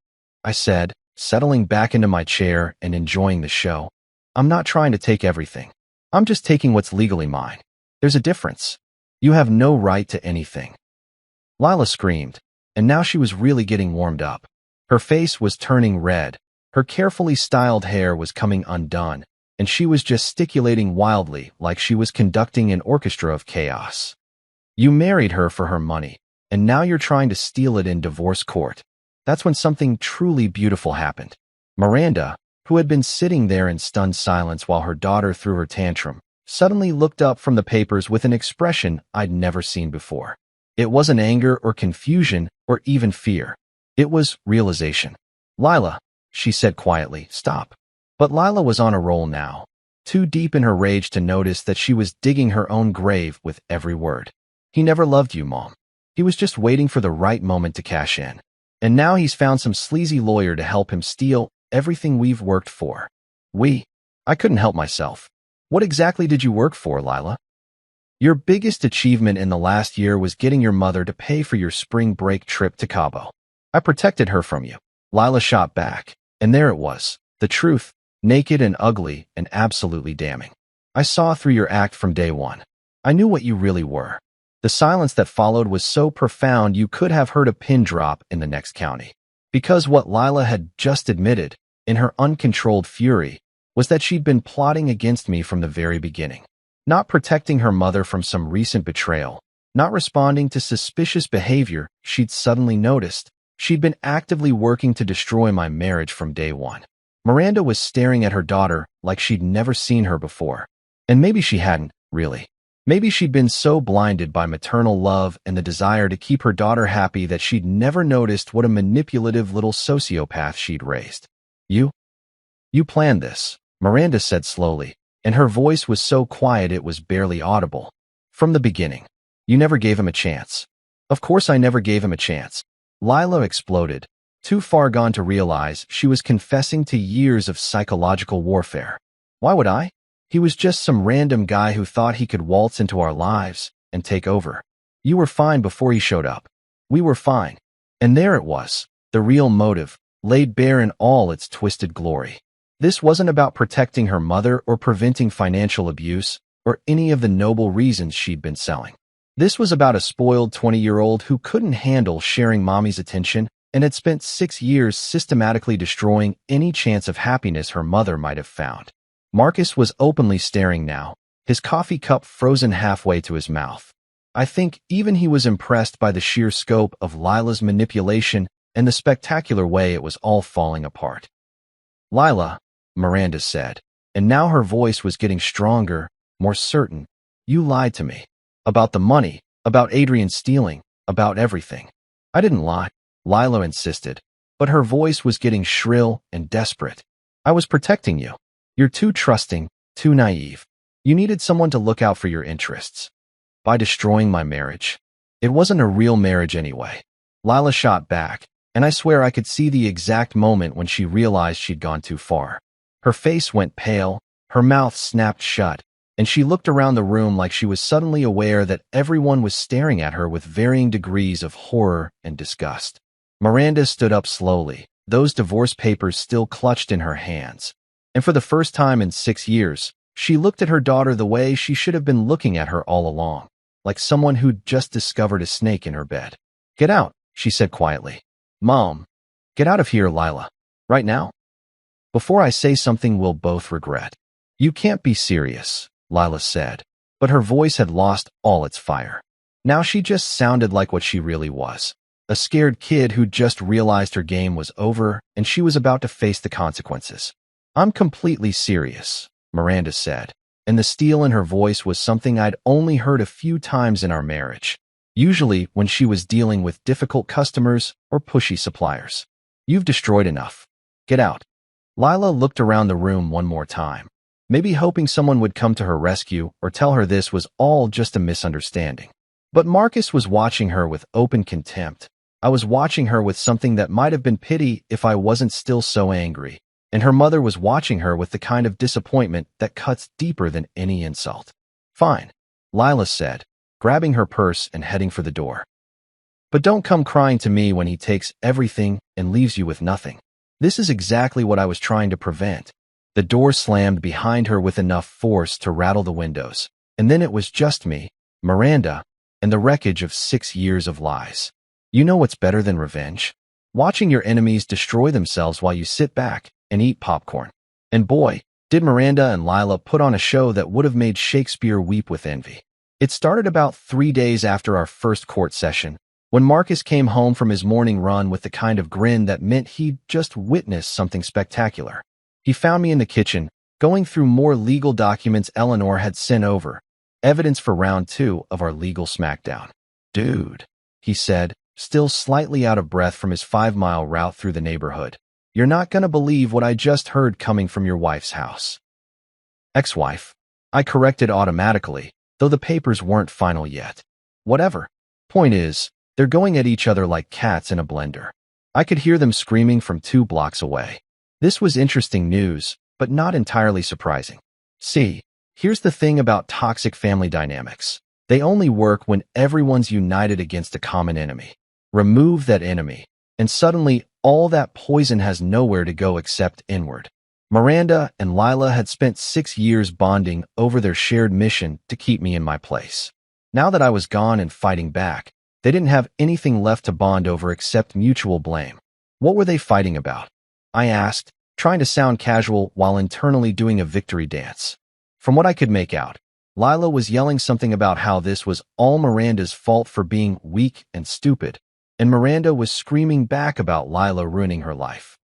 I said, settling back into my chair and enjoying the show, I'm not trying to take everything. I'm just taking what's legally mine. There's a difference. You have no right to anything. Lila screamed, and now she was really getting warmed up. Her face was turning red, her carefully styled hair was coming undone, and she was gesticulating wildly like she was conducting an orchestra of chaos. You married her for her money, and now you're trying to steal it in divorce court. That's when something truly beautiful happened. Miranda, who had been sitting there in stunned silence while her daughter threw her tantrum, suddenly looked up from the papers with an expression I'd never seen before. It wasn't anger or confusion or even fear. It was realization. Lila, she said quietly, stop. But Lila was on a roll now, too deep in her rage to notice that she was digging her own grave with every word. He never loved you, Mom. He was just waiting for the right moment to cash in. And now he's found some sleazy lawyer to help him steal everything we've worked for. I couldn't help myself. What exactly did you work for, Lila? Your biggest achievement in the last year was getting your mother to pay for your spring break trip to Cabo. I protected her from you. Lila shot back, and there it was, the truth, naked and ugly and absolutely damning. I saw through your act from day one. I knew what you really were. The silence that followed was so profound you could have heard a pin drop in the next county. Because what Lila had just admitted, in her uncontrolled fury, was that she'd been plotting against me from the very beginning. Not protecting her mother from some recent betrayal, not responding to suspicious behavior she'd suddenly noticed. She'd been actively working to destroy my marriage from day one. Miranda was staring at her daughter like she'd never seen her before. And maybe she hadn't, really. Maybe she'd been so blinded by maternal love and the desire to keep her daughter happy that she'd never noticed what a manipulative little sociopath she'd raised. You planned this, Miranda said slowly, and her voice was so quiet it was barely audible. From the beginning. You never gave him a chance. Of course I never gave him a chance. Lila exploded, too far gone to realize she was confessing to years of psychological warfare. Why would I? He was just some random guy who thought he could waltz into our lives and take over. You were fine before he showed up. We were fine. And there it was, the real motive, laid bare in all its twisted glory. This wasn't about protecting her mother or preventing financial abuse or any of the noble reasons she'd been selling. This was about a spoiled 20-year-old who couldn't handle sharing Mommy's attention and had spent 6 years systematically destroying any chance of happiness her mother might have found. Marcus was openly staring now, his coffee cup frozen halfway to his mouth. I think even he was impressed by the sheer scope of Lila's manipulation and the spectacular way it was all falling apart. Lila, Miranda said, and now her voice was getting stronger, more certain. You lied to me. About the money, about Adrian stealing, about everything. I didn't lie, Lila insisted, but her voice was getting shrill and desperate. I was protecting you. You're too trusting, too naive. You needed someone to look out for your interests. By destroying my marriage. It wasn't a real marriage anyway. Lila shot back, and I swear I could see the exact moment when she realized she'd gone too far. Her face went pale, her mouth snapped shut, and she looked around the room like she was suddenly aware that everyone was staring at her with varying degrees of horror and disgust. Miranda stood up slowly, those divorce papers still clutched in her hands. And for the first time in 6 years, she looked at her daughter the way she should have been looking at her all along, like someone who'd just discovered a snake in her bed. Get out, she said quietly. Mom, get out of here, Lila. Right now? Before I say something we'll both regret. You can't be serious, Lila said, but her voice had lost all its fire. Now she just sounded like what she really was. A scared kid who just realized her game was over and she was about to face the consequences. I'm completely serious, Miranda said, and the steel in her voice was something I'd only heard a few times in our marriage, usually when she was dealing with difficult customers or pushy suppliers. You've destroyed enough. Get out. Lila looked around the room one more time, maybe hoping someone would come to her rescue or tell her this was all just a misunderstanding. But Marcus was watching her with open contempt. I was watching her with something that might have been pity if I wasn't still so angry. And her mother was watching her with the kind of disappointment that cuts deeper than any insult. Fine, Lila said, grabbing her purse and heading for the door. But don't come crying to me when he takes everything and leaves you with nothing. This is exactly what I was trying to prevent. The door slammed behind her with enough force to rattle the windows, and then it was just me, Miranda, and the wreckage of 6 years of lies. You know what's better than revenge? Watching your enemies destroy themselves while you sit back and eat popcorn. And boy, did Miranda and Lila put on a show that would have made Shakespeare weep with envy. It started about 3 days after our first court session, when Marcus came home from his morning run with the kind of grin that meant he'd just witnessed something spectacular. He found me in the kitchen, going through more legal documents Eleanor had sent over, evidence for round 2 of our legal smackdown. Dude, he said, still slightly out of breath from his 5-mile route through the neighborhood. You're not gonna believe what I just heard coming from your wife's house. Ex-wife. I corrected automatically, though the papers weren't final yet. Whatever. Point is, they're going at each other like cats in a blender. I could hear them screaming from 2 blocks away. This was interesting news, but not entirely surprising. See, here's the thing about toxic family dynamics. They only work when everyone's united against a common enemy. Remove that enemy, and suddenly all that poison has nowhere to go except inward. Miranda and Lila had spent 6 years bonding over their shared mission to keep me in my place. Now that I was gone and fighting back, they didn't have anything left to bond over except mutual blame. What were they fighting about? I asked, trying to sound casual while internally doing a victory dance. From what I could make out, Lila was yelling something about how this was all Miranda's fault for being weak and stupid, and Miranda was screaming back about Lila ruining her life.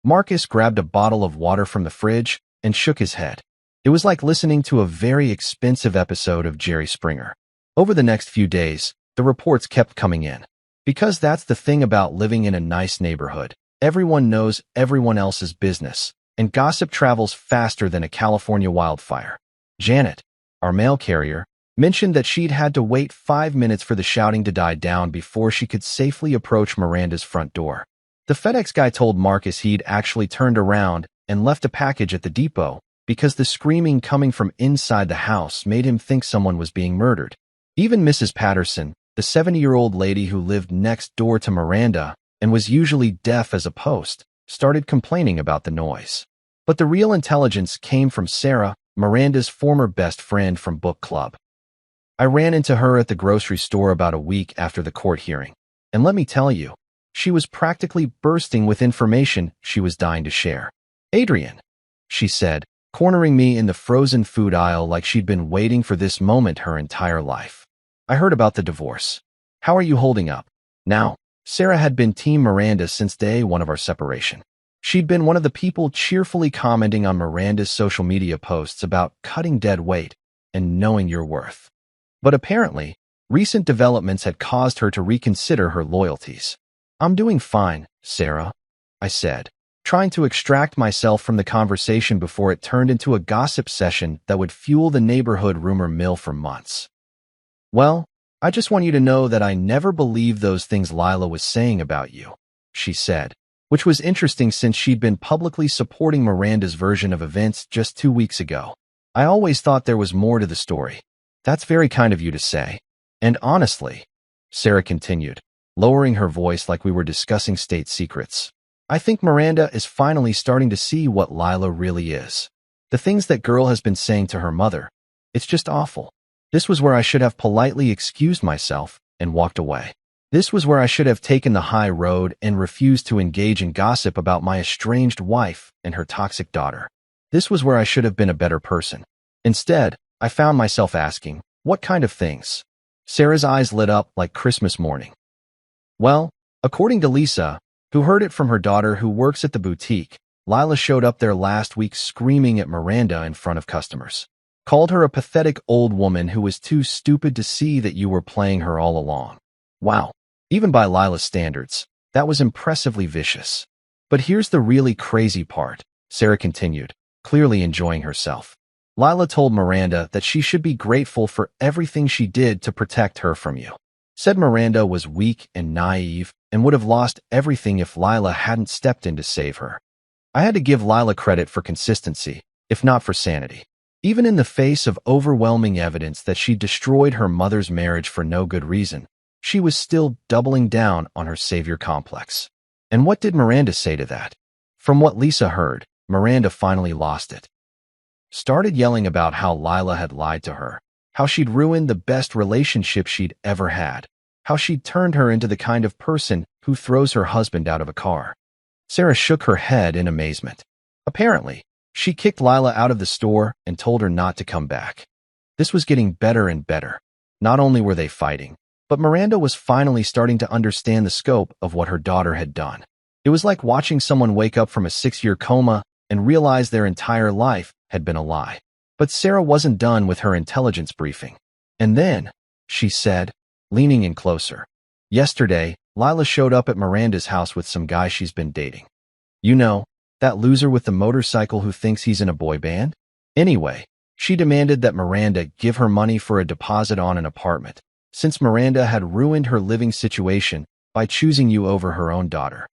Marcus grabbed a bottle of water from the fridge and shook his head. It was like listening to a very expensive episode of Jerry Springer. Over the next few days, the reports kept coming in. Because that's the thing about living in a nice neighborhood. Everyone knows everyone else's business, and gossip travels faster than a California wildfire. Janet, our mail carrier, mentioned that she'd had to wait 5 minutes for the shouting to die down before she could safely approach Miranda's front door. The FedEx guy told Marcus he'd actually turned around and left a package at the depot because the screaming coming from inside the house made him think someone was being murdered. Even Mrs. Patterson, the 70-year-old lady who lived next door to Miranda and was usually deaf as a post, started complaining about the noise. But the real intelligence came from Sarah, Miranda's former best friend from book club. I ran into her at the grocery store about a week after the court hearing, and let me tell you, she was practically bursting with information she was dying to share. Adrian, she said, cornering me in the frozen food aisle like she'd been waiting for this moment her entire life. I heard about the divorce. How are you holding up? Now, Sarah had been Team Miranda since day 1 of our separation. She'd been one of the people cheerfully commenting on Miranda's social media posts about cutting dead weight and knowing your worth. But apparently, recent developments had caused her to reconsider her loyalties. "I'm doing fine, Sarah," I said, trying to extract myself from the conversation before it turned into a gossip session that would fuel the neighborhood rumor mill for months. "Well, I just want you to know that I never believed those things Lila was saying about you," she said, which was interesting since she'd been publicly supporting Miranda's version of events just 2 weeks ago. "I always thought there was more to the story." "That's very kind of you to say. And honestly," Sarah continued, lowering her voice like we were discussing state secrets, "I think Miranda is finally starting to see what Lila really is. The things that girl has been saying to her mother, it's just awful. This was where I should have politely excused myself and walked away. This was where I should have taken the high road and refused to engage in gossip about my estranged wife and her toxic daughter. This was where I should have been a better person. Instead, I found myself asking, what kind of things?" Sarah's eyes lit up like Christmas morning. "Well, according to Lisa, who heard it from her daughter who works at the boutique, Lila showed up there last week screaming at Miranda in front of customers. Called her a pathetic old woman who was too stupid to see that you were playing her all along. Wow, even by Lila's standards, that was impressively vicious. But here's the really crazy part," Sarah continued, clearly enjoying herself. "Lila told Miranda that she should be grateful for everything she did to protect her from you. Said Miranda was weak and naive and would have lost everything if Lila hadn't stepped in to save her. I had to give Lila credit for consistency, if not for sanity. Even in the face of overwhelming evidence that she destroyed her mother's marriage for no good reason, she was still doubling down on her savior complex. And what did Miranda say to that? From what Lisa heard, Miranda finally lost it. Started yelling about how Lila had lied to her, how she'd ruined the best relationship she'd ever had, how she'd turned her into the kind of person who throws her husband out of a car. Sarah shook her head in amazement. Apparently, she kicked Lila out of the store and told her not to come back. This was getting better and better. Not only were they fighting, but Miranda was finally starting to understand the scope of what her daughter had done. It was like watching someone wake up from a 6-year coma and realize their entire life had been a lie. But Sarah wasn't done with her intelligence briefing. "And then," she said, leaning in closer, "yesterday, Lila showed up at Miranda's house with some guy she's been dating. You know, that loser with the motorcycle who thinks he's in a boy band? Anyway, she demanded that Miranda give her money for a deposit on an apartment, since Miranda had ruined her living situation by choosing you over her own daughter."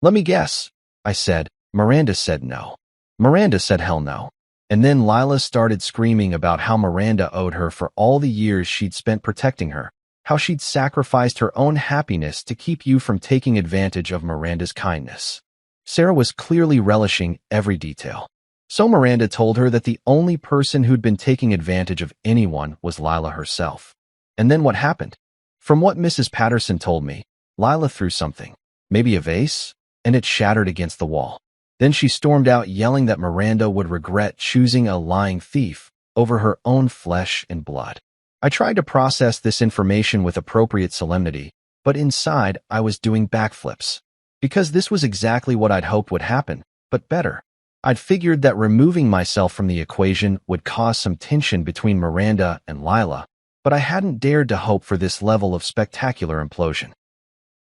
"Let me guess," I said. "Miranda said no." Miranda said hell no. And then Lila started screaming about how Miranda owed her for all the years she'd spent protecting her, how she'd sacrificed her own happiness to keep you from taking advantage of Miranda's kindness. Sarah was clearly relishing every detail. So Miranda told her that the only person who'd been taking advantage of anyone was Lila herself. And then what happened? From what Mrs. Patterson told me, Lila threw something, maybe a vase, and it shattered against the wall. Then she stormed out yelling that Miranda would regret choosing a lying thief over her own flesh and blood. I tried to process this information with appropriate solemnity, but inside I was doing backflips. Because this was exactly what I'd hoped would happen, but better. I'd figured that removing myself from the equation would cause some tension between Miranda and Lila, but I hadn't dared to hope for this level of spectacular implosion.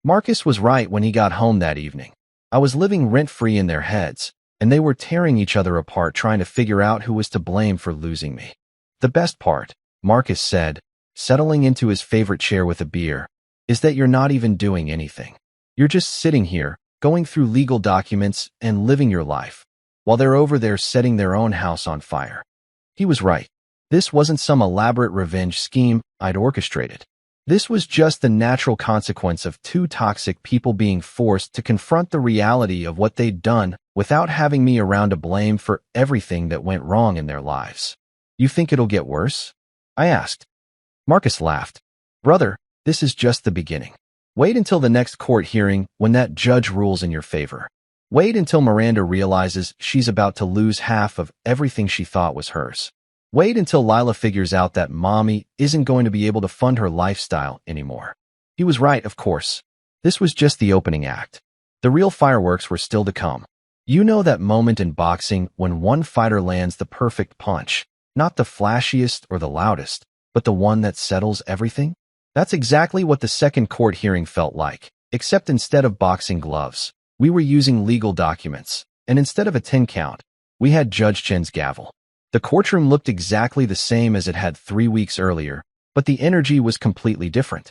Marcus was right when he got home that evening. I was living rent-free in their heads, and they were tearing each other apart trying to figure out who was to blame for losing me. "The best part," Marcus said, settling into his favorite chair with a beer, "is that you're not even doing anything. You're just sitting here, going through legal documents and living your life, while they're over there setting their own house on fire." He was right. This wasn't some elaborate revenge scheme I'd orchestrated. This was just the natural consequence of two toxic people being forced to confront the reality of what they'd done without having me around to blame for everything that went wrong in their lives. "You think it'll get worse?" I asked. Marcus laughed. "Brother, this is just the beginning. Wait until the next court hearing when that judge rules in your favor. Wait until Miranda realizes she's about to lose half of everything she thought was hers. Wait until Lila figures out that mommy isn't going to be able to fund her lifestyle anymore." He was right, of course. This was just the opening act. The real fireworks were still to come. You know that moment in boxing when one fighter lands the perfect punch, not the flashiest or the loudest, but the one that settles everything? That's exactly what the second court hearing felt like, except instead of boxing gloves, we were using legal documents, and instead of a 10 count, we had Judge Chen's gavel. The courtroom looked exactly the same as it had 3 weeks earlier, but the energy was completely different.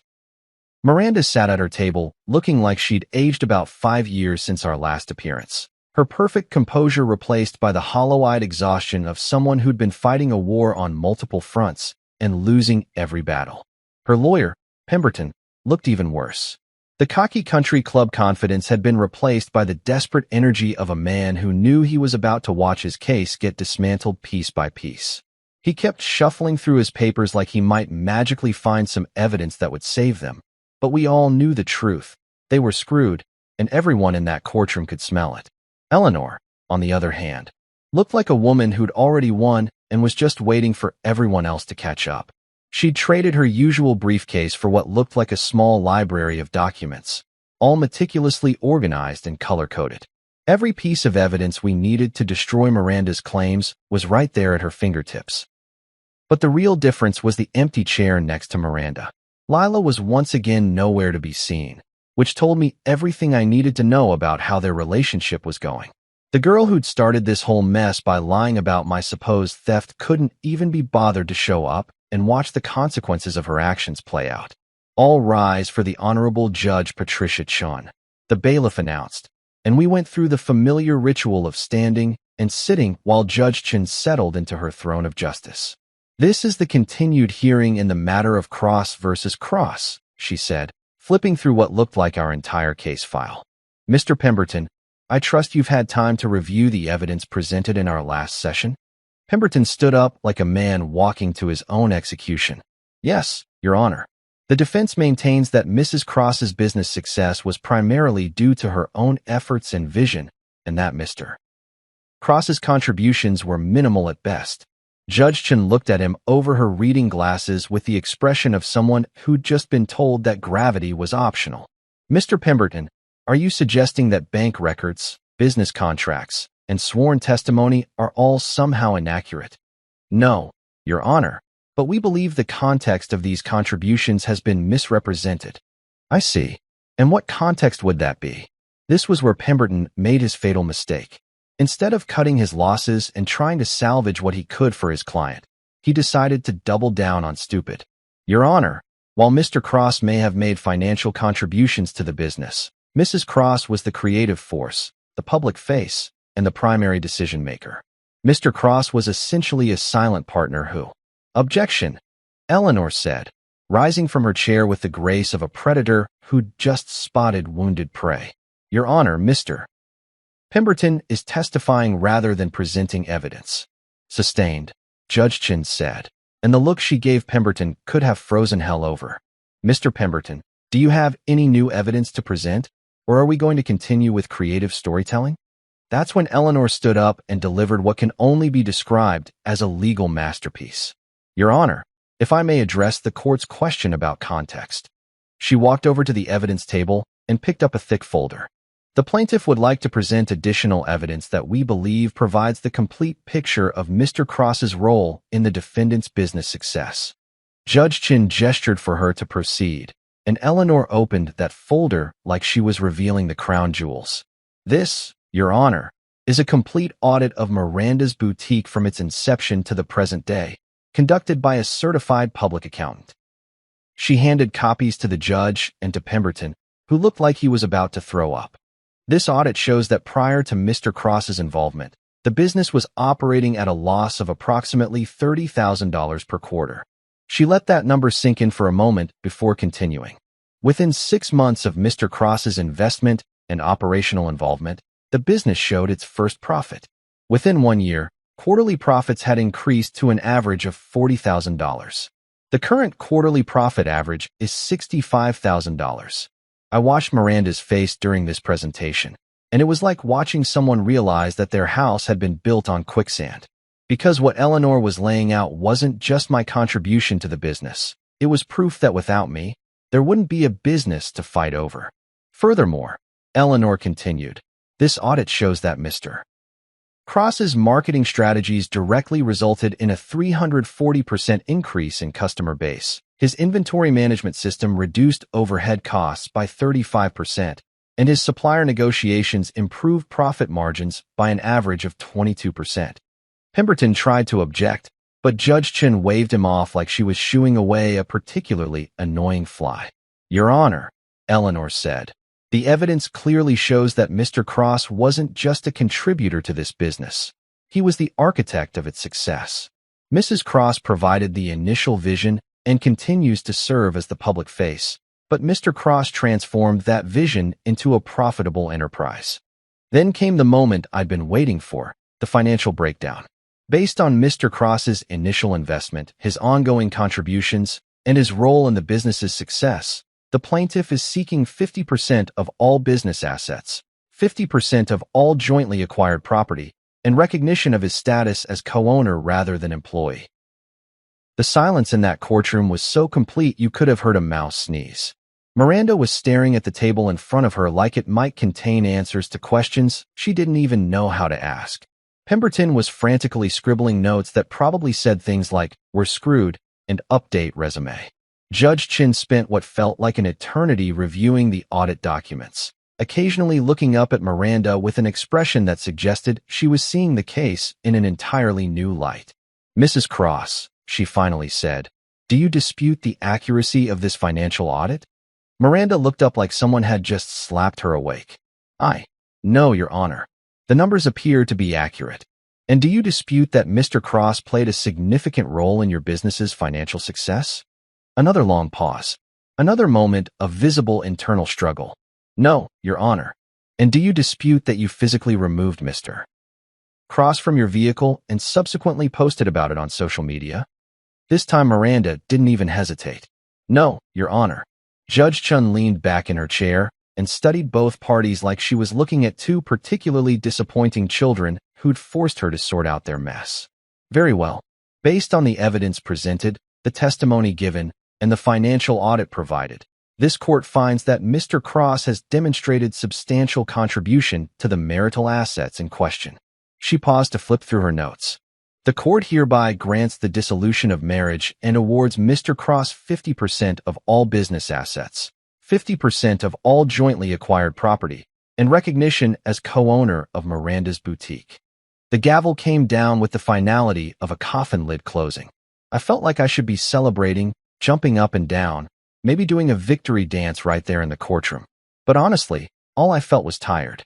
Miranda sat at her table, looking like she'd aged about 5 years since our last appearance. Her perfect composure replaced by the hollow-eyed exhaustion of someone who'd been fighting a war on multiple fronts and losing every battle. Her lawyer, Pemberton, looked even worse. The cocky country club confidence had been replaced by the desperate energy of a man who knew he was about to watch his case get dismantled piece by piece. He kept shuffling through his papers like he might magically find some evidence that would save them. But we all knew the truth. They were screwed, and everyone in that courtroom could smell it. Eleanor, on the other hand, looked like a woman who'd already won and was just waiting for everyone else to catch up. She'd traded her usual briefcase for what looked like a small library of documents, all meticulously organized and color-coded. Every piece of evidence we needed to destroy Miranda's claims was right there at her fingertips. But the real difference was the empty chair next to Miranda. Lila was once again nowhere to be seen, which told me everything I needed to know about how their relationship was going. The girl who'd started this whole mess by lying about my supposed theft couldn't even be bothered to show up and watch the consequences of her actions play out. All rise for the Honorable Judge Patricia Chun, the bailiff announced, and we went through the familiar ritual of standing and sitting while Judge Chun settled into her throne of justice. "This is the continued hearing in the matter of Cross versus Cross," she said, flipping through what looked like our entire case file. "Mr. Pemberton, I trust you've had time to review the evidence presented in our last session?" Pemberton stood up like a man walking to his own execution. "Yes, Your Honor. The defense maintains that Mrs. Cross's business success was primarily due to her own efforts and vision, and that Mr. Cross's contributions were minimal at best." Judge Chun looked at him over her reading glasses with the expression of someone who'd just been told that gravity was optional. "Mr. Pemberton, are you suggesting that bank records, business contracts, and sworn testimony are all somehow inaccurate?" "No, Your Honor, but we believe the context of these contributions has been misrepresented." "I see. And what context would that be?" This was where Pemberton made his fatal mistake. Instead of cutting his losses and trying to salvage what he could for his client, he decided to double down on stupid. "Your Honor, while Mr. Cross may have made financial contributions to the business, Mrs. Cross was the creative force, the public face, and the primary decision-maker. Mr. Cross was essentially a silent partner who—" "Objection," Eleanor said, rising from her chair with the grace of a predator who'd just spotted wounded prey. "Your Honor, Mr. Pemberton is testifying rather than presenting evidence." "Sustained," Judge Chun said, and the look she gave Pemberton could have frozen hell over. "Mr. Pemberton, do you have any new evidence to present, or are we going to continue with creative storytelling?" That's when Eleanor stood up and delivered what can only be described as a legal masterpiece. "Your Honor, if I may address the court's question about context." She walked over to the evidence table and picked up a thick folder. "The plaintiff would like to present additional evidence that we believe provides the complete picture of Mr. Cross's role in the defendant's business success." Judge Chun gestured for her to proceed, and Eleanor opened that folder like she was revealing the crown jewels. "This, Your Honor, is a complete audit of Miranda's boutique from its inception to the present day, conducted by a certified public accountant." She handed copies to the judge and to Pemberton, who looked like he was about to throw up. "This audit shows that prior to Mr. Cross's involvement, the business was operating at a loss of approximately $30,000 per quarter." She let that number sink in for a moment before continuing. "Within 6 months of Mr. Cross's investment and operational involvement, the business showed its first profit. Within 1 year, quarterly profits had increased to an average of $40,000. The current quarterly profit average is $65,000. I watched Miranda's face during this presentation, and it was like watching someone realize that their house had been built on quicksand. Because what Eleanor was laying out wasn't just my contribution to the business. It was proof that without me, there wouldn't be a business to fight over. Furthermore, Eleanor continued. This audit shows that Mr. Cross's marketing strategies directly resulted in a 340% increase in customer base. His inventory management system reduced overhead costs by 35%, and his supplier negotiations improved profit margins by an average of 22%. Pemberton tried to object, but Judge Chen waved him off like she was shooing away a particularly annoying fly. Your Honor, Eleanor said, the evidence clearly shows that Mr. Cross wasn't just a contributor to this business. He was the architect of its success. Mrs. Cross provided the initial vision and continues to serve as the public face, but Mr. Cross transformed that vision into a profitable enterprise. Then came the moment I'd been waiting for, the financial breakdown. Based on Mr. Cross's initial investment, his ongoing contributions, and his role in the business's success, the plaintiff is seeking 50% of all business assets, 50% of all jointly acquired property, and recognition of his status as co-owner rather than employee. The silence in that courtroom was so complete you could have heard a mouse sneeze. Miranda was staring at the table in front of her like it might contain answers to questions she didn't even know how to ask. Pemberton was frantically scribbling notes that probably said things like, "We're screwed," and "update resume." Judge Chen spent what felt like an eternity reviewing the audit documents, occasionally looking up at Miranda with an expression that suggested she was seeing the case in an entirely new light. Mrs. Cross, she finally said, do you dispute the accuracy of this financial audit? Miranda looked up like someone had just slapped her awake. No, Your Honor. The numbers appear to be accurate. And do you dispute that Mr. Cross played a significant role in your business's financial success? Another long pause. Another moment of visible internal struggle. No, Your Honor. And do you dispute that you physically removed Mr. Cross from your vehicle and subsequently posted about it on social media? This time Miranda didn't even hesitate. No, Your Honor. Judge Chen leaned back in her chair and studied both parties like she was looking at two particularly disappointing children who'd forced her to sort out their mess. Very well. Based on the evidence presented, the testimony given, and the financial audit provided, this court finds that Mr. Cross has demonstrated substantial contribution to the marital assets in question. She paused to flip through her notes. The court hereby grants the dissolution of marriage and awards Mr. Cross 50% of all business assets, 50% of all jointly acquired property, and recognition as co-owner of Miranda's boutique. The gavel came down with the finality of a coffin lid closing. I felt like I should be celebrating, jumping up and down, maybe doing a victory dance right there in the courtroom. But honestly, all I felt was tired.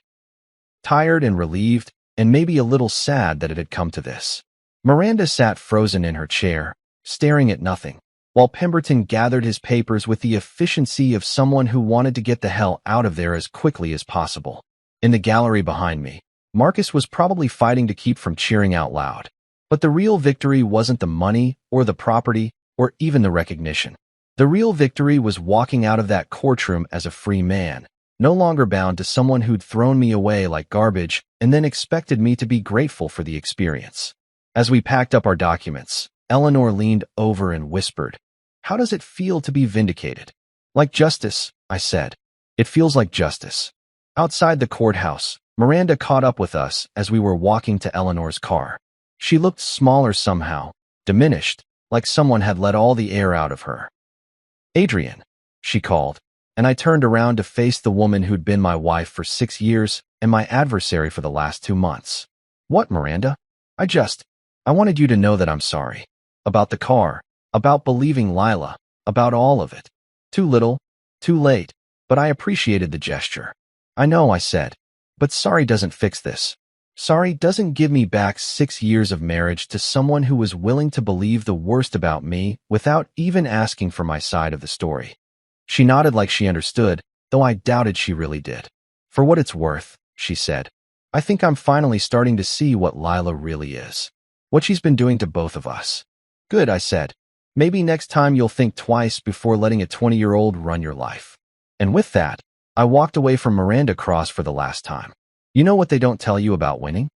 Tired and relieved, and maybe a little sad that it had come to this. Miranda sat frozen in her chair, staring at nothing, while Pemberton gathered his papers with the efficiency of someone who wanted to get the hell out of there as quickly as possible. In the gallery behind me, Marcus was probably fighting to keep from cheering out loud. But the real victory wasn't the money or the property or even the recognition. The real victory was walking out of that courtroom as a free man, no longer bound to someone who'd thrown me away like garbage and then expected me to be grateful for the experience. As we packed up our documents, Eleanor leaned over and whispered, "How does it feel to be vindicated?" "Like justice," I said. "It feels like justice." Outside the courthouse, Miranda caught up with us as we were walking to Eleanor's car. She looked smaller somehow, diminished, like someone had let all the air out of her. "Adrian," she called, and I turned around to face the woman who'd been my wife for 6 years and my adversary for the last 2 months. "What, Miranda?" I wanted you to know that I'm sorry. About the car, about believing Lila, about all of it. Too little, too late, but I appreciated the gesture." "I know," I said, "but sorry doesn't fix this. Sorry doesn't give me back 6 years of marriage to someone who was willing to believe the worst about me without even asking for my side of the story." She nodded like she understood, though I doubted she really did. "For what it's worth," she said, "I think I'm finally starting to see what Lila really is. What she's been doing to both of us." "Good," I said. "Maybe next time you'll think twice before letting a 20-year-old run your life." And with that, I walked away from Miranda Cross for the last time. You know what they don't tell you about winning?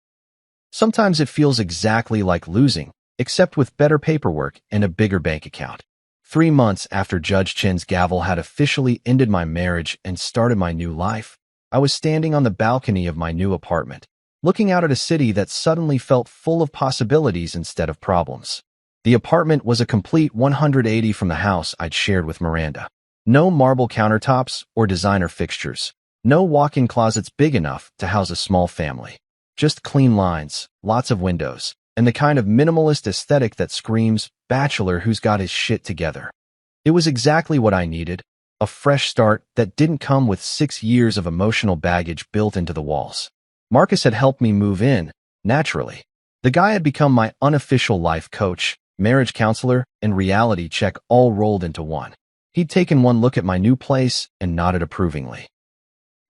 Sometimes it feels exactly like losing, except with better paperwork and a bigger bank account. 3 months after Judge Chen's gavel had officially ended my marriage and started my new life, I was standing on the balcony of my new apartment, looking out at a city that suddenly felt full of possibilities instead of problems. The apartment was a complete 180 from the house I'd shared with Miranda. No marble countertops or designer fixtures. No walk-in closets big enough to house a small family. Just clean lines, lots of windows, and the kind of minimalist aesthetic that screams, bachelor who's got his shit together. It was exactly what I needed, a fresh start that didn't come with 6 years of emotional baggage built into the walls. Marcus had helped me move in, naturally. The guy had become my unofficial life coach, marriage counselor, and reality check all rolled into one. He'd taken one look at my new place and nodded approvingly.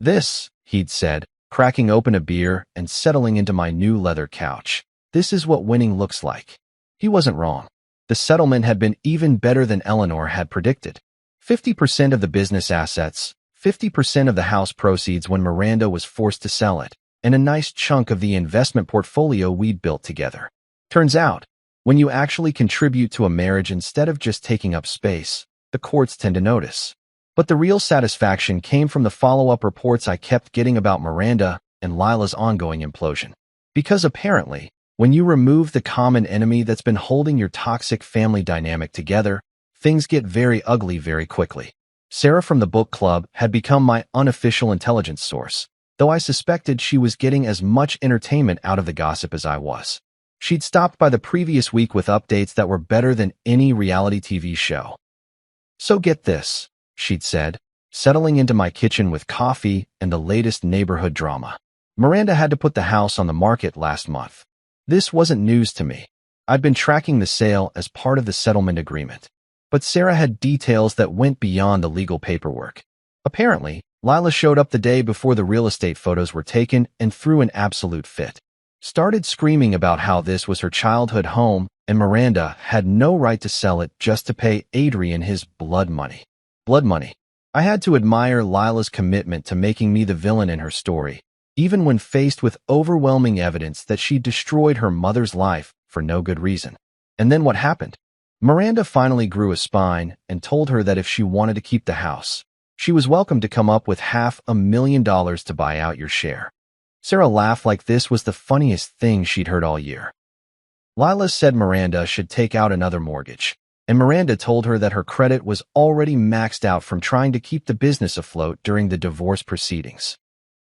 "This," he'd said, cracking open a beer and settling into my new leather couch. "This is what winning looks like." He wasn't wrong. The settlement had been even better than Eleanor had predicted. 50% of the business assets, 50% of the house proceeds when Miranda was forced to sell it, and a nice chunk of the investment portfolio we'd built together. Turns out, when you actually contribute to a marriage instead of just taking up space, the courts tend to notice. But the real satisfaction came from the follow-up reports I kept getting about Miranda and Lila's ongoing implosion. Because apparently, when you remove the common enemy that's been holding your toxic family dynamic together, things get very ugly very quickly. Sarah from the book club had become my unofficial intelligence source, though I suspected she was getting as much entertainment out of the gossip as I was. She'd stopped by the previous week with updates that were better than any reality TV show. "So get this," she'd said, settling into my kitchen with coffee and the latest neighborhood drama. "Miranda had to put the house on the market last month. This wasn't news to me. I'd been tracking the sale as part of the settlement agreement. But Sarah had details that went beyond the legal paperwork. Apparently, Lila showed up the day before the real estate photos were taken and threw an absolute fit. Started screaming about how this was her childhood home and Miranda had no right to sell it just to pay Adrian his blood money. Blood money. I had to admire Lila's commitment to making me the villain in her story, even when faced with overwhelming evidence that she destroyed her mother's life for no good reason. And then what happened? Miranda finally grew a spine and told her that if she wanted to keep the house, she was welcome to come up with $500,000 to buy out your share. Sarah laughed like this was the funniest thing she'd heard all year. Lila said Miranda should take out another mortgage, and Miranda told her that her credit was already maxed out from trying to keep the business afloat during the divorce proceedings.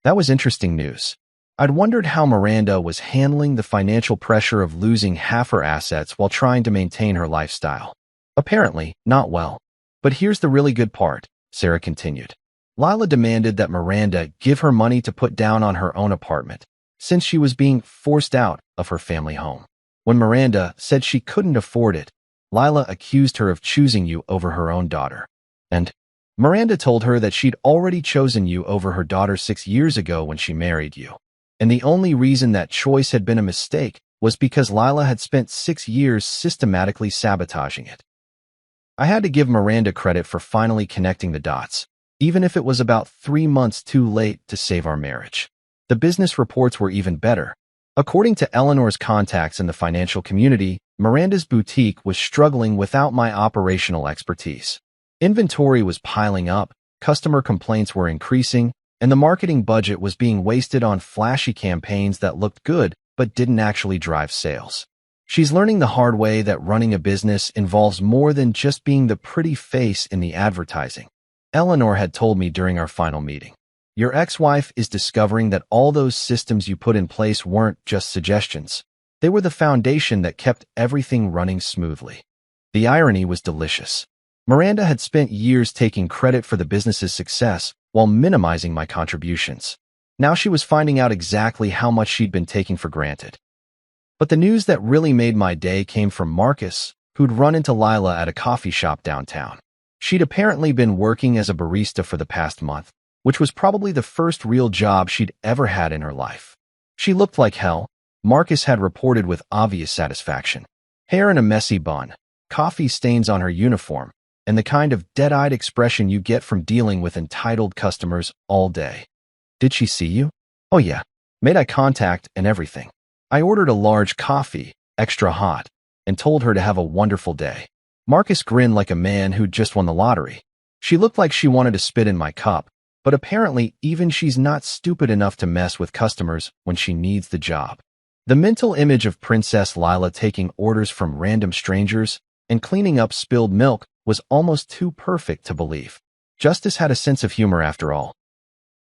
That was interesting news. I'd wondered how Miranda was handling the financial pressure of losing half her assets while trying to maintain her lifestyle. Apparently, not well. But here's the really good part, Sarah continued. Lila demanded that Miranda give her money to put down on her own apartment, since she was being forced out of her family home. When Miranda said she couldn't afford it, Lila accused her of choosing you over her own daughter. And Miranda told her that she'd already chosen you over her daughter 6 years ago when she married you. And the only reason that choice had been a mistake was because Lila had spent 6 years systematically sabotaging it. I had to give Miranda credit for finally connecting the dots, even if it was about 3 months too late to save our marriage. The business reports were even better. According to Eleanor's contacts in the financial community, Miranda's boutique was struggling without my operational expertise. Inventory was piling up, customer complaints were increasing, and the marketing budget was being wasted on flashy campaigns that looked good but didn't actually drive sales. She's learning the hard way that running a business involves more than just being the pretty face in the advertising. Eleanor had told me during our final meeting, "Your ex-wife is discovering that all those systems you put in place weren't just suggestions. They were the foundation that kept everything running smoothly." The irony was delicious. Miranda had spent years taking credit for the business's success while minimizing my contributions. Now she was finding out exactly how much she'd been taking for granted. But the news that really made my day came from Marcus, who'd run into Lila at a coffee shop downtown. She'd apparently been working as a barista for the past month, which was probably the first real job she'd ever had in her life. She looked like hell, Marcus had reported with obvious satisfaction. Hair in a messy bun, coffee stains on her uniform, and the kind of dead-eyed expression you get from dealing with entitled customers all day. "Did she see you?" "Oh yeah, made eye contact and everything. I ordered a large coffee, extra hot, and told her to have a wonderful day." Marcus grinned like a man who'd just won the lottery. "She looked like she wanted to spit in my cup, But apparently, even she's not stupid enough to mess with customers when she needs the job. The mental image of Princess Lila taking orders from random strangers and cleaning up spilled milk was almost too perfect to believe. Justice had a sense of humor after all.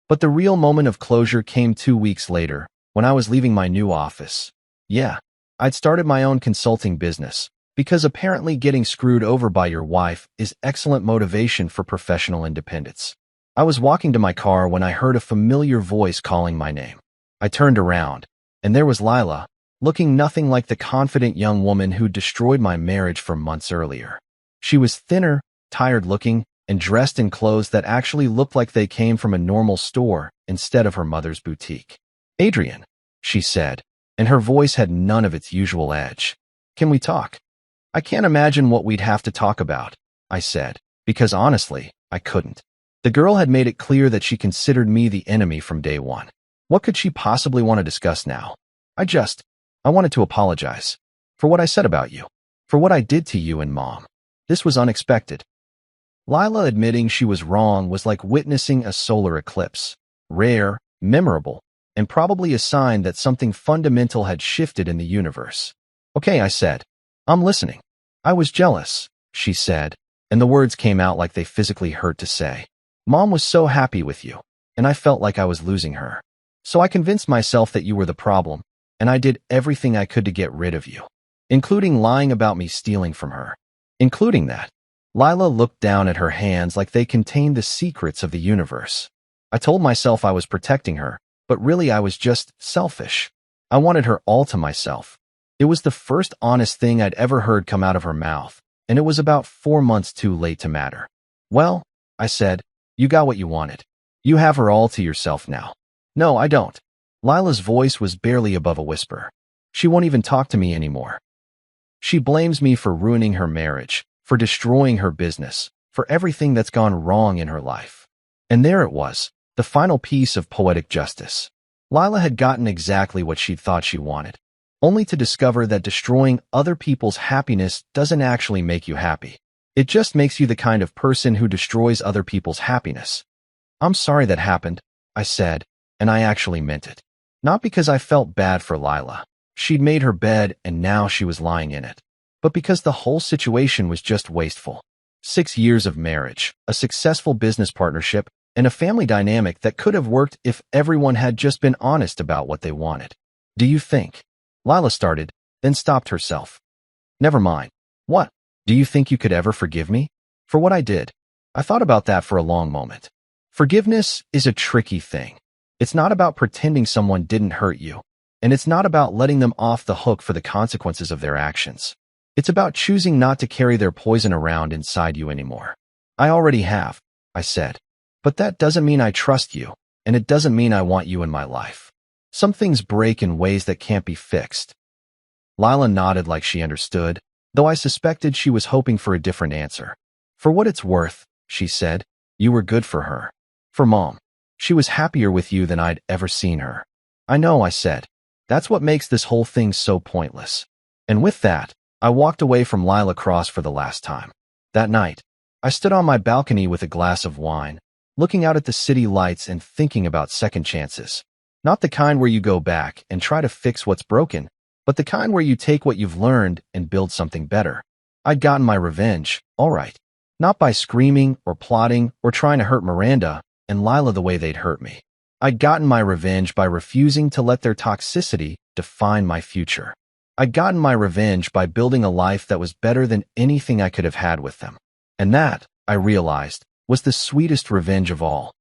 But the real moment of closure came 2 weeks later, when I was leaving my new office. Yeah, I'd started my own consulting business, because apparently getting screwed over by your wife is excellent motivation for professional independence. I was walking to my car when I heard a familiar voice calling my name. I turned around, and there was Lila, looking nothing like the confident young woman who destroyed my marriage for months earlier. She was thinner, tired-looking, and dressed in clothes that actually looked like they came from a normal store instead of her mother's boutique. "Adrian," she said, and her voice had none of its usual edge. "Can we talk?" "I can't imagine what we'd have to talk about," I said, because honestly, I couldn't. The girl had made it clear that she considered me the enemy from day one. What could she possibly want to discuss now? I wanted to apologize. For what I said about you. For what I did to you and Mom. This was unexpected. Lila admitting she was wrong was like witnessing a solar eclipse. Rare, memorable, and probably a sign that something fundamental had shifted in the universe. "Okay," I said. "I'm listening." "I was jealous," she said, and the words came out like they physically hurt to say. "Mom was so happy with you, and I felt like I was losing her. So I convinced myself that you were the problem, and I did everything I could to get rid of you, including lying about me stealing from her. Including that." Lila looked down at her hands like they contained the secrets of the universe. "I told myself I was protecting her, but really I was just selfish. I wanted her all to myself." It was the first honest thing I'd ever heard come out of her mouth, and it was about 4 months too late to matter. "Well," I said, "you got what you wanted. You have her all to yourself now." "No, I don't." Lila's voice was barely above a whisper. "She won't even talk to me anymore. She blames me for ruining her marriage, for destroying her business, for everything that's gone wrong in her life." And there it was, the final piece of poetic justice. Lila had gotten exactly what she'd thought she wanted, only to discover that destroying other people's happiness doesn't actually make you happy. It just makes you the kind of person who destroys other people's happiness. "I'm sorry that happened," I said, and I actually meant it. Not because I felt bad for Lila. She'd made her bed and now she was lying in it. But because the whole situation was just wasteful. 6 years of marriage, a successful business partnership, and a family dynamic that could have worked if everyone had just been honest about what they wanted. "Do you think?" Lila started, then stopped herself. "Never mind." "What? Do you think you could ever forgive me? For what I did?" I thought about that for a long moment. Forgiveness is a tricky thing. It's not about pretending someone didn't hurt you, and it's not about letting them off the hook for the consequences of their actions. It's about choosing not to carry their poison around inside you anymore. "I already have," I said. "But that doesn't mean I trust you, and it doesn't mean I want you in my life. Some things break in ways that can't be fixed." Lila nodded like she understood, though I suspected she was hoping for a different answer. "For what it's worth," she said, "you were good for her. For Mom. She was happier with you than I'd ever seen her." "I know," I said. "That's what makes this whole thing so pointless." And with that, I walked away from Lila Cross for the last time. That night, I stood on my balcony with a glass of wine, looking out at the city lights and thinking about second chances. Not the kind where you go back and try to fix what's broken, but the kind where you take what you've learned and build something better. I'd gotten my revenge, all right. Not by screaming or plotting or trying to hurt Miranda and Lila the way they'd hurt me. I'd gotten my revenge by refusing to let their toxicity define my future. I'd gotten my revenge by building a life that was better than anything I could have had with them. And that, I realized, was the sweetest revenge of all.